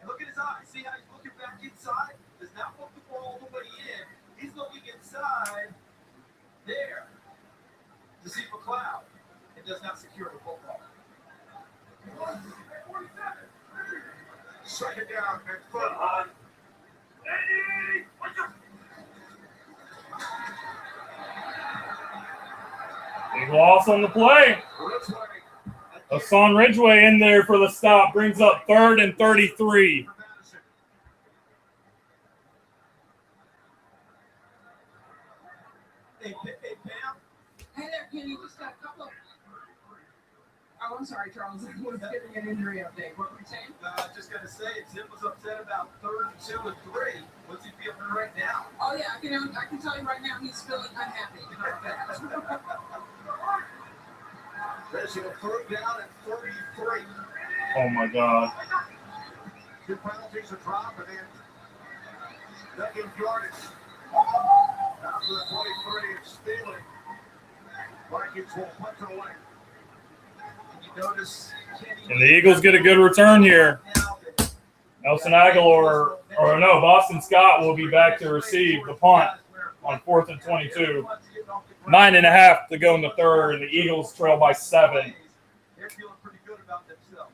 And look at his eyes. See how he's looking back inside? Does not put the ball all the way in. He's looking inside there to see McLeod. And does not secure the football. Second down and 30. Big loss on the play. Hassan Ridgeway in there for the stop. Brings up 3rd and 33. Hey, Pam. Hey there, Kenny. Just got a couple of... Oh, I'm sorry, Charles. I was giving an injury update. What were you saying? I was just going to say, Zim was upset about 3rd and 2 and 3. What's he feeling right now? Oh, yeah. I can tell you right now he's feeling unhappy. There's a third down at 33. Oh, my God. 2 penalties, a drop, and then second yardage. After the 23, it's stealing. Vikings will punt it away. And the Eagles get a good return here. Nelson Aguilar, or no, Boston Scott will be back to receive the punt on 4th and 22. 9.5 to go in the third. The Eagles trail by 7. They're feeling pretty good about themselves.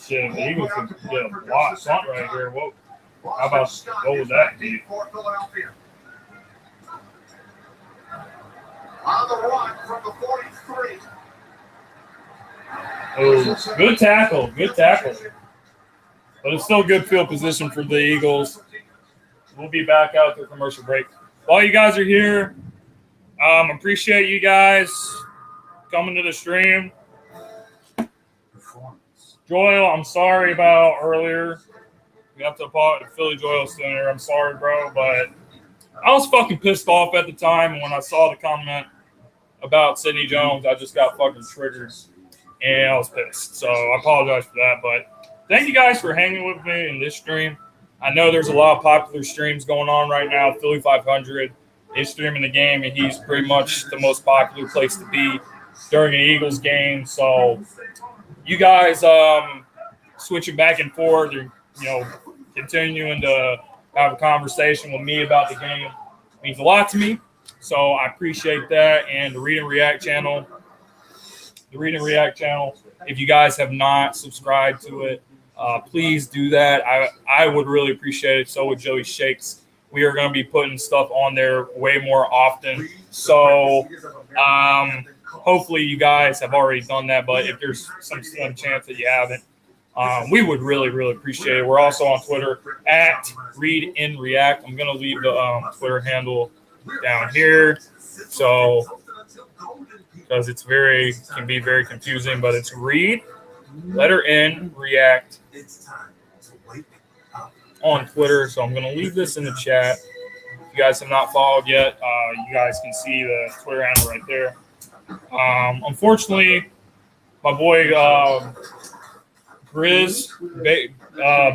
Shit, the Eagles can get a block punt right here. Whoa. How about, what was that? For Philadelphia. On the run from the 43. Oh, good tackle. Good tackle. But it's still good field position for the Eagles. We'll be back out to commercial break. While you guys are here, appreciate you guys coming to the stream. Joel, I'm sorry about earlier. We have to apologize to Philly Joel still here. I'm sorry, bro, but I was fucking pissed off at the time when I saw the comment about Sidney Jones. I just got fucking triggered, and I was pissed. So I apologize for that, but thank you guys for hanging with me in this stream. I know there's a lot of popular streams going on right now. Philly 500 is streaming the game, and he's pretty much the most popular place to be during an Eagles game. So you guys switching back and forth, or continuing to have a conversation with me about the game means a lot to me. So I appreciate that. And the Read and React channel, if you guys have not subscribed to it, please do that. I would really appreciate it. So would Joey Shakes. We are going to be putting stuff on there way more often. So hopefully you guys have already done that. But if there's some chance that you haven't, we would really, really appreciate it. We're also on Twitter at Read and React. I'm going to leave the Twitter handle down here. So because can be very confusing, but it's Read, letter N, React on Twitter. So I'm going to leave this in the chat. If you guys have not followed yet, you guys can see the Twitter handle right there. Unfortunately, My boy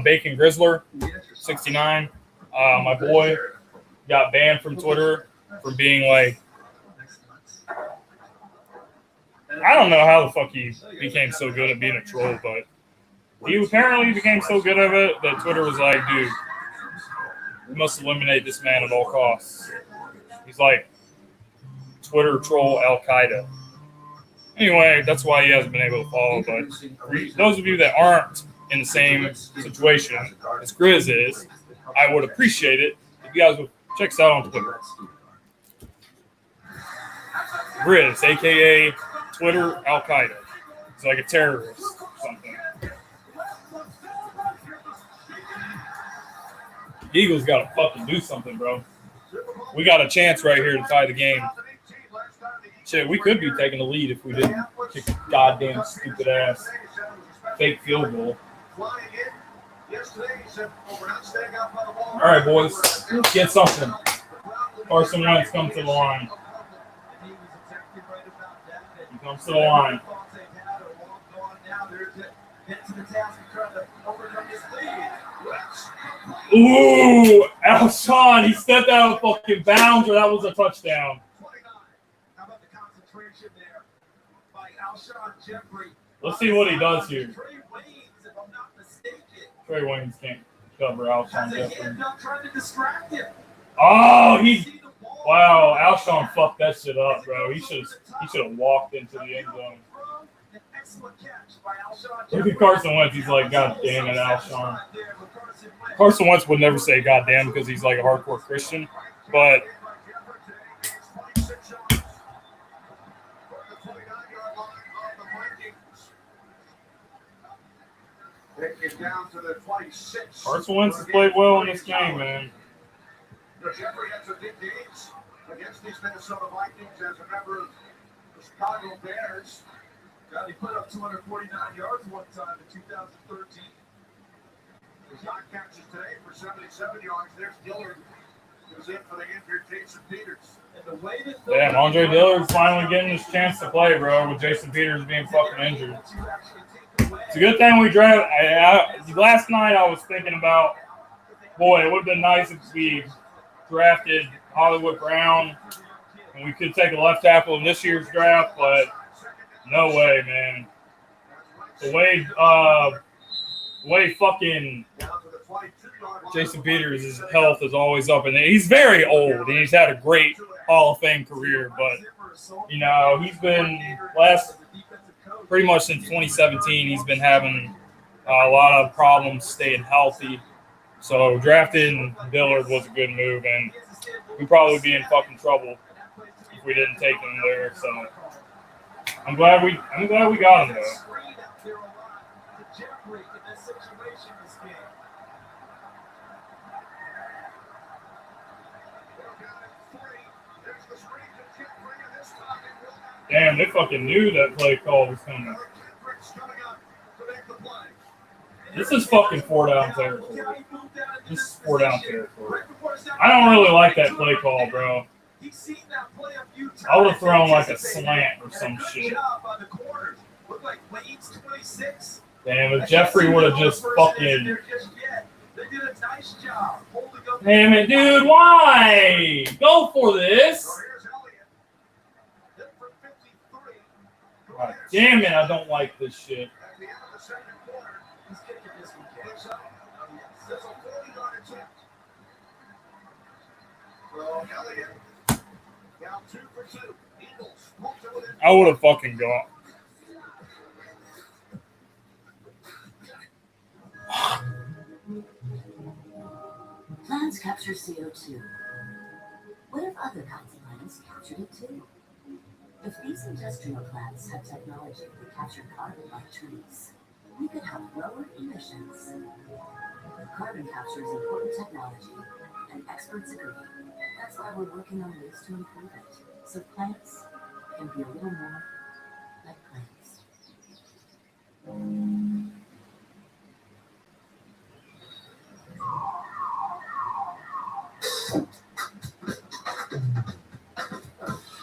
Bacon Grizzler, 69. My boy got banned from Twitter for being like, I don't know how the fuck he became so good at being a troll, but he apparently became so good at it that Twitter was like, dude, we must eliminate this man at all costs. He's like Twitter troll Al Qaeda. Anyway, that's why he hasn't been able to follow. But for those of you that aren't in the same situation as Grizz is, I would appreciate it if you guys would check us out on Twitter. Grizz, aka Twitter Al Qaeda. He's like a terrorist or something. Eagles got to fucking do something, bro. We got a chance right here to tie the game. Shit, we could be taking the lead if we didn't kick a goddamn stupid ass fake field goal. All right, boys, get something. Carson Wentz comes to the line. He comes to the line. Ooh, Alshon, he stepped out of fucking bounds, or that was a touchdown. Let's see what he does here. Trey Waynes can't cover Alshon Jeffrey. Oh, wow, Alshon fucked that shit up, bro. He should have walked into the end zone. Look at Carson Wentz. He's like, God damn it, Alshon. Carson Wentz would never say God damn because he's like a hardcore Christian, but Down to the 26. Carson Wentz has played well in this game, man. Jeffrey had some big games against these Minnesota Vikings as a member of the Chicago Bears. He put up 249 yards one time in 2013. His 9 catches today for 77 yards. There's Dillard, who's in for the injured Jason Peters. Damn, Andre Dillard's finally getting his chance to play, bro, with Jason Peters being fucking injured. It's a good thing we drafted. Last night I was thinking about, boy, it would have been nice if we drafted Hollywood Brown and we could take a left tackle in this year's draft, but no way, man. The way fucking Jason Peters' his health is always up, and he's very old, and he's had a great Hall of Fame career, but, you know, he's been pretty much since 2017, he's been having a lot of problems staying healthy. So drafting Dillard was a good move, and we'd probably be in fucking trouble if we didn't take him there. So I'm glad we got him though. Damn, they fucking knew that play call was coming. This is fucking 4-down territory. This is 4-down territory. I don't really like that play call, bro. I would have thrown like a slant or some shit. Damn, if Jeffrey would have just fucking... Damn it, dude, why? Go for this. God damn it, I don't like this shit. I would have fucking gone. Plants capture CO2. What if other kinds of plants captured it too? If these industrial plants had technology that captured carbon like trees, we could have lower emissions. Carbon capture is important technology, and experts agree. That's why we're working on ways to improve it, so plants can be a little more like plants.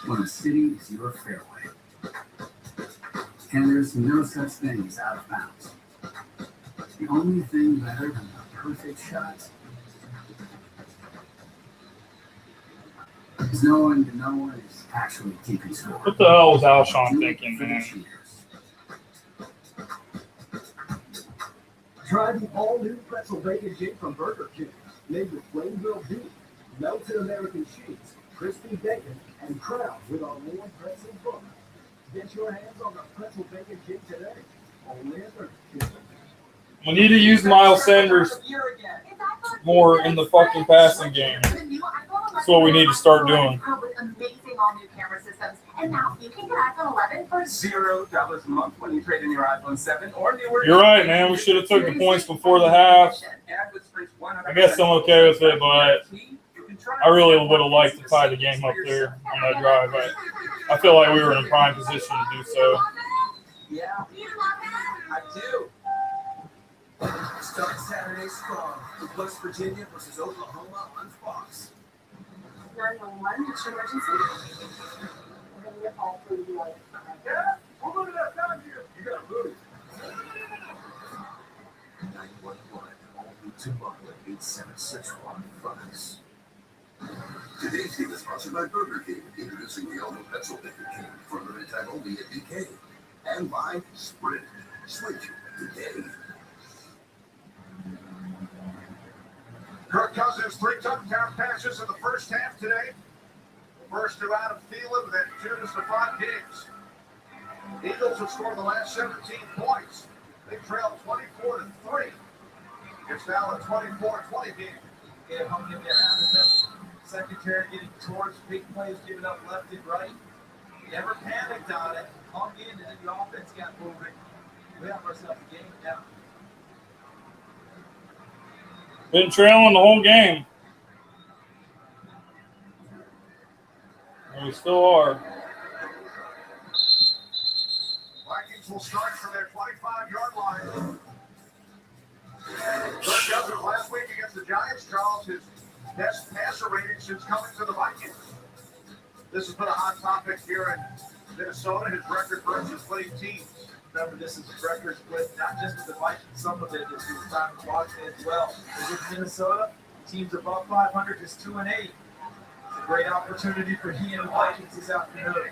When a city is your fairway, And there's no such thing as out of bounds. The only thing better than a perfect shot is knowing that no one is actually keeping score. What the hell was Alshon thinking, man? Try the all-new pretzel bacon shake from Burger King, made with flame grilled beef, melted American cheese, crispy bacon, and crowned with our warm pretzel bun. Get your hands on the pretzel bacon shake today, only at Burger King. We need to use Miles Sanders more in the fucking passing game. That's what we need to start doing. With amazing all-new camera systems, and now you can get iPhone 11 for $0 a month when you trade in your iPhone 7 or newer. You're right, man. We should have took the points before the half. I guess I'm okay with it, but I really would have liked to tie the game up there on that drive. I feel like we were in a prime position to do so. Yeah, I do. Start Saturday strong with West Virginia versus Oklahoma on Fox. 911, what's your emergency? We're going to get all three of you out. Yeah, we're running out of time here. You got to move. 911, only tomorrow at 8/7/6 on Fox. Today's game is sponsored by Burger King, introducing the all-new Pretzel Bacon King for a limited time only at BK. And by Sprint. Switch today. Kirk Cousins, 3 touchdown passes in the first half today. The first to Adam Thielen, then 2 to Stephon Diggs. Eagles have scored the last 17 points. They trailed 24-3. It's now a 24-20 game. Yeah, hung in there, Adam. Secondary getting towards big plays, giving up left and right. Never panicked on it. Hung in, and then the offense got moving. We have ourselves a game now. Been trailing the whole game. And we still are. Vikings will start from their 25-yard line. Kirk Cousins last week against the Giants, Charles, his best passer rating since coming to the Vikings. This has been a hot topic here in Minnesota, his record versus winning teams. Remember, this is a record split, not just with the Vikings, some of it is with Simon Washington as well. And with Minnesota, teams above 500 is 2-8. It's a great opportunity for he and the Vikings this afternoon.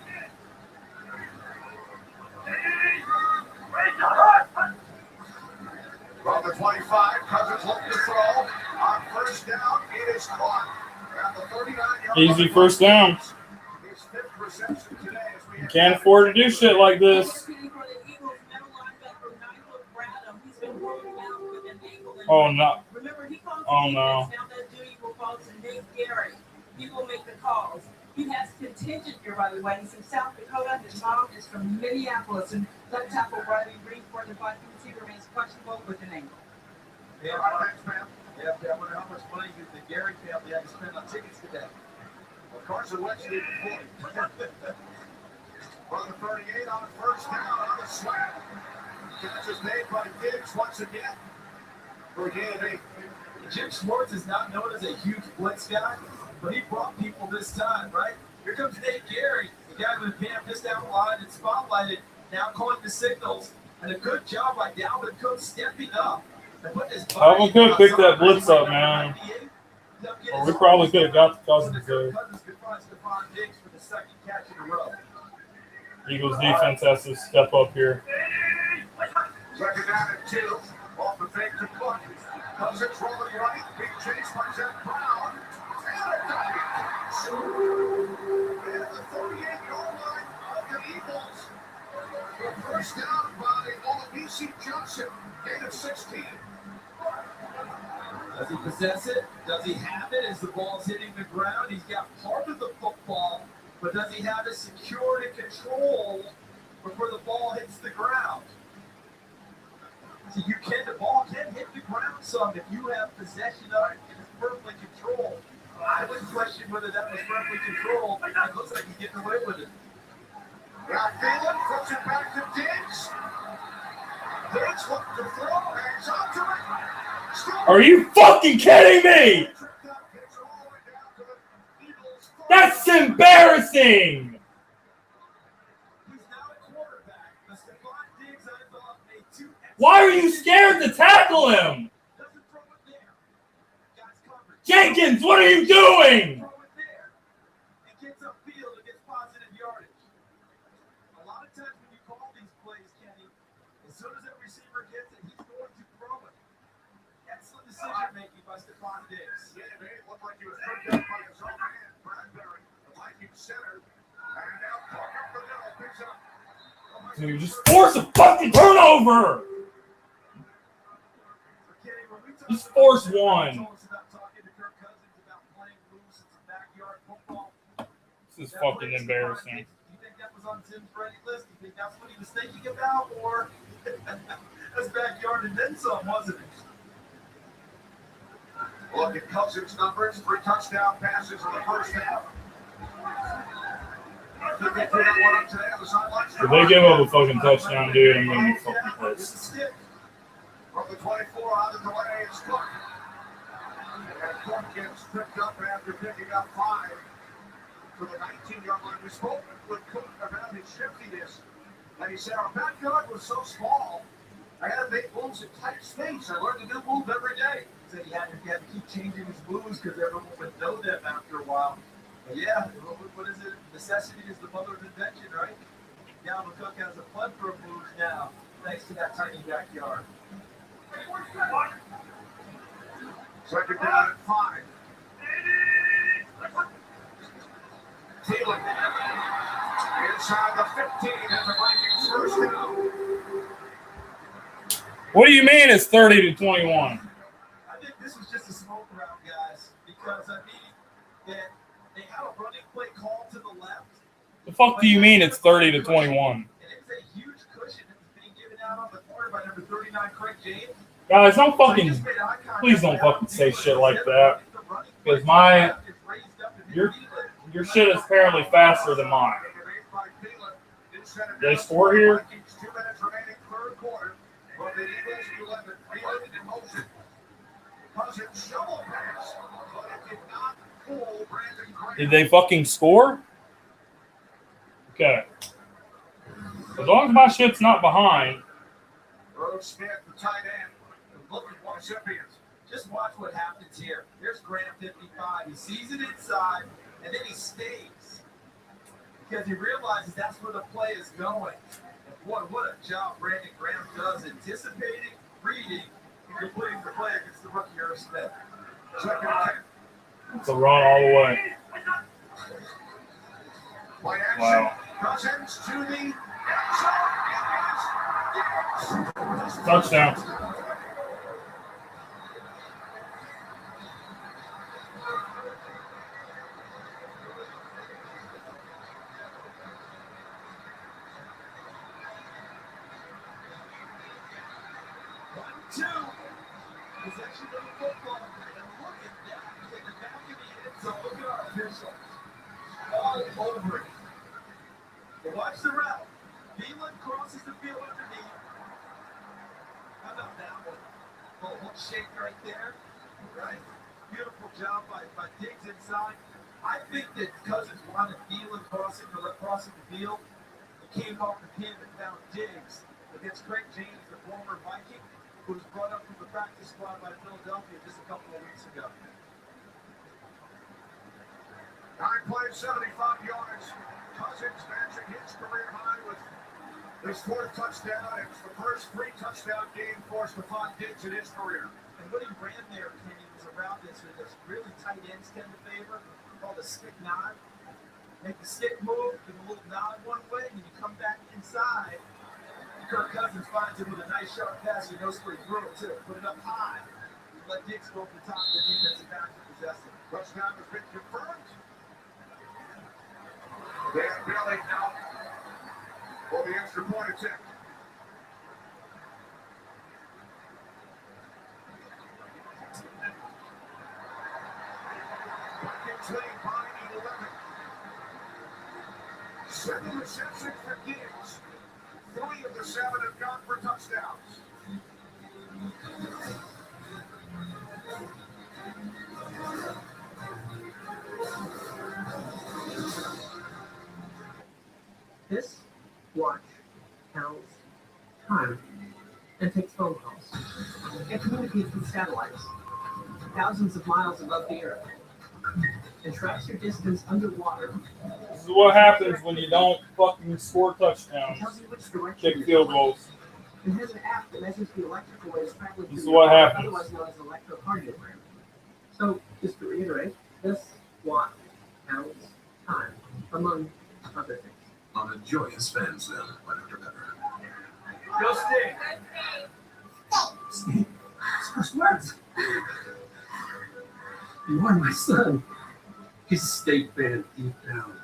From the 25, Cousins looking to throw on first down. It is caught at the 39-yard line. Easy first down. His 5th reception today as we You can't afford to do shit like this. Oh no. Oh no. He will make the calls. He has contingent here, by the way. He's from South Dakota. His mom is from Minneapolis. And left tackle Riley Green for the Vikings. He remains questionable with an ankle. Yeah, I wonder how much money the Gary family had to spend on tickets today. Well, Carson Wentz did the point. From the 38 on the first down on the slap. Catch is made by Diggs once again. For a gain of 8. Jim Schwartz is not known as a huge blitz guy, but he brought people this time, right? Here comes Nate Gary, the guy who Pam just outlined and spotlighted, now calling the signals. And a good job by Dalvin Cook stepping up. Dalvin Cook picked that blitz up, man. Or we probably could have got the Cousins there. Eagles defense has to step up here. Second down and 2. Off the fake to Cook. Cousins rolling right. Big chase by Zach Brown. And a catch. And the 38-yard line of the Eagles. The first down by Olabisi Johnson. Gain of 16. Does he possess it? Does he have it as the ball's hitting the ground? He's got part of the football, but does he have it secured and controlled before the ball hits the ground? So the ball can hit the ground some if you have possession of it and it's firmly controlled. I would question whether that was firmly controlled. It looks like he's getting away with it. Now Thielen puts it back to Diggs. Diggs looking to throw, hangs on to it. Are you fucking kidding me? That's embarrassing. He's now a quarterback. The Stephon Why are you scared to tackle him? Jenkins, what are you doing? Throw it there. And gets upfield and gets positive yardage. A lot of times when you call these plays, Kenny, as soon as that receiver gets it, he's going to throw it. Excellent decision making by Stephon Diggs. Yeah, man, it looked like he was tripped up by his own man, Bradbury, the Vikings center. And now Parker Fidel picks up. Dude, just force a fucking turnover. Just force one. This is fucking embarrassing. Do you think that was on Tim's ready list? Do you think that's what he was thinking about? Or that's backyard and then some, wasn't it? Look at Cousins' numbers, 3 touchdown passes in the first half. If they give up a fucking touchdown, dude, I'm gonna be fucking pissed. From the 24 out of the way, it's Cook. And Cook gets tripped up after picking up 5 for the 19-yard line. We spoke with Cook about his shiftiness, and he said, our backyard was so small, I had to make moves in tight space. I learned a new move every day. He said he had to keep changing his moves because everyone would know them after a while. But yeah, what is it? Necessity is the mother of invention, right? Dalvin Cook has a plethora of moves now, thanks to that tiny backyard. Second down at 5. Thielen inside the 15 and the Vikings first down. What do you mean it's 30-21? I think this was just a smoke round, guys, because I mean that they had a running play call to the left. The fuck do you mean it's 30-21? And it was a huge cushion that was being given out on the corner by number 39, Craig James. Guys, don't fucking, please don't fucking say shit like that. Because your shit is apparently faster than mine. They score here? 2 minutes remaining, third quarter. From the Eagles, 11, Thielen in motion. Cousins shovel pass, but it did not fool Brandon Graham. Did they fucking score? Okay. As long as my shit's not behind. Rose Smith, the tight end. Look at recipients. Just watch what happens here. Here's Graham 55. He sees it inside, and then he stays. Because he realizes that's where the play is going. And boy, what a job Brandon Graham does anticipating, reading, and completing the play against the rookie Irv Smith. Second and 10. It's a run all the way. Play action. Wow. Cousins to the end zone. Touchdown. Possession of the football. And look at that. In the back of the end zone. Look at our officials. All over it. But watch the route. Thielen crosses the field underneath. How about that one? Little hook shake right there. Right? Beautiful job by Diggs inside. I think that Cousins wanted Thielen crossing the field. He came off the pin and found Diggs against Craig James, the former Viking, who was brought up from the practice squad by Philadelphia just a couple of weeks ago. 9 plays, 75 yards. Cousins matching his career high with his 4th touchdown. It's the first 3-touchdown game for Stephon Diggs in his career. And what he ran there, Kenny, was a route that's really tight ends tend to favor, called a stick nod. Make the stick move, give a little nod one way, and you come back inside. Kirk Cousins finds him with a nice sharp pass. He knows where he threw it to. Put it up high. Let Diggs go over the top of the defensive back to possess it. Touchdown has been confirmed. Dan Bailey now for the extra point attempt. Vikings lead by 11. 7 receptions for Diggs. 3 of the 7 have gone for touchdowns. This watch tells time. and takes phone calls. It communicates with satellites thousands of miles above the Earth and tracks your distance underwater. This is what happens when you don't fucking score touchdowns. It tells you which direction Kick you're field going. goals. It has an app that measures the electrical waves traveling This is through what your body, happens. otherwise known as electrocardiogram. So, just to reiterate, this, watt, counts, time, among other things. On a joyous fans then, by Dr. Pepper. Go Sting! Steve, his first words. You are my son. He's a state fan deep down.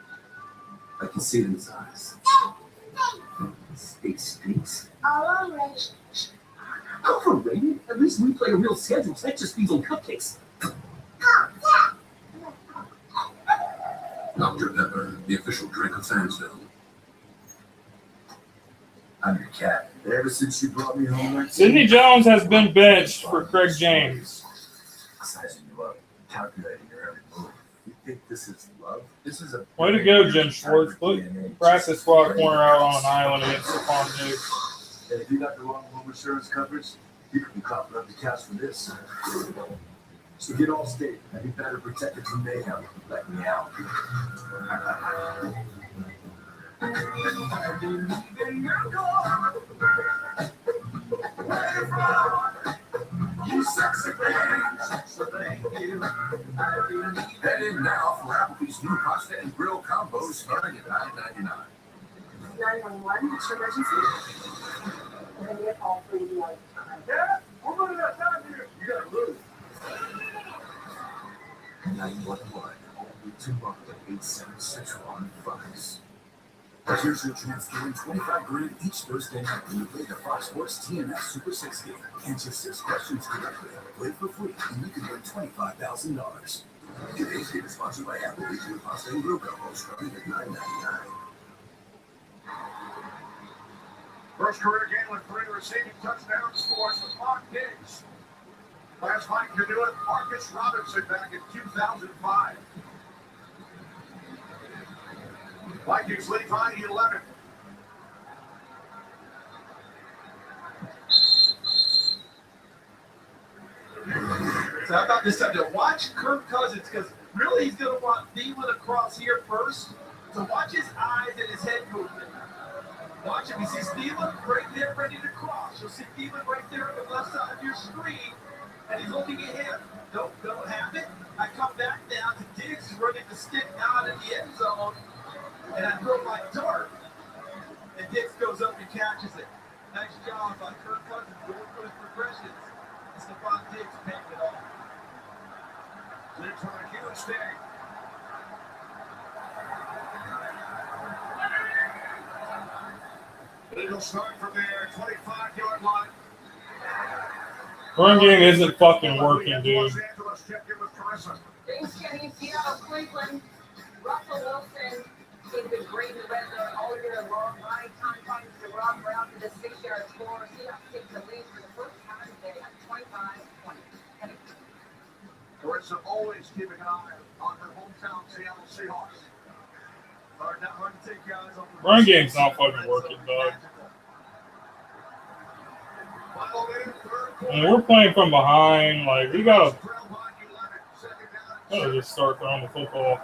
I can see it in his eyes. State stinks. Overrated? At least we play a real schedule. That just feeds on cupcakes. Dr. Pepper, the official drink of Fansville. I'm your cat. Ever since you brought me home, Sidney Jones has been benched for Craig James. Sizing you up, calculating your every move. You think this is love? This is a Way to go, Jim Schwartz. Put practice squad corner out on an island against Stephon Diggs. And if you got the wrong home insurance coverage, you could be coughing up the cash for this. So get all state and be better protected from mayhem. Let me out. You sexy thing, so thank you. Head in now for Applebee's new pasta and grill combos starting at $9.99. 911, what's your emergency? We're going to get all three of you out. Yeah, we're running out of time here. You gotta move. 911, only tomorrow at 87615. Here's your chance to win $25,000 each Thursday night when you play the Fox Sports TNF Super 6 game. Answer 6 questions correctly, play for free, and you can win $25,000. Today's game is sponsored by Applebee's new pasta and grill combo starting at $9.99. First career game with 3 receiving touchdowns scores for Mark Diggs. Last Mike could do it, Marcus Robinson back in 2005. Vikings lead 5-11. So how about this time to watch Kirk Cousins, because really he's going to want Thielen across here first. So watch his eyes and his head movement. Watch him. He sees Thielen right there ready to cross. You'll see Thielen right there on the left side of your screen, and he's looking at him. Don't have it. I come back down to Diggs. He's running the stick down in the end zone, and I throw my dart, and Diggs goes up and catches it. Nice job by Kirk Cousins going for his progressions. And Stephon Diggs picked it off. Diggs on a huge stay. Eagles start from their 25-yard line. Run game isn't fucking working, dude. Los Angeles checked in with Carissa. Thanks, Kenny. Seattle, Cleveland. Russell Wilson has been great in the red zone all year long. Ryan Tom finds the wrong route to the 6-yard score. Seahawks take the lead for the first time today at 25-20. Carissa always keeping an eye on her hometown Seattle Seahawks. Hard to take guys off the Run game's not fucking working, dog. And we're playing from behind. Like, we gotta just start throwing the football.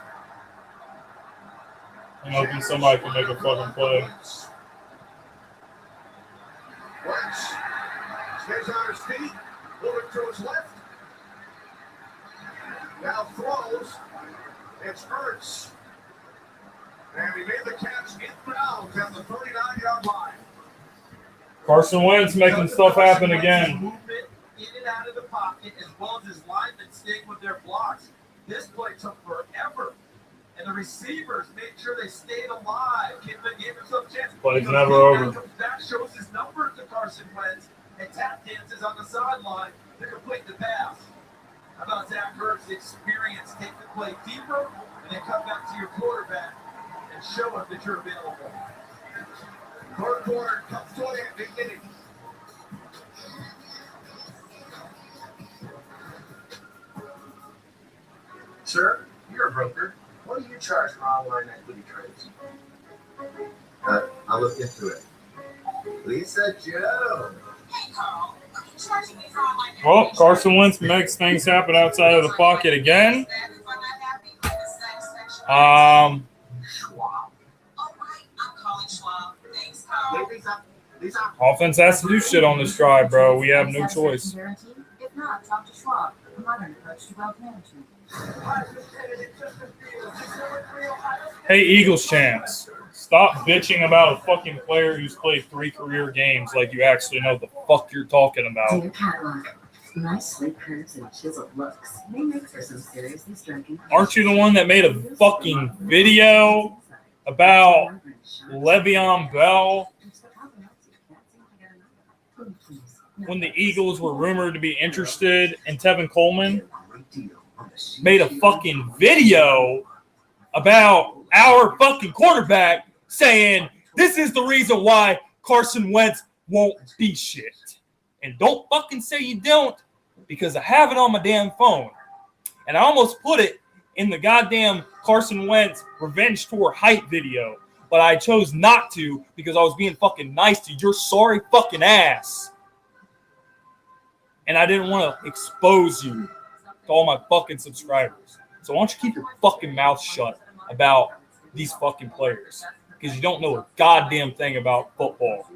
And hoping somebody can make a fucking play. Wentz stays on his feet, moving to his left. Now throws. It's Ertz. And he made the catch inbounds at the 39-yard line. Carson Wentz making stuff happen again. Movement in and out of the pocket, as well as his linemen staying with their blocks. This play took forever. And the receivers made sure they stayed alive. Gave himself a chance. Play's never over. Comes back, shows his number to Carson Wentz, and tap dances on the sideline to complete the pass. How about Zach Ertz's experience? Take the play deeper, and then come back to your quarterback and show him that you're available. Third quarter comes to an end. Beginning. Sir, you're a broker. What do you charge for online equity trades? I'll look into it. Lisa Joe. Hey, Well, Carson Wentz makes things happen outside of the pocket again. Offense has to do shit on this drive, bro. We have no choice. If not, talk to Schwab, a modern approach to wealth management. Hey, Eagles champs, stop bitching about a fucking player who's played 3 career games like you actually know the fuck you're talking about. Dear Catwalk, nice sleek curves and chiseled looks may make for some seriously striking. Aren't you the one that made a fucking video about Le'Veon Bell when the Eagles were rumored to be interested in Tevin Coleman? Made a fucking video about our fucking quarterback saying this is the reason why Carson Wentz won't be shit. And don't fucking say you don't, because I have it on my damn phone. And I almost put it in the goddamn Carson Wentz revenge tour hype video, but I chose not to because I was being fucking nice to your sorry fucking ass. And I didn't want to expose you to all my fucking subscribers. So why don't you keep your fucking mouth shut about these fucking players? Because you don't know a goddamn thing about football.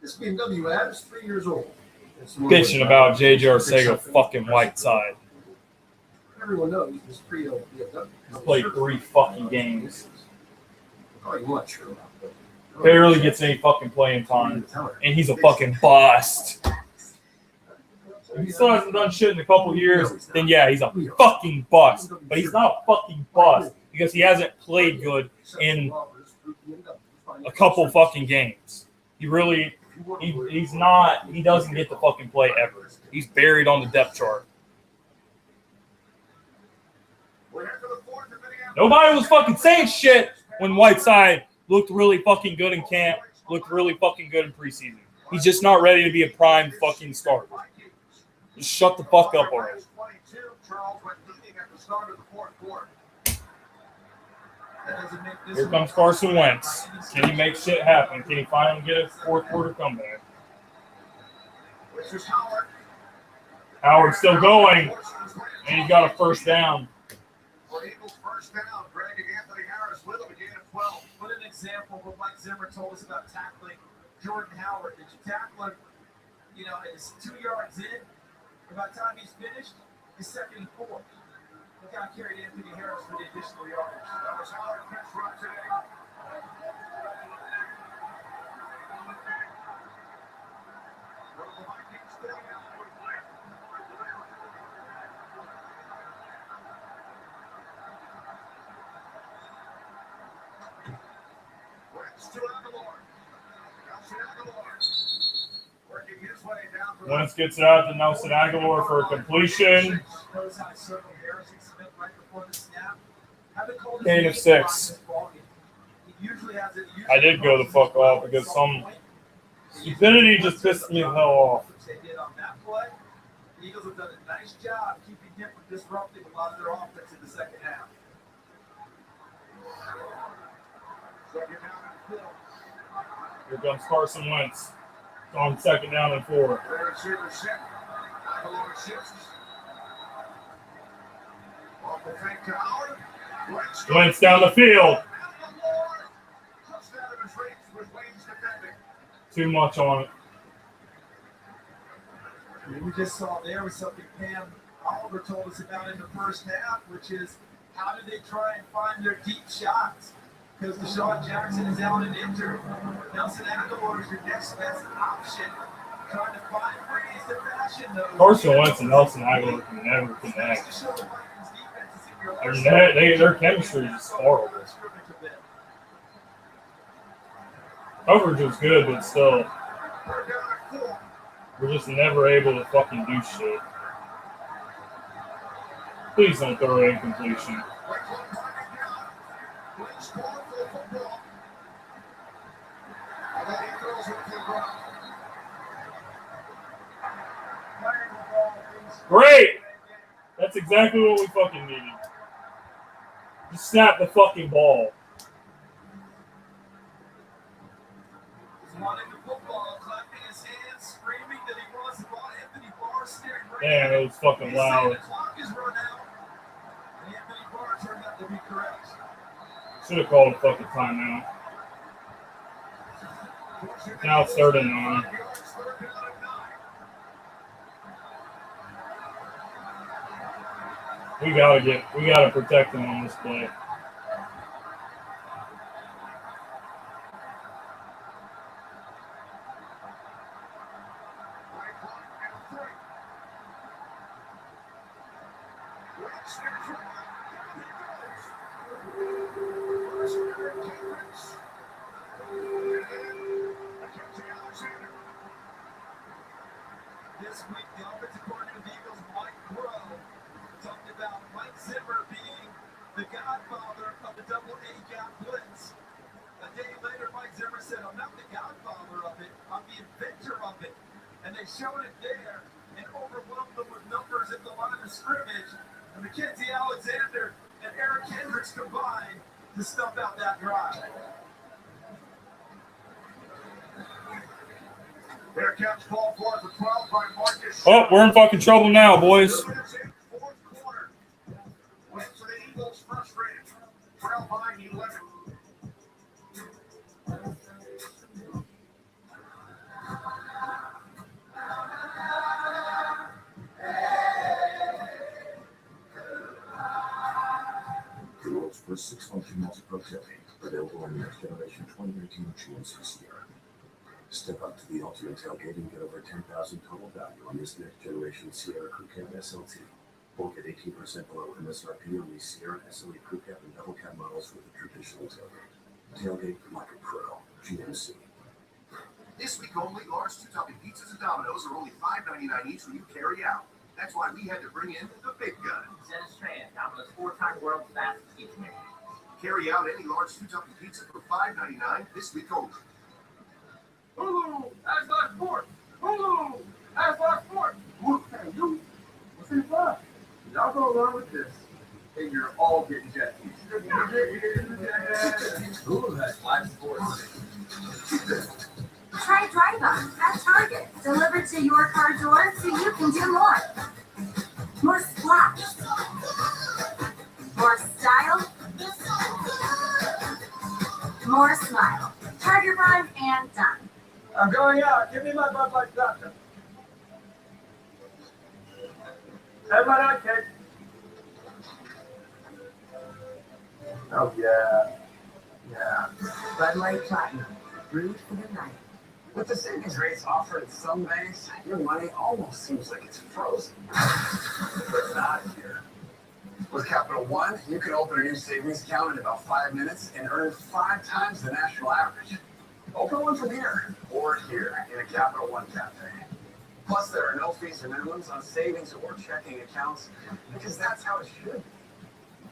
This BMW ad is 3 years old. Bitching about J.J. Arcega fucking Whiteside. Everyone knows this pre-owned BMW. He's played 3 fucking games. Probably much. Barely gets any fucking playing time. And he's a fucking bust. If he still hasn't done shit in a couple years, then yeah, he's a fucking bust. But he's not a fucking bust because he hasn't played good in a couple fucking games. He doesn't get to fucking play ever. He's buried on the depth chart. Nobody was fucking saying shit when Whiteside looked really fucking good in camp, looked really fucking good in preseason. He's just not ready to be a prime fucking starter. Just shut the fuck up already. Here comes Carson Wentz. Can he make shit happen? Can he finally get a fourth quarter comeback? Howard's still going, and he got a first down. What an example of what Mike Zimmer told us about tackling Jordan Howard. Did you tackle him, it's 2 yards in? By the time he's finished, he's 2nd and 4. Look how he carried Anthony Harris for the additional yardage. That was Howard catch run today. The Vikings today. Wentz gets it out to Nelson Aguilar for a completion. Gain of 6. I did go the fuck off because some stupidity just pissed me the hell off. The Eagles have done a nice job keeping him from disrupting a lot of their offense in the second half. Here comes Carson Wentz on 2nd down and 4. Wentz down the field. Too much on it. We just saw there was something Pam Oliver told us about in the first half, which is how do they try and find their deep shots? Because Deshaun Jackson is out and injured. Nelson Aguilar is your next best option. Trying to find ways to fashion those. Carson Wentz and Nelson Aguilar can never connect. Their chemistry is horrible. Coverage was good, but still, we're just never able to fucking do shit. Please don't throw an incompletion. Great! That's exactly what we fucking needed. Just snap the fucking ball. wanting the football, clapping his hands, screaming that he wants the ball. Anthony Barr staring right Damn, it was fucking He's saying loud. the clock is run out. And Anthony Barr turned out to be correct. Should have called a fucking timeout. Now it's 3rd and 9. We gotta protect him on this play. This week, the offensive coordinator of the Eagles, Mike Crow, talked about Mike Zimmer being the godfather of the double A gap blitz. A day later, Mike Zimmer said, I'm not the godfather of it, I'm the inventor of it. And they showed it there and overwhelmed them with numbers at the line of scrimmage. And Mackenzie Alexander and Eric Hendricks combined to stump out that drive. Their catch call for the 12 by Marcus. Oh, we're in fucking trouble now, boys. Fourth quarter. Went for the Eagles frustrated. Trail behind 11. The world's first 6-function multi-pro tailgate, available on the next generation 2019 GMC Sierra. Step up to the ultimate tailgate and get over $10,000 total value on this next generation Sierra Crew Cab SLT. Or get 18% below MSRP on these Sierra SLE Crew Cab and double cab models with a traditional tailgate. Tailgate like a pro. GMC. This week only, large 2-topping pizzas and Domino's are only $5.99 each when you carry out. That's why we had to bring in the big guns. Dennis Tran, Domino's 4-time world's fastest pizza maker. Carry out any large 2-topping pizza for $5.99 this week only. Hulu, that's not sport. Hulu, that's not sport. Hey, you, what's in fun? Y'all go along with this, and you're all getting jet skis. Hulu has live sports. Try Drive Up at Target. Delivered to your car door so you can do more. More splash. More style. More smile. Target run and done. I'm going out. Give me my Bud Light Doctor. And my night cake. Oh, yeah. Yeah. Bud Light Platinum, brewed for the night. With the savings rates offered at some banks, your money almost seems like it's frozen. But not here. With Capital One, you can open a new savings account in about 5 minutes and earn 5 times the national average. Open one from here or here in a Capital One cafe. Plus, there are no fees or minimums on savings or checking accounts because that's how it should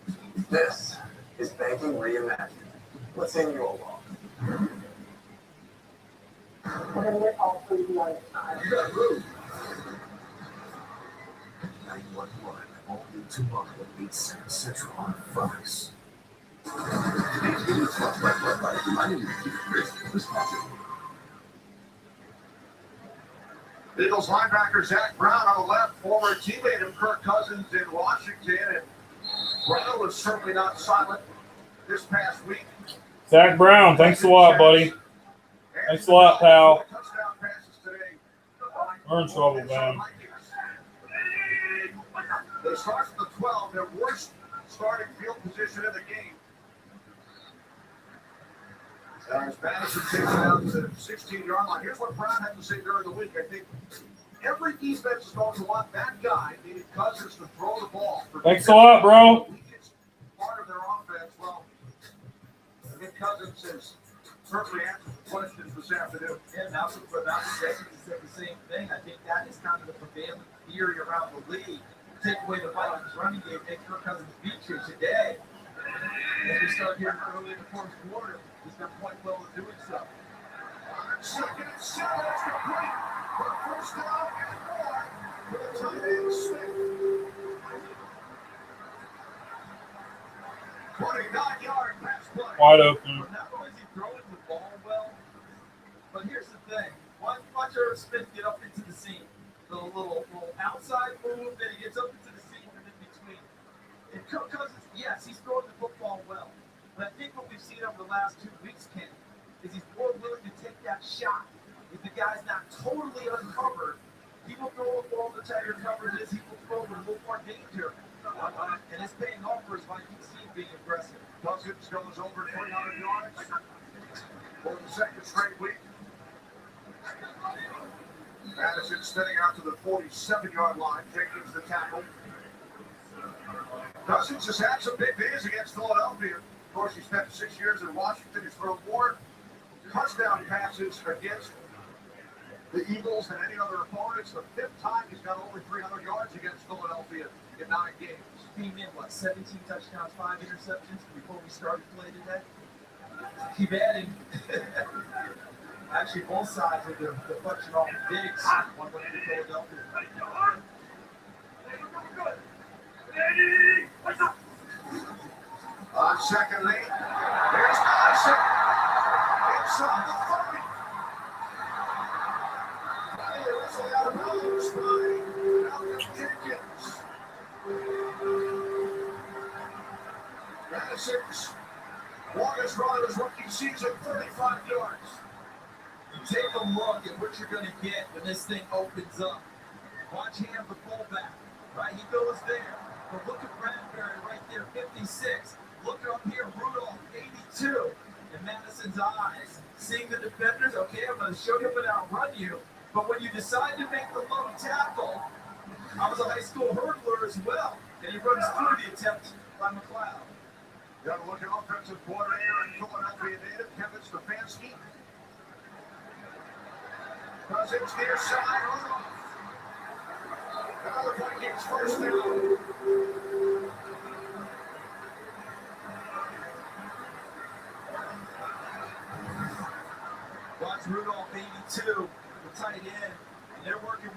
be. This is Banking Reimagined. Let's sing you along. We're going to get all 3 of the time. You got room. 911, all new tomorrow at 8 Central on Fox. Eagles linebacker Zach Brown on the left, former teammate of Kirk Cousins in Washington, and Brown was certainly not silent this past week. Zach Brown, thanks a lot, buddy. Thanks a lot, pal. We're in trouble, man. They start from the 12, their worst starting field position in the game. As Madison takes it out to the 16-yard line. Here's what Brown had to say during the week. I think every defense is going to want that guy, meaning Cousins, to throw the ball. Thanks a lot, bro. Part of their offense. Well, I think Cousins has certainly answered questions this afternoon. And that's what Jason said the same thing. I think that is kind of the prevailing theory around the league. Take away the Vikings running game, make Kirk Cousins beat you today. As we start here early in the fourth quarter, he's done quite well in doing so. Second and 7, that's complete. For a first down and more for the tight end Smith. 29-yard pass play. Wide open. Not only is he throwing the ball well, But here's the thing. Watch Irv Smith get up into the seam. The little outside move, then he gets up into the seam and in between. And Kirk Cousins, yes, he's throwing the football well. But I think what we've seen over the last 2 weeks, Ken, is he's more willing to take that shot. If the guy's not totally uncovered, he will throw a ball the tighter coverage is. He will throw with a little more danger. And it's paying off for his Vikings team being aggressive. Cousins goes over 300 yards for the second straight week. Madison spinning out to the 47-yard line. Jenkins the tackle. Cousins has had some big days against Philadelphia. Of course, he spent 6 years in Washington. He's thrown more touchdown passes against the Eagles than any other opponent. It's the 5th time he's got over 300 yards against Philadelphia in 9 games. Came in, 17 touchdowns, 5 interceptions before we started play today? Keep adding. Actually, both sides of the deflection off the Diggs. One went to Philadelphia. On second lead, here's Madison. Inside the 30. It's out of bounds by Malcolm Jenkins. Madison's longest run of his rookie season, 35 yards. You take a look at what you're going to get when this thing opens up. Watch him, the fullback. Right, he goes there. But look at Bradbury right there, 56. Look up here, Rudolph, 82. In Madison's eyes, seeing the defenders, okay, I'm going to show you when I'll run you. But when you decide to make the low tackle, I was a high school hurdler as well. And he runs through the attempt by McLeod. You got to look at offensive coordinator and Philadelphia native Kevin Stefanski. Cousins near side. Another Vikings first down. Watch Rudolph, 82, the tight end. And they're working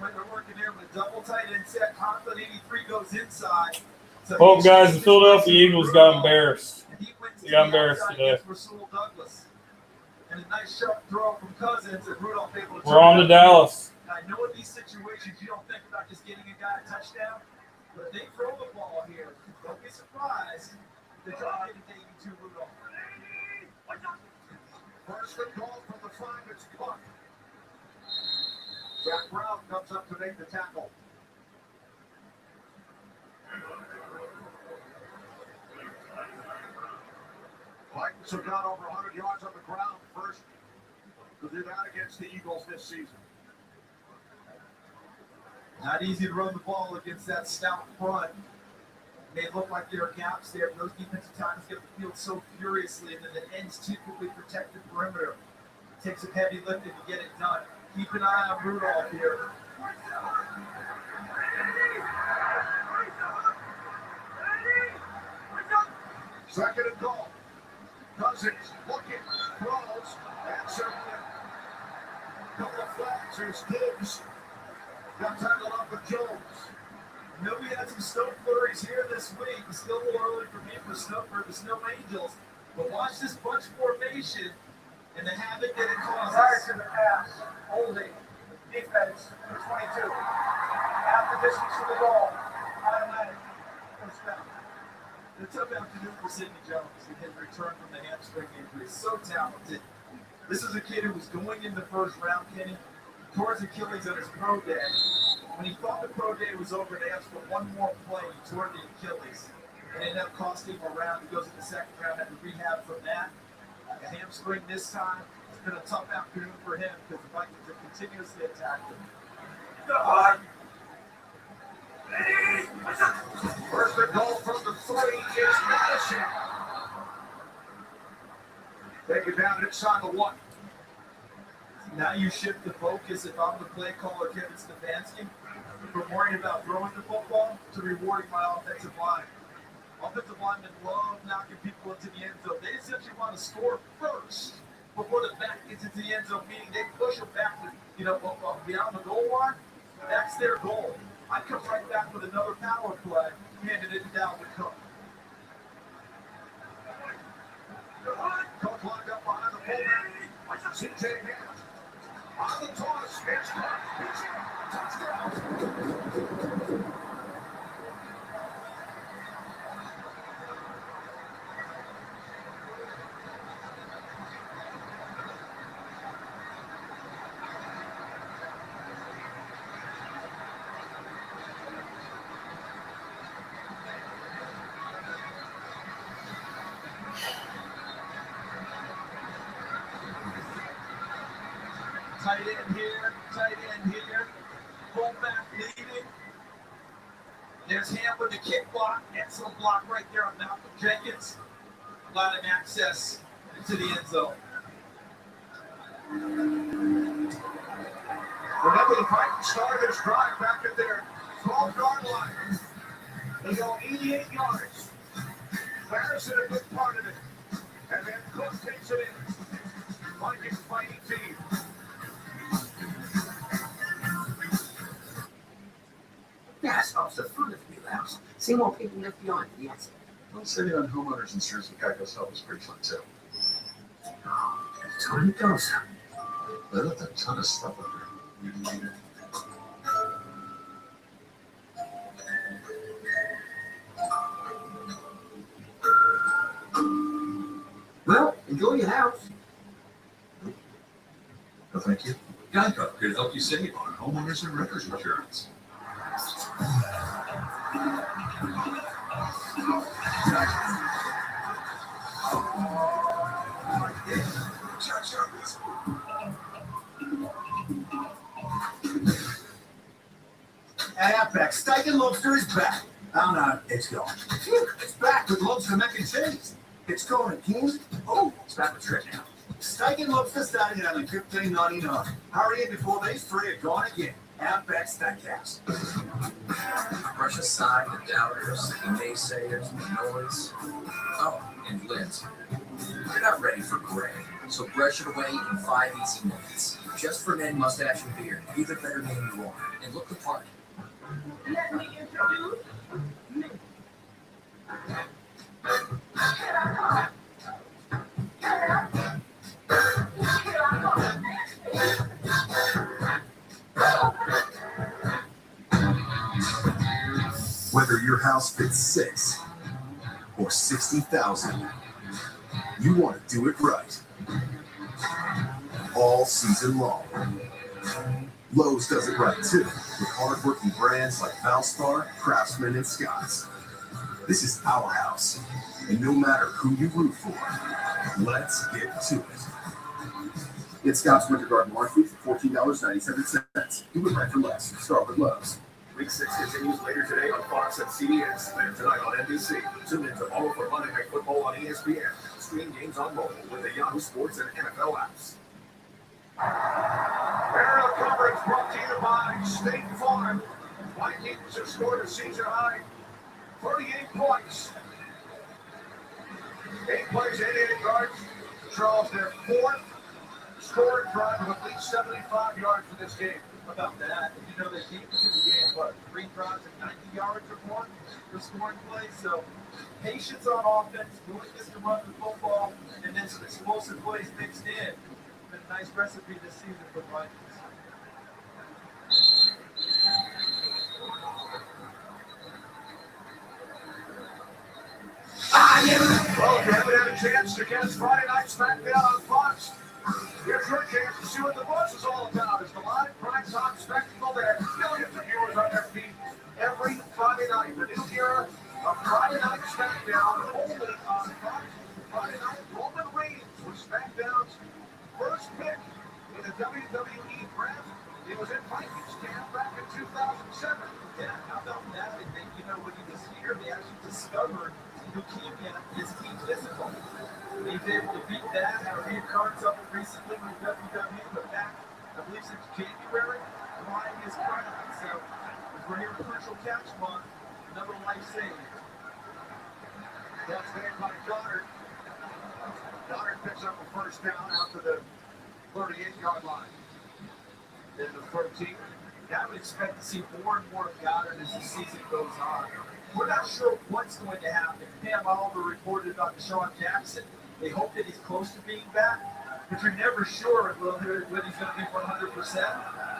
there with a double tight end set. Conklin, 83, goes inside. So Well, guys, the Philadelphia Eagles got embarrassed. They got embarrassed today. And a nice sharp throw from Cousins and Rudolph able to We're on to Dallas. I know in these situations you don't think about just getting a guy a touchdown, but if they throw the ball here, don't be surprised if they try to get a to Rudolph. First and goal from the 5, it's Buck. Jack Brown comes up to make the tackle. Vikings have got over 100 yards on the ground first to do that against the Eagles this season. Not easy to run the ball against that stout front. It may look like there are gaps there, but those defensive tackles get the field so furiously, and then the ends typically protect the perimeter. It takes a heavy lifting to get it done. Keep an eye on Rudolph here. Second and goal. Cousins looking, throws, and certainly a couple of flags. There's Gibbs. Got tackled up with Jones. I know we had some snow flurries here this week. It's still a little early for me for the Snow Angels. But watch this bunch formation and the havoc that it causes. Prior to the pass, holding, defense, 22. Half the distance to the goal, automatic, first down. A tough afternoon for Sidney Jones in his return from the hamstring injury. So talented. This is a kid who was going in the first round, Kenny, towards Achilles on his pro day. When he thought the pro day was over, they asked for one more play. He tore the Achilles. It ended up costing him a round. He goes in the second round, had to rehab from that. A hamstring this time. It's been a tough afternoon for him because the Vikings have continuously attacked him. First and goal from the 3 is Madison. Take it down inside the 1. Now you shift the focus, if I'm the play caller, Kevin Stefanski, from worrying about throwing the football to rewarding my offensive line. Offensive linemen love knocking people into the end zone. They essentially want to score first before the back gets into the end zone, meaning they push them back to, beyond the goal line. That's their goal. I come right back with another power play, handed it to Dalvin Cook. Cook lined up behind the fullback. C.J. Ham On the toss, it's caught. He's in. Touchdown. Tight end here, tight end here. Fullback leading. There's Ham with the kick block. Excellent block right there on Malcolm Jenkins. Allowed him access to the end zone. Remember, the Vikings started this drive back at their 12-yard line. They go 88 yards. Harrison a good part of it. And then Cook takes it in. Vikings fighting team. Gas helps the food if you laps. See more people live beyond. Yes. Well, saving on homeowners insurance with Geico's help is pretty fun too. Oh, Tony goes. They left a ton of stuff under. Well, enjoy your house. No, thank you. Geico could help you save on homeowners and renters insurance. At Outback, Steak and Lobster is back. Oh no, it's gone. Phew, it's back with lobster mac and cheese. It's gone again. Oh, it's back with Trent now. Steak and Lobster starting at only $15.99. Hurry in before these three are gone again. Outback Steakhouse. Brush aside the doubters, the naysayers, the noise. Oh, and lids. You're not ready for gray, so brush it away in 5 easy minutes. Just for men, mustache, and beard. Be the better man you are, and look the part. Let me introduce me. Whether your house fits 6 or 60,000, you want to do it right. All season long. Lowe's does it right too, with hardworking brands like Valspar, Craftsman, and Scott's. This is our house, and no matter who you root for, let's get to it. Get Scott's Winter Garden Lawn Food for $14.97. Do it right for less. Start with Lowe's. Week 6 continues later today on Fox and CBS. Later tonight on NBC. Tune in tomorrow for Monday Night Football on ESPN. Stream games on mobile with the Yahoo Sports and NFL apps. Aerial coverage brought to you by State Farm. Vikings have scored a season high 38 points. 8 plays, 88 yards. Charles, their 4th scoring drive of at least 75 yards for this game. How about that? And you know, they keep to the game, what, 3 drives of 90 yards or more for scoring plays? So patience on offense, willingness to run the football, and then some explosive plays mixed in. Been a nice recipe this season for the Vikings. Well, if you haven't had a chance to catch Friday Night SmackDown on Fox, here's your chance to see what the buzz is all about. It's the live prime-time spectacle that has millions of viewers on their feet every Friday night. The new era of Friday Night SmackDown only on Fox. Friday night, Roman Reigns was SmackDown's first pick in the WWE draft. He was in Vikings camp back in 2007. Yeah, how about that? And then, you know, when he was here, they actually discovered leukemia is key physical. He was able to beat that, had a reoccurrence of it recently with WWE, but back, I believe since January, lying is chronic. So, as we're here at Crucial Catch Month, another life saved. That's made by Goddard. Goddard picks up a first down out to the 38-yard line. Then the 13. I would expect to see more and more of Goddard as the season goes on. We're not sure what's going to happen. Pam Oliver reported about Deshaun Jackson. They hope that he's close to being back. but you're never sure whether he's going to be 100%.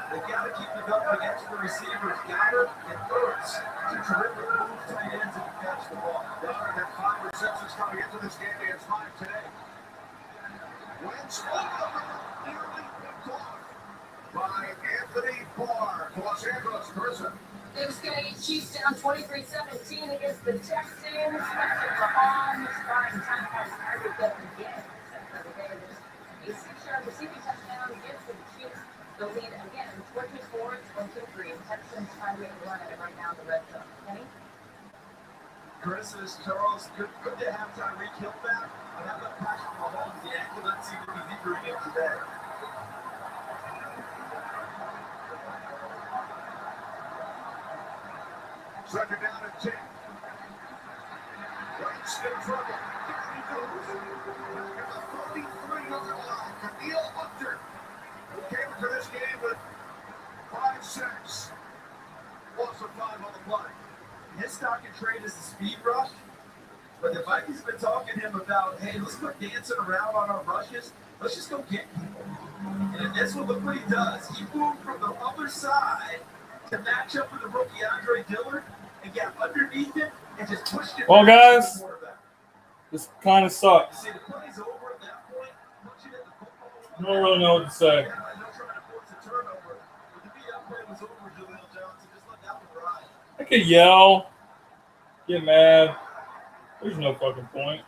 They got to keep it up against the receivers, Goddard and Ertz. Two terrific move tight ends if you catch the ball. Goddard had 5 receptions coming into this game. He has 5 today. Wentz nearly picked off by Anthony Barr. Los Angeles person. It's going to get Chiefs down 23-17 against the Texans. Patrick Mahomes trying time has started them again. A 6-yard receiving touchdown against the Chiefs. The lead again, 24-23. Texans trying to make a run at it right now in the red zone. Kenny? Chris, Charles, good to have Tyreek Hill back. But how about Patrick Mahomes? The ankle doesn't seem to be hindering him today. Second down and 10. Wentz in trouble. Here he goes. At the 33-yard line, Camille Hunter, who came into this game with 5 sacks. Loss of 5 on the play. His stock and trade is the speed rush. But the Vikings have been talking to him about, hey, let's quit dancing around on our rushes. Let's just go get people. And this one, look what he does. He moved from the other side to match up with the rookie Andre Dillard and got underneath him and just pushed it. Well, guys, this kind of sucks. See, the play's over at that point. Once you hit the football, I don't really know what to say. I know trying to force a turnover. But the B-up play was over, Jaleel Johnson. Just let that one ride. I could yell, get mad. There's no fucking point.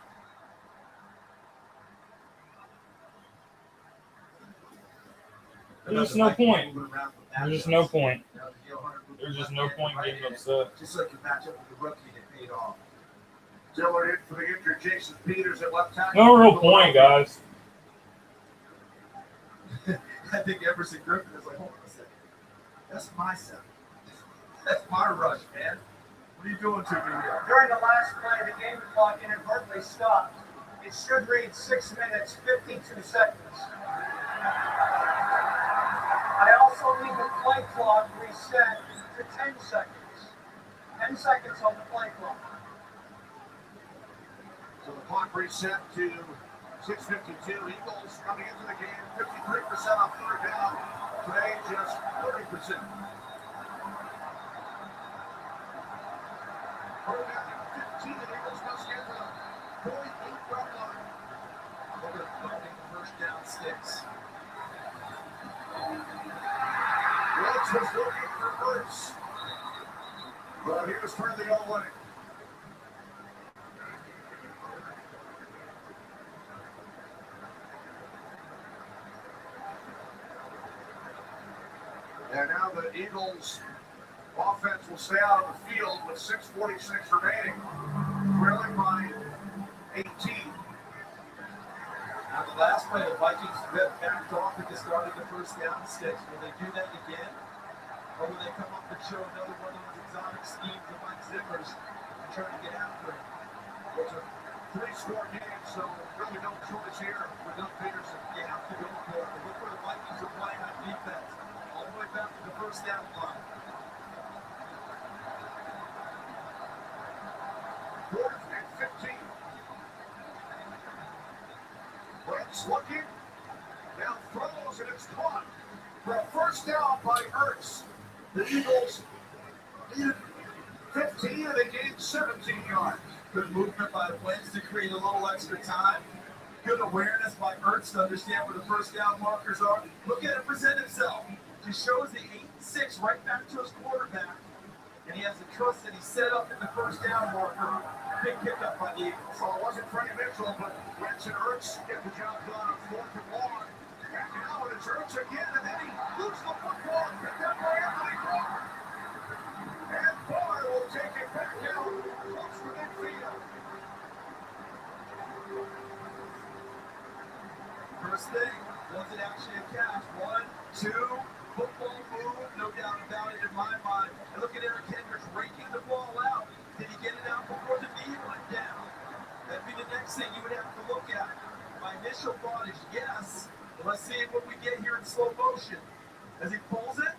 There's just no point. There's just no point. There's just no point in getting upset. Just so you can match up with the rookie and it paid off. Dillard in for the injured Jason Peters at left tackle. No real point, guys. I think Emerson Griffin is like, hold on a second. That's my set. That's my rush, man. What are you doing to me here? During the last play, the game clock inadvertently stopped. It should read 6 minutes, 52 seconds. I also need the play clock reset to 10 seconds. 10 seconds on the play clock. So the clock reset to 6:52. Eagles coming into the game 53% on 3rd down. Today, just 30%. Third down and 15. The Eagles must get to the 48-yard line. Look at the first down sticks. Wentz was looking for Ertz, but he was turned the other way. And now the Eagles offense will stay out of the field with 6:46 remaining, trailing by 18. Now the last play, the Vikings backed off and just started the first down sticks. Will they do that again? Or will they come up and show another one of those exotic schemes of Mike Zimmer's and try to get after it? It's a 3-score game, so really no choice here for Doug Peterson. You have to go for it. Look where the Vikings are playing on defense. All the way back to the first down line. 4th and 15. Wentz looking. Now throws and it's caught. For a first down by Ertz. The Eagles needed 15 and they gained 17 yards. Good movement by Wentz to create a little extra time. Good awareness by Ertz to understand where the first down markers are. Look at him present himself. He shows the 8-6 right back to his quarterback. And he has the trust that he set up in the first down marker. Big pickup by the Eagles. So it wasn't Freddie Mitchell, but Wentz and Ertz get the job done on 4th and long. And now it's Ertz again, and then he loses the football. Picked up by Anthony Barr. And Barr will take it back out close to midfield. First thing, was it actually a catch? 1, 2, football move, no doubt about it in my mind. And look at Eric Hendricks raking the ball out. Did he get it out before the knee went down? That'd be the next thing you would have to look at. My initial thought is yes. But let's see what we get here in slow motion. As he pulls it,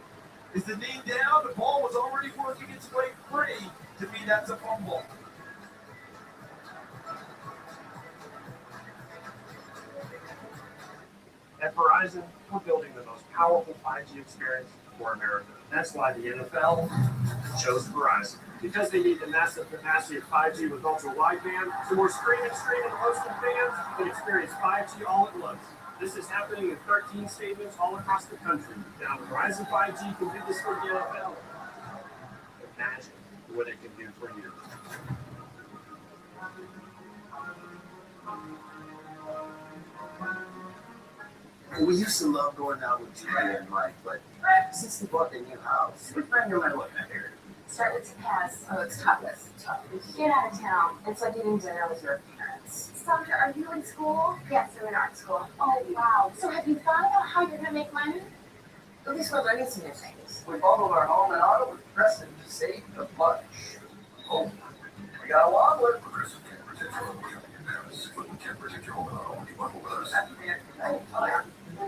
is the knee down? The ball was already working its way free. To me, that's a fumble. At Verizon, we're building the most powerful 5G experience for America. That's why the NFL chose Verizon. Because they need the massive capacity of 5G with ultra-wideband, so we're streaming hosted fans that experience 5G all at once. This is happening in 13 stadiums all across the country. Now, Verizon 5G can do this for the NFL. Imagine what it can do for you. We used to love going out with Tia and Mike, but since they bought their new house, we're trying to run away here. Start with Taz. Oh, it's topless. Get out of town. It's like eating dinner with your parents. Sandra, are you in school? Yes, I'm in art school. Oh, wow. So have you thought about how you're going to make money? At least we're learning some new things. We bundled our home and auto with Preston to save a bunch. Oh, we got a long one. Progressive can protect your home in Paris. But we can't protect your home and auto when you bundle with us.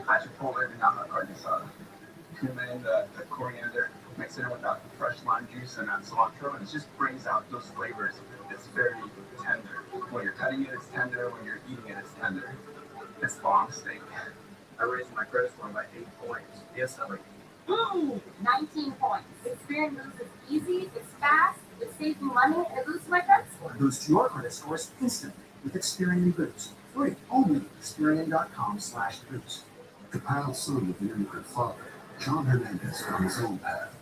I should pull everything out of my garden salad. Cumin, the coriander, mix it in with that fresh lime juice and that cilantro, and it just brings out those flavors. It's very tender. When you're cutting it, it's tender. When you're eating it, it's tender. It's bomb steak. I raised my credit score by 8 points. Yes, I'm like, Boom! 19 points. Experian Boost is easy, it's fast, it saves me money, and it boosts my credit score. Boost your credit scores instantly with Experian Boost. Free only at Experian.com/boost. The proud son of an immigrant father, John Hernandez found his own path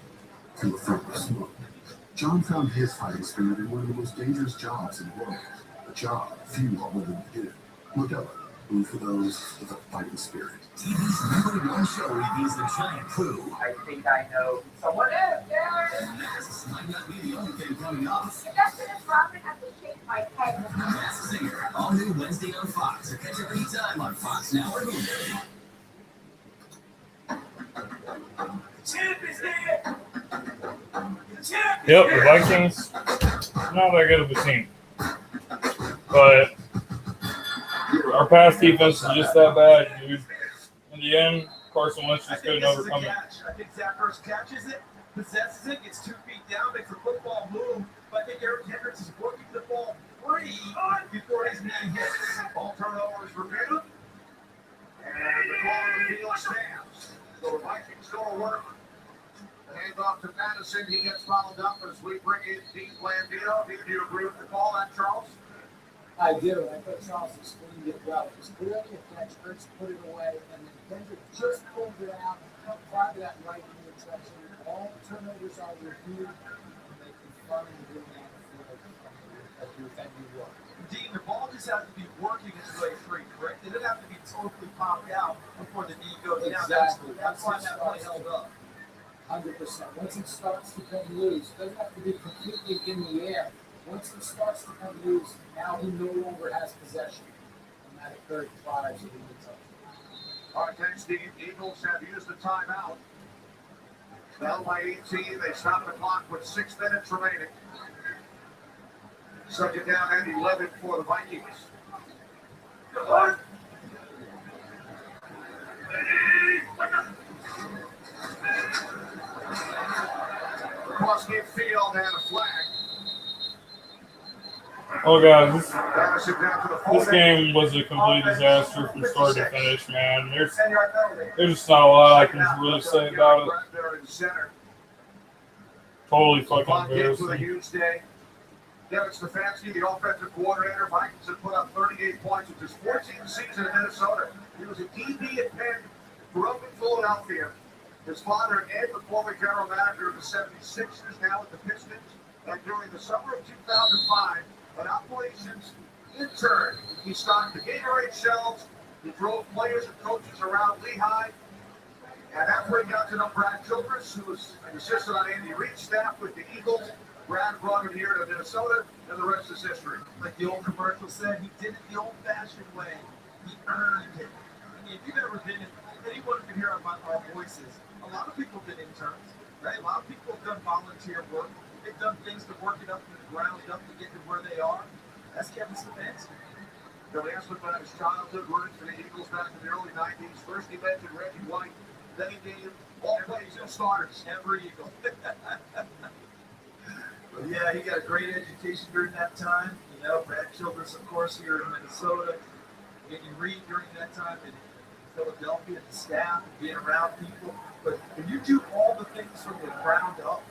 to a third of smoke. John found his fighting spirit in one of the most dangerous jobs in the world, a job few are willing to do. Modelo, room for those with a fighting spirit. TV's #1 show reveals the giant coup. I think I know someone else. Masks might not be the only thing coming off. If that's gonna stop it, I can shake my head. Masked Singer, all new Wednesday on Fox, or catch it anytime on Fox Now or Hulu. Yep, the Vikings, not that good of a team. But our pass defense is just that bad, dude. In the end, Carson Wentz just couldn't overcome it. I think Zach Ertz catches it, possesses it, gets 2 feet down, makes the football move. But I think Eric Hendricks is working the ball free before his knee hits. Ball turnovers for Bama. And the ball on the field stands. So the Vikings go to work. Hand off to Madison. He gets fouled up as we bring in Dean Blandino. Do you agree with the call, that Charles? I do. I thought Charles explained it well. It was clearly a catch. Ertz put it away, and then Kendrick just pulled it out. Prior to that right interception, all turnovers are reviewed, and they confirm the doing that you work. Dean, the ball just has to be working its way free, correct? It doesn't have to be totally popped out before the knee goes down. Exactly. That's why that play held up. 100%. Once it starts to come loose, it doesn't have to be completely in the air. Once it starts to come loose, now he no longer has possession. And that occurred prior to the touchdown. All right, thanks, Dean. Eagles have used the timeout. Down by 18. They stop the clock with 6 minutes remaining. Second down and 11 for the Vikings. Across midfield and a flag. Oh, guys, this game was a complete disaster from start to finish, man. There's just not a lot I can really say about it. Totally fucking embarrassing. Huge day. Devin Stefanski, the offensive coordinator. Vikings have put up 38 points in his 14th season in Minnesota. He was a DB at Penn, grew up in Philadelphia. His father, Ed, the former general manager of the 76ers, now with the Pistons. And during the summer of 2005, an operations intern, he stocked the Gatorade shelves. He drove players and coaches around Lehigh. And after he got to know Brad Childress, who was an assistant on Andy Reid's staff with the Eagles, Brad brought him here to Minnesota, and the rest is history. Like the old commercial said, he did it the old-fashioned way. He earned it. I mean, if you've ever been, anyone can hear our voices, a lot of people have been interns, right? A lot of people have done volunteer work. They've done things to work it up from the ground up to get to where they are. That's Kevin Stefanski. Bill asked about his childhood, rooting for the Eagles back in the early 90s. First he mentioned Reggie White, then he gave all plays and starters. Every Eagle. But yeah, he got a great education during that time. You know, Brad Childress, of course, here in Minnesota. Andy Reid during that time. And Philadelphia, the staff, and being around people. But when you do all the things from the ground up,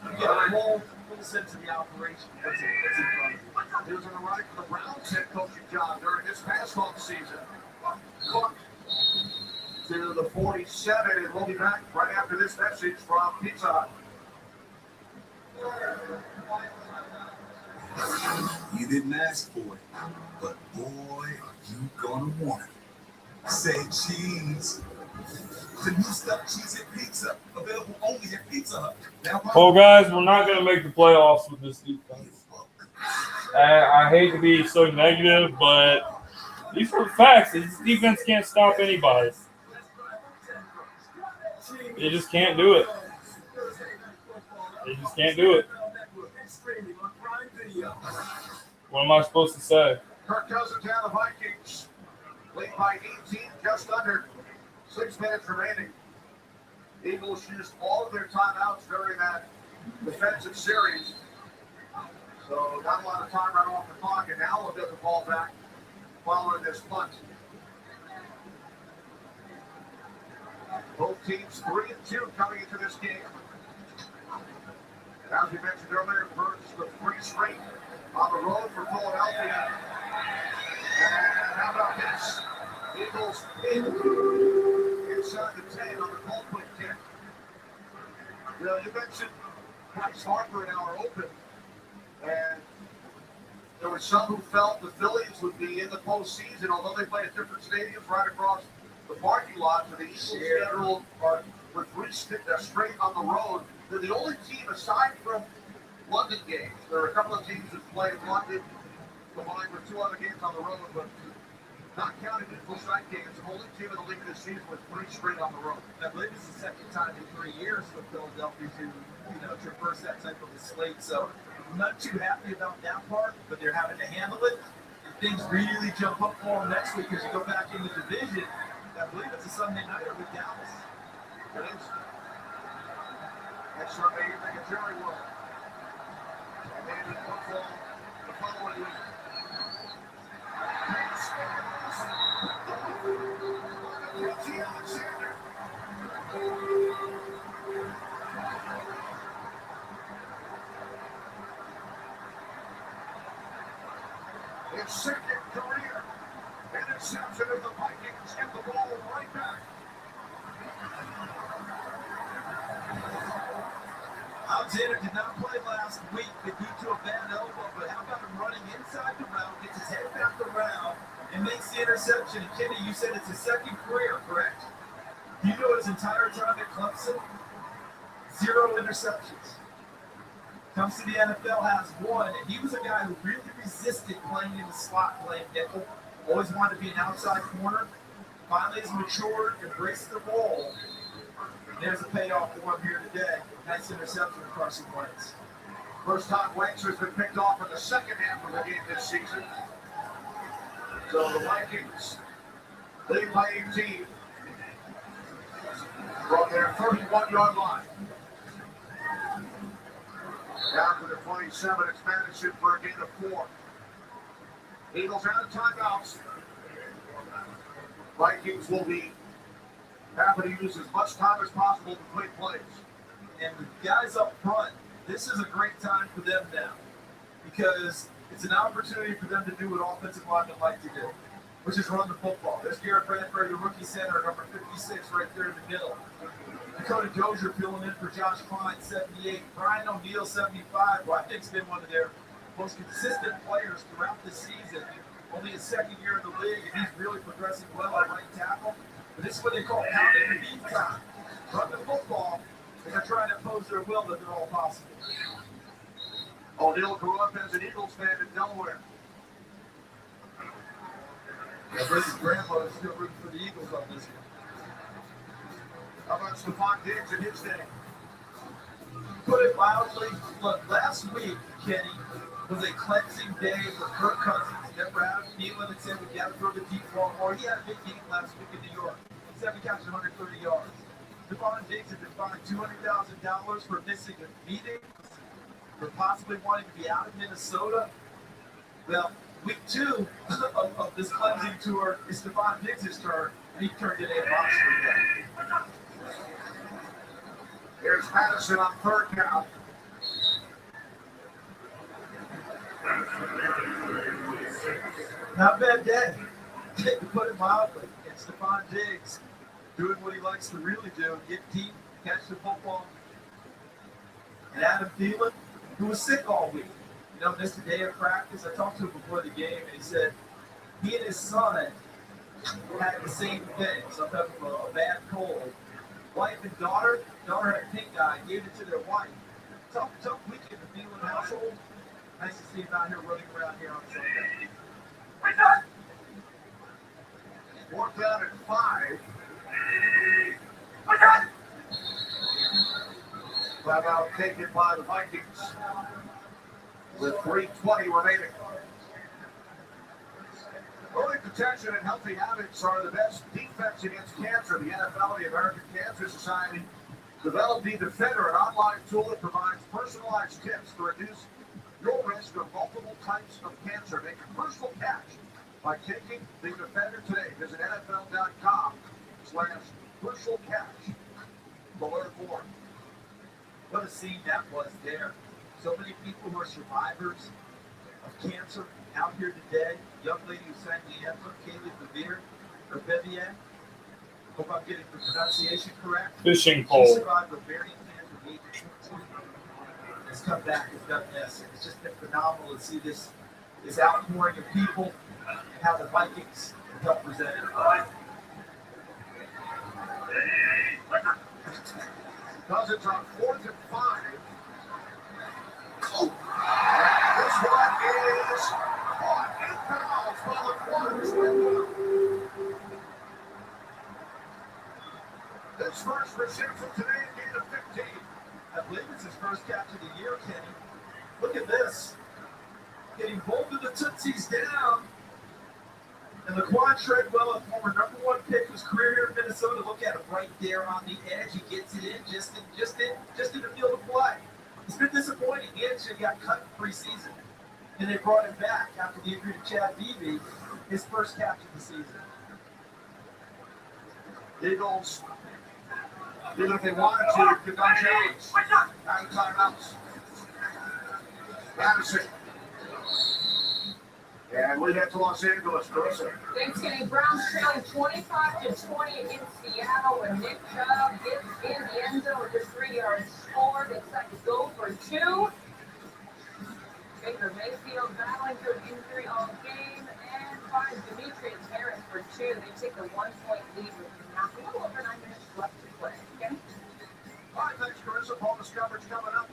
you get a whole sense of the operation. It's incredible. Here's on the right for the Browns head coaching job during this past off season. Cook to the 47, and we'll be back right after this message from Pizza Hut. You didn't ask for it, but boy, are you gonna want it. Say cheese. The new stuffed cheese and pizza, available only at Pizza Hut. Well, guys, we're not going to make the playoffs with this defense. I hate to be so negative, but these are facts. This defense can't stop anybody. They just can't do it. They just can't do it. What am I supposed to say? Kirk Cousins and the Vikings lead by 18, just under 6 minutes remaining. Eagles used all of their timeouts during that defensive series. So not a lot of time right off the clock, and now we'll get the ball back following this punt. Both teams 3-2 coming into this game. And as we mentioned earlier, Birds with 3 straight on the road for Philadelphia. And how about this? Eagles inside the 10 on the Coldput kick. You mentioned Bryce Harper in our open, and there were some who felt the Phillies would be in the postseason, although they play at different stadiums right across the parking lot. So the Eagles scheduled with 3 straight on the road. They're the only team aside from London games. There are a couple of teams that play in London, combined with 2 other games on the road, but not counting neutral site games, the only team in the league this season with 3 straight on the road. I believe it's the second time in 3 years for Philadelphia to, traverse that type of a slate. So I'm not too happy about that part, but they're having to handle it. And things really jump up for them next week as you go back in the division. I believe it's a Sunday nighter with Dallas. It is. Next Sunday evening at Jerry World. And then in football the following week. His second career interception of the Vikings get the ball right back. Alexander did not play last week due to a bad elbow, but how about him running inside the route, gets his head back around, and makes the interception? And Kenny, you said it's his second career, correct? Do you know his entire time at Clemson? 0 interceptions. Comes to the NFL, has 1, and he was a guy who really resisted playing in the slot, playing nickel. Always wanted to be an outside corner. Finally has matured, embraced the role. And there's a payoff for him here today. Nice interception of Carson Wentz. First time Wentz has been picked off in the second half of the game this season. So the Vikings lead by 18 from their 31-yard line. Down to the 27, it's Madison for a gain of 4. Eagles out of timeouts. Vikings will be happy to use as much time as possible to play plays. And the guys up front, this is a great time for them now because it's an opportunity for them to do what offensive linemen like to do, which is run the football. There's Garrett Bradbury, the rookie center, number 56, right there in the middle. Dakota Dozier filling in for Josh Klein, 78. Brian O'Neill, 75, who I think has been one of their most consistent players throughout the season. Only his second year in the league, and he's really progressing well at right tackle. But this is what they call pounding the deep time. Run the football, and they're trying to impose their will that they're all possible. O'Neill grew up as an Eagles fan in Delaware. Yeah, Brady's grandpa is still rooting for the Eagles on this one. How about Stephon Diggs in his day? Put it mildly, look, last week, Kenny, was a cleansing day for Kirk Cousins. Never had a feeling and said we got to throw the deep ball more. He had a big game last week in New York. 7 catches, 130 yards. Stephon Diggs had been fined $200,000 for missing a meeting, for possibly wanting to be out of Minnesota. Well, week 2 of this cleansing tour is Stephon Diggs' turn. And he turned it in monster. Here's Madison on third down. Not bad day, to put it mildly. And Stephon Diggs doing what he likes to really do, get deep, catch the football. And Adam Thielen, who was sick all week, missed a day of practice. I talked to him before the game, and he said he and his son had the same thing, some type of a bad cold. Wife and daughter had a pink eye, gave it to their wife. Tough week in the Thielen household. Nice to see him out here running around here on Sunday. Fourth down at 5. Timeout taken by the Vikings with 3:20 remaining. Early detection and healthy habits are the best defense against cancer. The NFL and the American Cancer Society developed the Defender, an online tool that provides personalized tips to reduce your risk of multiple types of cancer. Make a personal catch by taking the Defender today. Visit NFL.com/personal catch to learn more. What a scene that was there. So many people who are survivors of cancer out here today. Young lady who sang the anthem, Kaylee Bevier. Hope I'm getting the pronunciation correct. Fishing She pole. survived ovarian cancer at the age of 14. Has come back and done this. It's just been phenomenal to see this outpouring of people and how the Vikings have presented. Cousins on 4th and 5. Oh. This one is caught in bounds by the Quatters. His first reception today, gain of 15. I believe it's his first catch of the year, Kenny. Look at this. Getting both of the Tootsies down. And Laquan Treadwell, a former #1 pick, whose career here in Minnesota. Look at him right there on the edge. He gets it in, just in the field of play. It's been disappointing. He actually got cut in preseason. And they brought him back after the injury to Chad Beebe, his first catch of the season. Eagles, even if they wanted to, could not change. Out of timeouts. Madison. And we head to Los Angeles, Carissa. Thanks, Kenny. Browns trailing 25-20 against Seattle when Nick Chubb gets in the end zone with a 3-yard score. They decide to go for 2. Baker Mayfield battling through an injury all game and finds Demetrius Harris for 2. They take a 1-point lead with a little over 9 minutes left to play. Kenny? All right, thanks, Carissa. Bonus coverage coming up.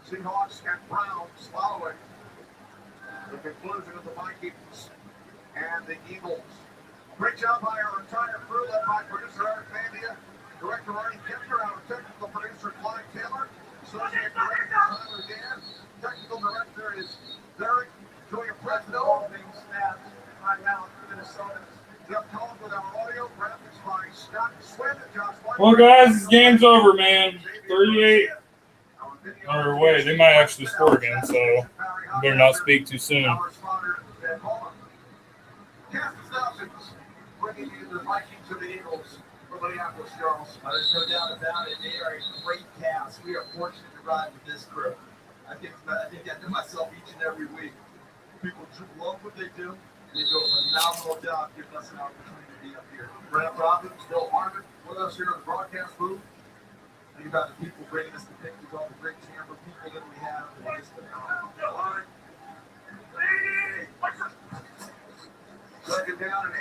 Seahawks and Browns following the conclusion of the Vikings and the Eagles. Great job by our entire crew, led by producer Eric Vandia, director Artie Kempner, our technical producer Clyde Taylor, associate director Tyler Dan, technical director is Derek. Doing a press no things at timeout Minnesota. Jeff Cohen with our audio, graphics by Scott Swin and Josh White. Well, guys, this game's over, man. 38. Or wait, they might actually score again, so you better not speak too soon. Bringing you the Vikings and the Eagles from Minneapolis, Charles. There's no doubt about it. They are a great cast. We are fortunate to ride with this crew. I think I do myself each and every week. People love what they do. They do a phenomenal job giving us an opportunity to be up here. Brad Robbins, Bill Harmon with us here in the broadcast booth. Think about the people bringing us the pictures, all the great camera people that we have. And just Second down and 8.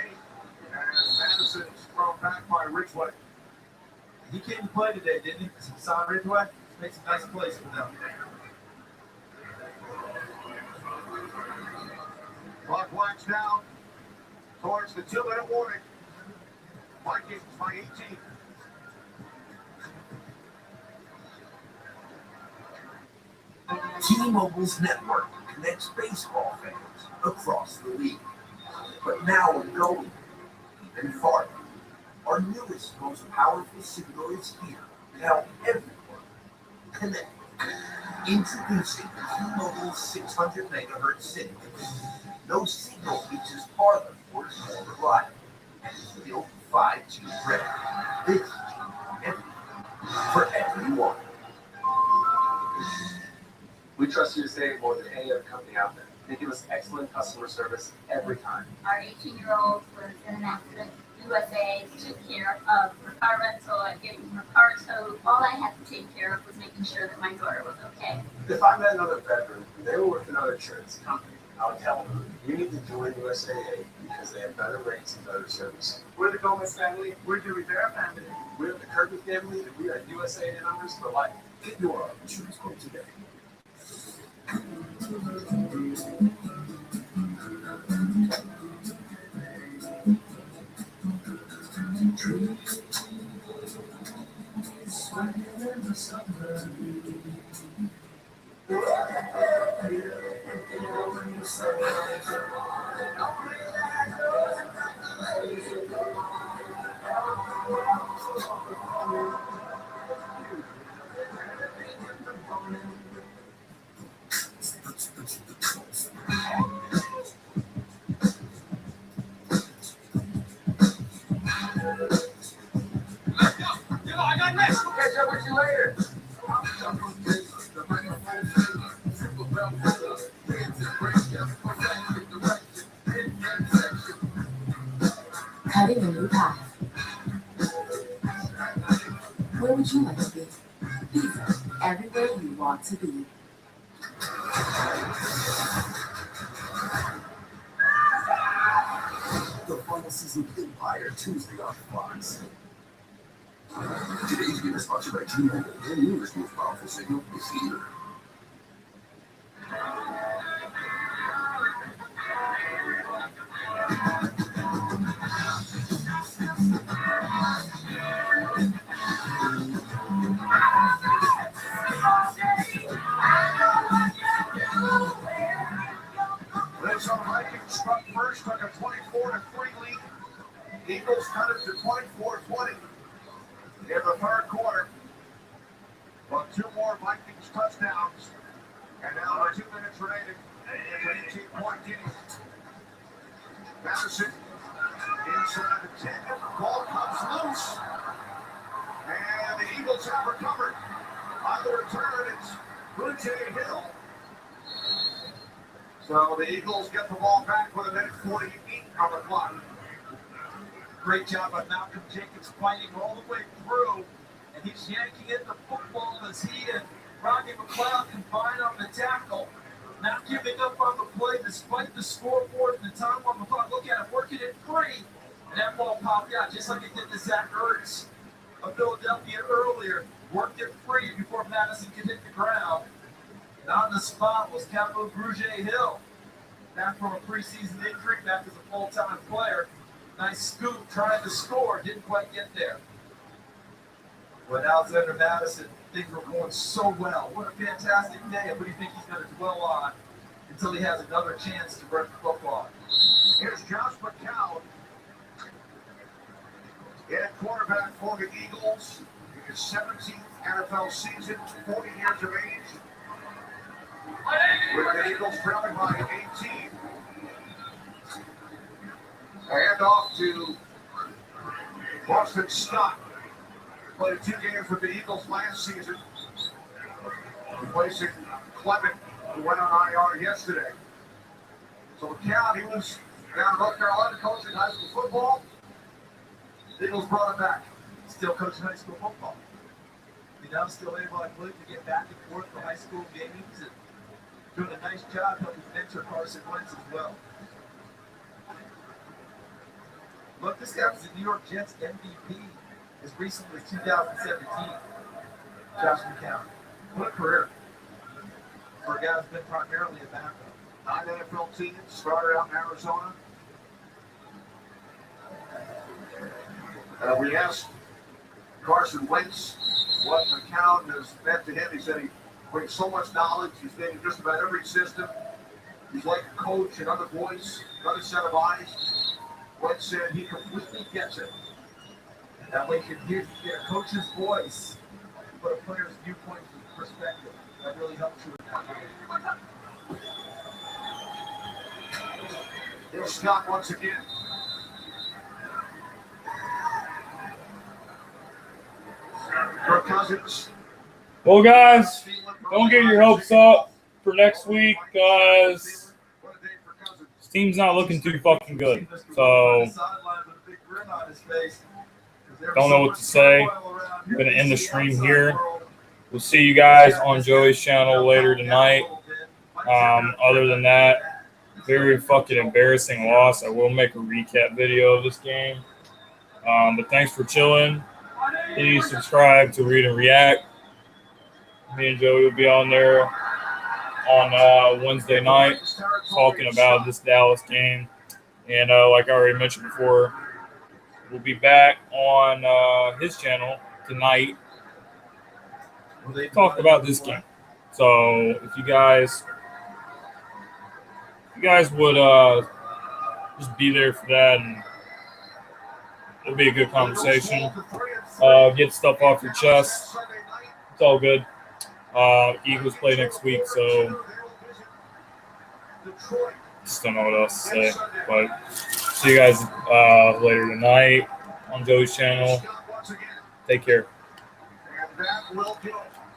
And Madison's thrown back by Ridgeway. He came to play today, didn't he? Hassan Ridgeway makes a nice place for them. Clock winds down towards the 2-minute warning. Vikings by 18. T-Mobile's network connects baseball fans across the league. But now we're going even farther. Our newest, most powerful signal is here to help everyone connect. Introducing T-Mobile's 600 megahertz signal. No signal reaches farther or is more reliable. And it's built 5G ready. This for everyone. We trust you to say more than any other company out there. They give us excellent customer service every time. Our 18-year-old was in an accident. USA took care of her car rental and getting her car towed. All I had to take care of was making sure that my daughter was okay. If I met another veteran and they were with another insurance company, I would tell them, you need to join USAA because they have better rates and better service. We're the Gomez family, we're the Rivera family, we're the Kirby family, and we are USAA members for life. Get your insurance quote today. I got next. We'll catch up with you later. Cutting a new path. Where would you like to be? Visa, everywhere you want to be. The final season of Empire Tuesday on Fox. Today's game is sponsored by T-Mobile, and newest most powerful signal is here. Minnesota Vikings struck first, took a 24-3 lead. Eagles cut it to 24-20 in the third quarter. But two more Vikings touchdowns. And now with 2 minutes remaining, it's an 18-point game. Madison inside the 10. Ball comes loose. And the Eagles have recovered. On the return, it's Boucher Hill. So the Eagles get the ball back with a minute 48 on the clock. Great job by Malcolm Jenkins fighting all the way through. And he's yanking in the football as he and Rodney McLeod combine on the tackle. Not giving up on the play despite the scoreboard and the time on the clock. Look at it, working it free. And that ball popped out just like it did to Zach Ertz of Philadelphia earlier. Worked it free before Madison could hit the ground. And on the spot was Capo Boucher Hill. Back from a preseason injury, back as a full-time player. Nice scoop, trying to score, didn't quite get there. But Alexander Madison, things were going so well. What a fantastic day. What do you think he's going to dwell on until he has another chance to run the football? Here's Josh McCown in quarterback for the Eagles. In his 17th NFL season, 40 years of age. With the Eagles trailing by 18. A handoff to Boston Scott. Played 2 games with the Eagles last season. Replacing Clement, who went on IR yesterday. So McCown, he was down in North Carolina coaching high school football. The Eagles brought him back. Still coaching high school football. Still able, I believe, to get back and forth for high school games and doing a nice job helping mentor Carson Wentz as well. Look, this guy was the New York Jets MVP as recently as 2017. Josh McCown. What a career for a guy who's been primarily a backup. 9 NFL teams, started out in Arizona. We asked Carson Wentz what McCown has meant to him. He said he brings so much knowledge. He's been in just about every system. He's like a coach, another voice, another set of eyes. Wentz said he completely gets it. That way you can get a coach's voice, put a player's viewpoint in perspective. That really helps you with that. Here's Scott once again. Kirk Cousins. Well, guys, don't get your hopes up for next week because this team's not looking too fucking good. So, don't know what to say. I'm going to end the stream here. We'll see you guys on Joey's channel later tonight. Other than that, very fucking embarrassing loss. I will make a recap video of this game. But thanks for chilling. Please subscribe to Read and React. Me and Joey will be on there on Wednesday night talking about this Dallas game. And like I already mentioned before, we'll be back on his channel tonight to talk about this game. So if you guys would just be there for that, and it'll be a good conversation. Get stuff off your chest. It's all good. Eagles play next week, so just don't know what else to say. But see you guys later tonight on Joey's channel. Take care. And that will do it.